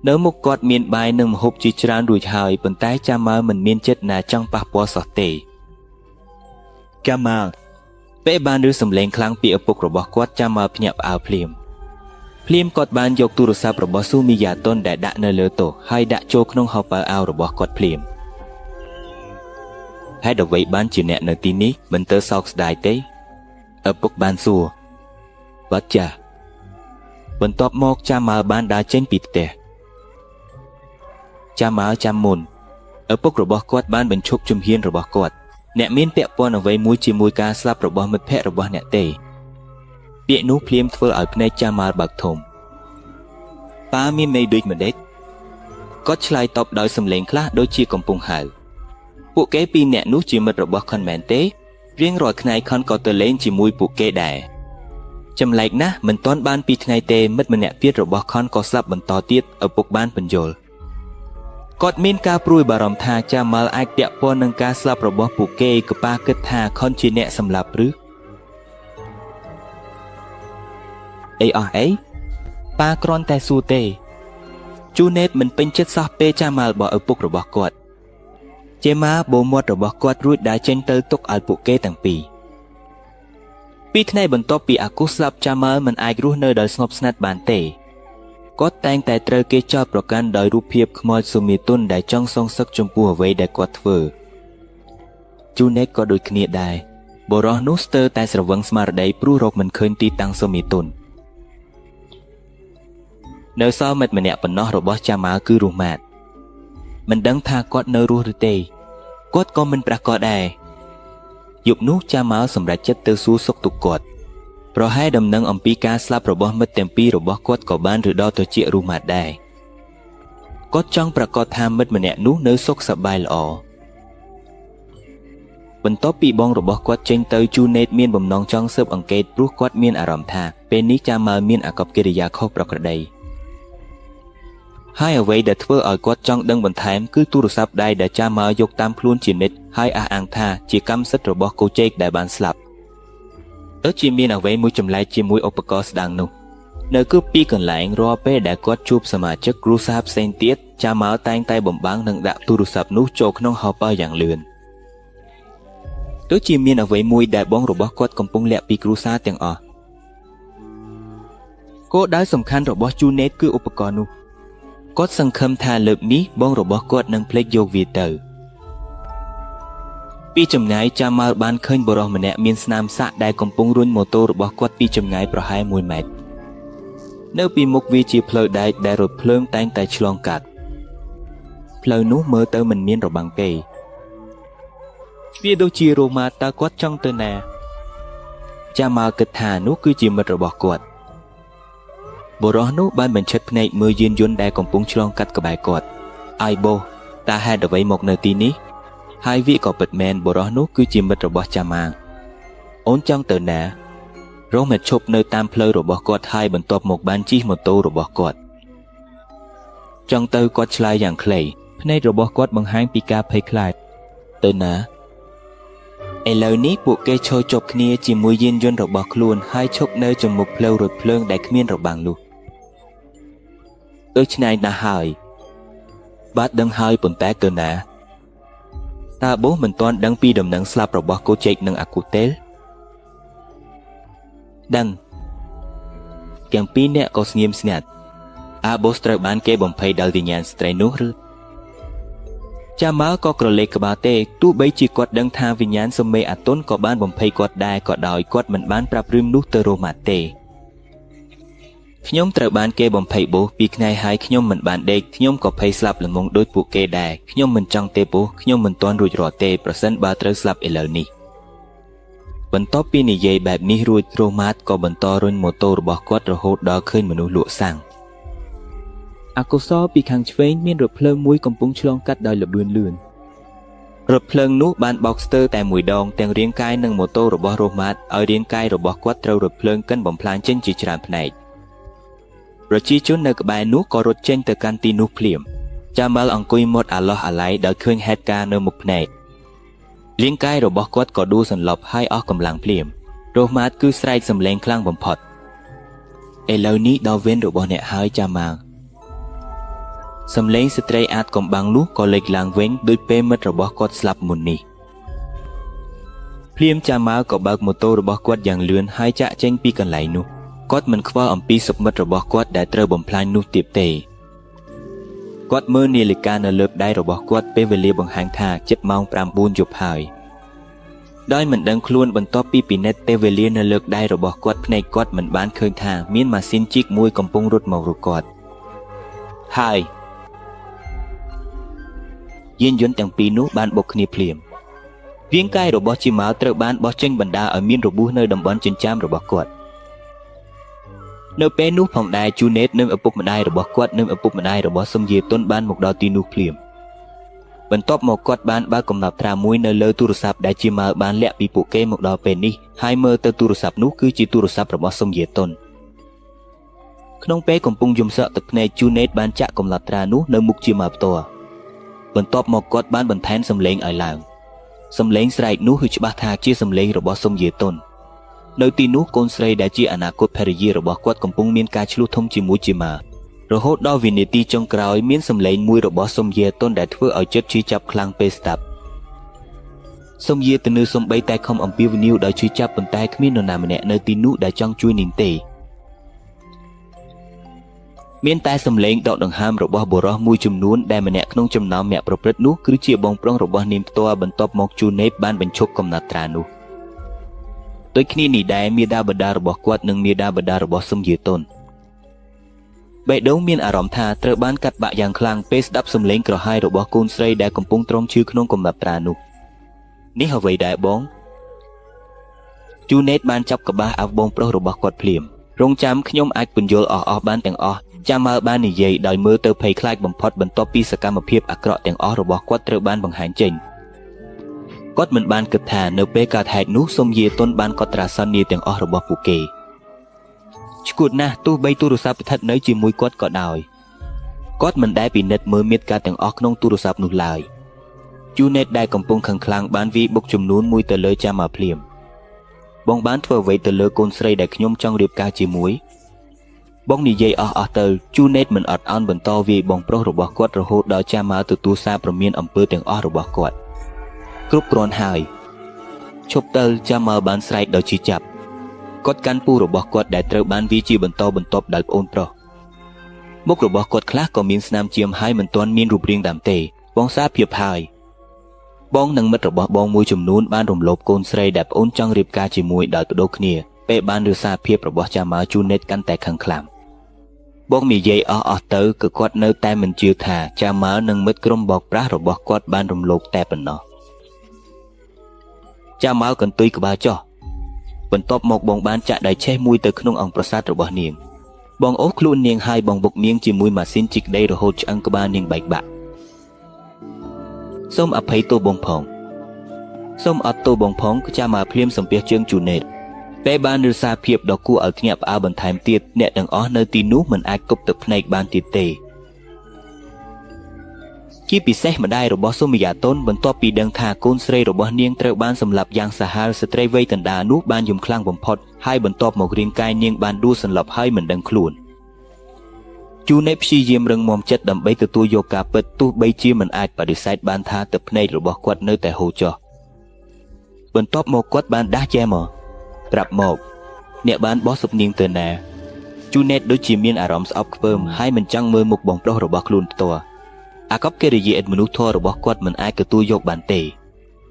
នៅមុខគាត់មានបាយនិងម្ហូបជាច្រើនរួចហើយប៉ុន្តែចាម៉ាល់មិនមានចិត្តណាចង់ប៉ះពាល់សោះទេចាម៉ាល់ពេលបានឮសំឡេងខ្លាំងពីឪពុករបស់គាត់ចាម៉ាល់ភ្ញាក់ផ្អើលភ្លាមគាត់បានយកទូរស័ព្ទរបស់ស៊ូមីយ៉ាតុនដែលដាក់នៅលើតុហើយដាក់ចូលក្នុងហោប៉ៅអាវរបស់គាត់ភ្លាមហេតុអ្វីបានជាអ្នកនៅទីនេះមិនទៅសោកស្ដាយទេឪពុកបានសួរបាទចាស់បន្ទាប់មកចាម៉ាល់បានដើរចេញពីផ្ទះចាម៉ាល់ចាំមុនឪពុករបស់គាត់បានបញ្ឈប់ជំហានរបស់គាត់អ្នកមានពាក់ព័ន្ធអ្វីមួយជាមួយការស្លាប់របស់មិត្តភក្តិរបស់អ្នកទេពាក្យនោះភ្លាមធ្វើឲ្យភ្នែកចាម៉ាល់បើកធំប៉ាមានន័យដូចម្ដេចគាត់ឆ្លើយតបដោយសំឡេងខ្លះដូចជាកំពុងហៅពួកគេពីរនាក់នោះជាមិត្តរបស់ខុនមែនទេរៀងរាល់ថ្ងៃខុនក៏ទៅលេងជាមួយពួកគេដែរចម្លែកណាស់មិនទាន់បានពីថ្ងៃទេមិត្តម្នាក់ទៀតរបស់ខុនក៏ស្លាប់បន្តទៀតឪពុកបានបញ្យល់គាត់មានការព្រួយបារម្ភថាចាម៉ាល់អាចពាក់ព័ន្ធនឹងការស្លាប់របស់ពួកគេក៏ប៉ាគិតថាខុនជាអ្នកសម្លាប់ឬអីប៉ាគ្រាន់តែសួរទេជូណេតមិនពេញចិត្តសោះពេលចាម៉ាល់បោះឪពុករបស់គាត់ចេម៉ាបូមាត់របស់គាត់រួចដើរចេញទៅទុកឲ្យពួកគេទាំងពីរថ្ងៃបន្ទាប់ពីអាគូស្លាប់ចាម៉ាល់មិនអាចរស់នៅដោយស្ងប់ស្ងាត់បានទេគាត់តែងតែត្រូវគេចោទប្រកាន់ដោយរូបភាពខ្មោចស៊ូមីតុនដែលចង់សងសឹកចំពោះអ្វីដែលគាត់ធ្វើជូណេតក៏ដូចគ្នាដែរបុរសនោះស្ទើរតែស្រវឹងស្មារតីព្រោះរកមិនឃើញទីតាំងស៊ូមីតុននៅសល់មិត្តម្នាក់ប៉ុណ្ណោះរបស់ចាម៉ាល់គឺរស់ម៉ាតមិនដឹងថាគាត់នៅរស់ឬទេគាត់ក៏មិនប្រកាសដែរយប់នោះចាម៉ាល់សម្រេចចិត្តទៅសួរសុខទុក្ខគាត់ប្រហែលដំណឹងអំពីការស្លាប់របស់មិត្តទាំងពីររបស់គាត់ក៏បានរំដោះត្រជារស់ម៉ាតដែរគាត់ចង់ប្រកាសថាមិត្តម្នាក់នោះនៅសុខសប្បាយល្អបន្ទាប់ពីបងរបស់គាត់ចេញទៅជូណេតមានបំណងចង់ស៊ើបអង្កេតព្រោះគាត់មានអារម្មណ៍ថាពេលនេះចាម៉ាល់មានអាកប្បកិរិយាខុសប្រក្រតីហើយអ្វីដែលធ្វើឲ្យគាត់ចង់ដឹងបន្ថែមគឺទូរស័ព្ទដៃដែលចាម៉ាល់យកតាមខ្លួនជានិច្ចហើយអះអាងថាជាកម្មសិទ្ធិរបស់កូជេកដែលបានស្លាប់ដូចជាមានអ្វីមួយចម្លែកជាមួយឧបករណ៍ស្ដាងនោះនៅគឺពីកន្លែងរាល់ពេលដែលគាត់ជួបសមាជិកគ្រួសារផ្សេងទៀតចាម៉ាល់តែងតែបំបាំងនិងដាក់ទូរស័ព្ទនោះចូលក្នុងហោប៉ៅយ៉ាងលឿនដូចជាមានអ្វីមួយដែលបងរបស់គាត់កំពុងលាក់ពីគ្រួសារទាំងអស់គោលដៅសំខាន់របស់ជូណេតគឺឧបករណ៍នោះគាត់សង្ឃឹមថាលើកនេះបងរបស់គាត់នឹងភ្លេចយកវាទៅពីចម្ងាយចាម៉ាល់បានឃើញបុរសម្នាក់មានស្នាមសាក់ដែលកំពុងរុញម៉ូតូរបស់គាត់ពីចម្ងាយប្រហែល1ម៉ែត្រនៅពីមុខវាជាផ្លូវដែកដែលរថភ្លើងតែងតែឆ្លងកាត់ផ្លូវនោះមើលទៅមិនមានរបាំងទេវាដូចជារ៉ូម៉ាតើគាត់ចង់ទៅណាចាម៉ាល់គិតថានោះគឺជាមិត្តរបស់គាត់ បុរសនោះបានបញ្ឆិតភ្នែកមើលយានយន្តដែលកំពុងឆ្លងកាត់ក្បែរគាត់អាយបូតើហេតុអ្វីមកនៅទីនេះហើយវាក៏ពិតមែនបុរសនោះគឺជាមិត្តរបស់ចាម៉ាអូនចង់ទៅណារ៉ូមែតឈប់នៅតាមផ្លូវរបស់គាត់ហើយបន្ទាប់មកបានជិះម៉ូតូរបស់គាត់ចង់ទៅគាត់ឆ្លើយយ៉ាងខ្លីភ្នែករបស់គាត់បង្ហាញពីការភ័យខ្លាចទៅណាឥឡូវនេះពួកគេឈរជប់គ្នាជាមួយយានយន្តរបស់ខ្លួនហើយឈប់នៅចំមុខផ្លូវរថភ្លើងដែលគ្មានរបាំងនោះទៅឆ្ងាយណាស់ហើយបាទដឹងហើយប៉ុន្តែទៅណាតើបូសមិនទាន់ដឹងពីដំណឹងស្លាប់របស់កូជែកនិងអាគូទេលដឹងទាំងពីរនាក់ក៏ស្ងៀមស្ងាត់អាបូសត្រូវបានគេបំភ័យដោយវិញ្ញាណស្ត្រីនោះឬចាម៉ាល់ក៏ក្រឡេកក្បាលទេទោះបីជាគាត់ដឹងថាវិញ្ញាណសុមេអាតុនក៏បានបំភ័យគាត់ដែរក៏ដោយគាត់មិនបានប្រាប់រឿងនោះទៅរ៉ូម៉ាត់ទេខ្ញុំត្រូវបានគេបំភ័យបូសពីថ្ងៃហើយខ្ញុំមិនបានដេកខ្ញុំក៏ភ័យស្លាប់ល្ងងដូចពួកគេដែរខ្ញុំមិនចង់ទេបូសខ្ញុំមិនទាន់រួចរាល់ទេប្រសិនបើត្រូវស្លាប់ឥឡូវនេះបន្ទាប់ពីនិយាយបែបនេះរួចរ៉ូម៉ាត់ក៏បន្តរុញម៉ូតូរបស់គាត់រហូតដល់ឃើញមនុស្សលក់សាំងអកុសលពីខាងឆ្វេងមានរថភ្លើងមួយកំពុងឆ្លងកាត់ដោយល្បឿនលឿនរថភ្លើងនោះបានបោកស្ទើរតែមួយដងទាំងរាងកាយនិងម៉ូតូរបស់រ៉ូម៉ាត់ឲ្យរាងកាយរបស់គាត់ត្រូវរថភ្លើងកិនបំផ្លាញចេញជាច្រើនផ្នែកប្រជាជននៅក្បែរនោះក៏រត់ចេញទៅកាន់ទីនោះភ្លាមចាម៉ាល់អង្គុយមាត់អាឡោះអាឡៃដោយឃើញហេតុការណ៍នៅមុខភ្នែករាងកាយរបស់គាត់ក៏ដួលសន្លប់ហើយអស់កម្លាំងភ្លាមរ៉ូម៉ាត់គឺស្រែកសម្លេងខ្លាំងបំផុតឥឡូវនេះដល់វេនរបស់អ្នកហើយចាម៉ាល់សំឡេងស្ត្រីអាចកំបាំងនោះក៏លេចឡើងវិញដោយពេលមិត្តរបស់គាត់ស្លាប់មុននេះភ្លាមចាម៉ាល់ក៏បើកម៉ូតូរបស់គាត់យ៉ាងលឿនហើយចាក់ចេញពីកន្លែងនោះគាត់មិនខ្វល់អំពីសុខមិត្តរបស់គាត់ដែលត្រូវបំផ្លាញនោះទៀតទេគាត់មើលនាឡិកានៅលើដៃរបស់គាត់ពេលវេលាបង្ហាញថាជិតម៉ោង 9 យប់ហើយដោយមិនដឹងខ្លួនបន្ទាប់ពីពិនិត្យពេលវេលានៅលើដៃរបស់គាត់ភ្នែកគាត់មិនបានឃើញថាមានម៉ាស៊ីនជីកមួយកំពុងរត់មករកគាត់ហើយយានយន្តទាំងពីរនោះបានបុកគ្នាភ្លាមរាងកាយរបស់ជីម៉ាល់ត្រូវបានបោះចេញបណ្ដាឲ្យមានរបួសនៅតំបន់ចិញ្ចើមរបស់គាត់នៅពេលនោះផងដែរជូណេតនិងឪពុកម្ដាយរបស់គាត់និងឪពុកម្ដាយរបស់សុំយាតុនបានមកដល់ទីនោះភ្លាមបន្ទាប់មកគាត់បានបើកកំណត់ត្រាមួយនៅលើទូរស័ព្ទដែលជីម៉ាល់បានលាក់ពីពួកគេមកដល់ពេលនេះហើយមើលទៅទូរស័ព្ទនោះគឺជាទូរស័ព្ទរបស់សុំយាតុនក្នុងពេលកំពុងយំសក់ទឹកភ្នែកជូណេតបានចាក់កំណត់ត្រានោះនៅមុខជីម៉ាល់ផ្ទាល់បន្ទាប់មកគាត់បានបន្ថែមសំឡេងឲ្យឡើងសំឡេងស្រែកនោះគឺច្បាស់ថាជាសំឡេងរបស់សុំយាតុននៅទីនោះកូនស្រីដែលជាអនាគតភរិយារបស់គាត់កំពុងមានការឆ្លោះធំជាមួយជីម៉ារហូតដល់វិនាទីចុងក្រោយមានសំឡេងមួយរបស់សុំយាតុនដែលធ្វើឲ្យចិត្តឈឺចាប់ខ្លាំងពេលស្ដាប់សុំយាទៅនៅសំបីតែខំអំពាវនាវដោយឈឺចាប់ប៉ុន្តែគ្មាននរណាម្នាក់នៅទីនោះដែលចង់ជួយនាងទេមានតែសំឡេងដកដង្ហើមរបស់បុរសមួយចំនួនដែលម្នាក់ក្នុងចំណោមអ្នកប្រព្រឹត្តនោះគឺជាបងប្រុសរបស់នាងផ្ទាល់បន្ទាប់មកជូណេតបានបញ្ឈប់កំណត់ត្រានោះដូចគ្នានេះដែរមាតាបិតារបស់គាត់និងមាតាបិតារបស់សុំយាតុនបេះដូងមានអារម្មណ៍ថាត្រូវបានកាត់បាក់យ៉ាងខ្លាំងពេលស្ដាប់សំឡេងក្រហាយរបស់កូនស្រីដែលកំពុងទ្រាំឈឺក្នុងកំណត់ត្រានោះនេះអ្វីដែរបងជូណេតបានចាប់ក្បាលអោបបងប្រុសរបស់គាត់ភ្លាមរងចាំខ្ញុំអាចពន្យល់អស់បានទាំងអស់ចាម៉ាល់បាននិយាយដោយមើលទៅភ័យខ្លាចបំផុតបន្ទាប់ពីសកម្មភាពអាក្រក់ទាំងអស់របស់គាត់ត្រូវបានបង្ហាញចេញគាត់មិនបានគិតថានៅពេលកើតហេតុនោះសុំយាតុនបានកត់ត្រាសន្យាទាំងអស់របស់ពួកគេឈួតណាស់ទោះបីទូរស័ព្ទស្ថិតនៅជាមួយគាត់ក៏ដោយគាត់មិនដែលពិនិត្យមើលមាតិកាទាំងអស់ក្នុងទូរស័ព្ទនោះឡើយជូណេតដែលកំពុងខឹងខ្លាំងបានវាយបុកចំនួនមួយទៅលើចាម៉ាល់ភ្លាមបងបានធ្វើអ្វីទៅលើកូនស្រីដែលខ្ញុំចង់រៀបការជាមួយបងនិយាយអស់ទៅជូណេតមិនអត់ឱនបន្តវាយបងប្រុសរបស់គាត់រហូតដល់ចាម៉ាល់ទទួលសារព្រមានអំពើទាំងអស់របស់គាត់គ្រប់គ្រាន់ហើយឈប់ទៅចាម៉ាល់បានស្រែកដោយឈឺចាប់គាត់កាន់ពូរបស់គាត់ដែលត្រូវបានវាជាបន្តបន្ទាប់ដោយប្អូនប្រុសមុខរបស់គាត់ខ្លះក៏មានស្នាមជាមហើយមិនទាន់មានរូបរាងដើមទេបងសារភាពហើយបងនិងមិត្តរបស់បងមួយចំនួនបានរំលោភកូនស្រីដែលប្អូនចង់រៀបការជាមួយដោយបដូរគ្នាពេលបានរសារភាពរបស់ចាម៉ាល់ជូណេតកាន់តែខឹងខ្លាំងបងនិយាយអស់ទៅគឺគាត់នៅតែមិនជឿថាចាម៉ាល់និងមិត្តក្រុមបោកប្រាស់របស់គាត់បានរំលោភតែប៉ុណ្ណោះចាម៉ាល់កន្ទុយក្បាលចុះបន្ទាប់មកបងបានចាក់ដៃឆេះមួយទៅក្នុងអង្គប្រាសាទរបស់នាង បងអូសខ្លួននាងហើយបងបុកនាងជាមួយម៉ាស៊ីនជីកដីរហូតឆ្អឹងក្បាលនាងបែកបាក់សូមអភ័យទោសបងផងសូមអត់ទោសបងផងក៏ចាំមកភ្លាមសំពះជើងជូណេតពេលបានរសារភាពដ៏គួរឲ្យភ្ញាក់ផ្អើលបន្ថែមទៀតអ្នកទាំងអស់នៅទីនោះមិនអាចគប់ទឹកភ្នែកបានទៀតទេជាពិសេសម្ដាយរបស់សូមយ៉ាតុនបន្ទាប់ពីដឹងថាកូនស្រីរបស់នាងត្រូវបានសម្លាប់យ៉ាងសាហាវស្ត្រីវ័យដណ្ដានោះបានយំខ្លាំងបំផុតហើយបន្ទាប់មករាងកាយនាងបានដួលសន្លប់ហើយមិនដឹងខ្លួនជូណេតព្យាយាមរឹងមាំចិត្តដើម្បីទទួលយកការពិតទោះបីជាមិនអាចបដិសេធបានថាទឹកភ្នែករបស់គាត់នៅតែហូរចុះបន្ទាប់មកគាត់បានដាស់ចែមកប្រាប់មកអ្នកបានបោះសុបនាងទៅណាជូណេតដូចជាមានអារម្មណ៍ស្អប់ខ្ពើមហើយមិនចង់មើលមុខបងប្រុសរបស់ខ្លួនផ្ទាល់អាកប្បកិរិយាឥតមនុស្សធម៌របស់គាត់មិនអាចទទួលយកបានទេ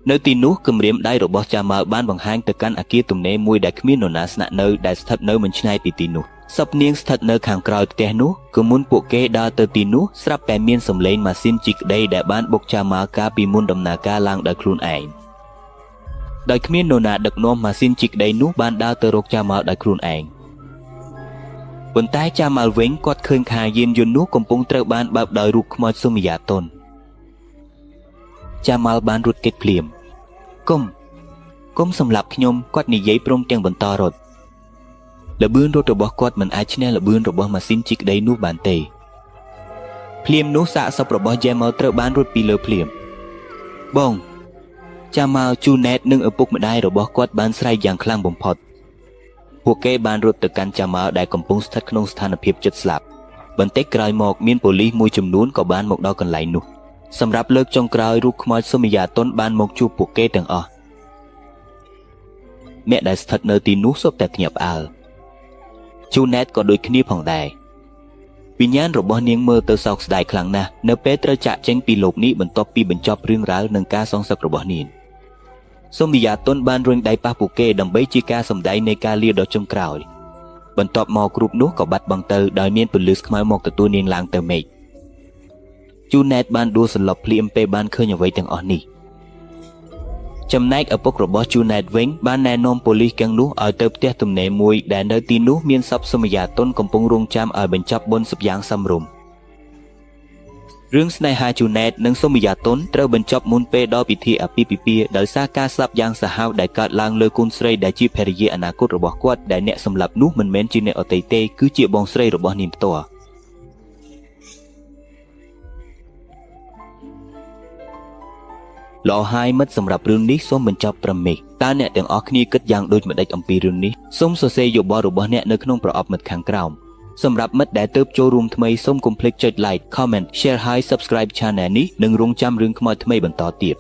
នៅទីនោះគម្រាមដៃរបស់ចាម៉ៅបានបង្ហាញទៅកាន់អគារទំនេរមួយដែលគ្មាននរណាស្នាក់នៅដែលស្ថិតនៅមិនឆ្ងាយពីទីនោះសពនាងស្ថិតនៅខាងក្រោយផ្ទះនោះគឺមុនពួកគេដើរទៅទីនោះស្រាប់តែមានសំឡេងម៉ាស៊ីនជីកដីដែលបានបុកចាម៉ៅកាលពីមុនដំណើរការឡើងដោយខ្លួនឯងដោយគ្មាននរណាដឹកនាំម៉ាស៊ីនជីកដីនោះបានដើរទៅរកចាម៉ៅដោយខ្លួនឯងប៉ុន្តែចាម៉ៅវិញគាត់ឃើញថាយានយន្តនោះកំពុងត្រូវបានបើកដោយរូបខ្មោចសូមយ៉ាតុនចាម៉ៅបានរត់គេចភ្លាមគុំសម្លាប់ខ្ញុំគាត់និយាយព្រមទាំងបន្តរត់ល្បឿនរត់របស់គាត់មិនអាចឈ្នះល្បឿនរបស់ម៉ាស៊ីនជីកដីនោះបានទេភ្លាមនោះសាកសពរបស់យេម៉ៅត្រូវបានរត់ពីលើភ្លាមបងចាម៉ៅជូណេតនិងឪពុកម្ដាយរបស់គាត់បានស្រែកយ៉ាងខ្លាំងបំផុតពួកគេបានរត់ទៅកាន់ចាម៉ៅដែលកំពុងស្ថិតក្នុងស្ថានភាពជិតស្លាប់បន្តិចក្រោយមកមានប៉ូលីសមួយចំនួនក៏បានមកដល់កន្លែងនោះសម្រាប់លើកចុងក្រោយរូបខ្មោចសូមយ៉ាតុនបានមកជួបពួកគេទាំងអស់អ្នកដែលស្ថិតនៅទីនោះសុទ្ធតែភ្ញាក់ផ្អើលជូណេតក៏ដូចគ្នាផងដែរវិញ្ញាណរបស់នាងមើលទៅសោកស្ដាយខ្លាំងណាស់នៅពេលត្រូវចាក់ចេញពីលោកនេះបន្ទាប់ពីបញ្ចប់រឿងរ៉ាវនិងការសងសឹករបស់នាងសូមយ៉ាតុនបានរុញដៃប៉ះពួកគេដើម្បីជាការសម្ដែងនៃការលាដ៏ចុងក្រោយបន្ទាប់មកគ្រូបនោះក៏បាត់បង់ទៅដោយមានពលិសខ្មៅមកទទួលនាងឡើងទៅមេឃជូណេតបានដួលសន្លប់ភ្លាមពេលបានឃើញអ្វីទាំងអស់នេះចំណែកឪពុករបស់ជូណេតវិញបានណែនាំប៉ូលីសទាំងនោះឲ្យទៅផ្ទះទំនេរមួយដែលនៅទីនោះមានសពសូមយ៉ាតុនកំពុងរងចាំឲ្យបញ្ចប់បុណ្យសពយ៉ាងសមរម្យរឿងស្នេហាជូណេតនិងសូមយ៉ាតុនត្រូវបញ្ចប់មុនពេលដល់ពិធីអាពាហ៍ពិពាហ៍ដោយសារការស្លាប់យ៉ាងសាហាវដែលកើតឡើងលើកូនស្រីដែលជាភរិយាអនាគតរបស់គាត់ដែលអ្នកសម្លាប់នោះមិនមែនជាអ្នកអតីតទេគឺជាបងស្រីរបស់នាងផ្ទាល់ល្អហើយមិត្តសម្រាប់រឿងនេះសូមបញ្ចប់ត្រឹមនេះតើអ្នកទាំងអស់គ្នាគិតយ៉ាងដូចម្តេចអំពីរឿងនេះសូមសរសេរយោបល់របស់អ្នកនៅក្នុងប្រអប់មិត្តខាងក្រោមសម្រាប់មិត្តដែលទើបចូលរួមថ្មីសូមកុំភ្លេចចុច like comment share ហើយ subscribe channel នេះនិងរងចាំរឿងខ្មោចថ្មីបន្តទៀត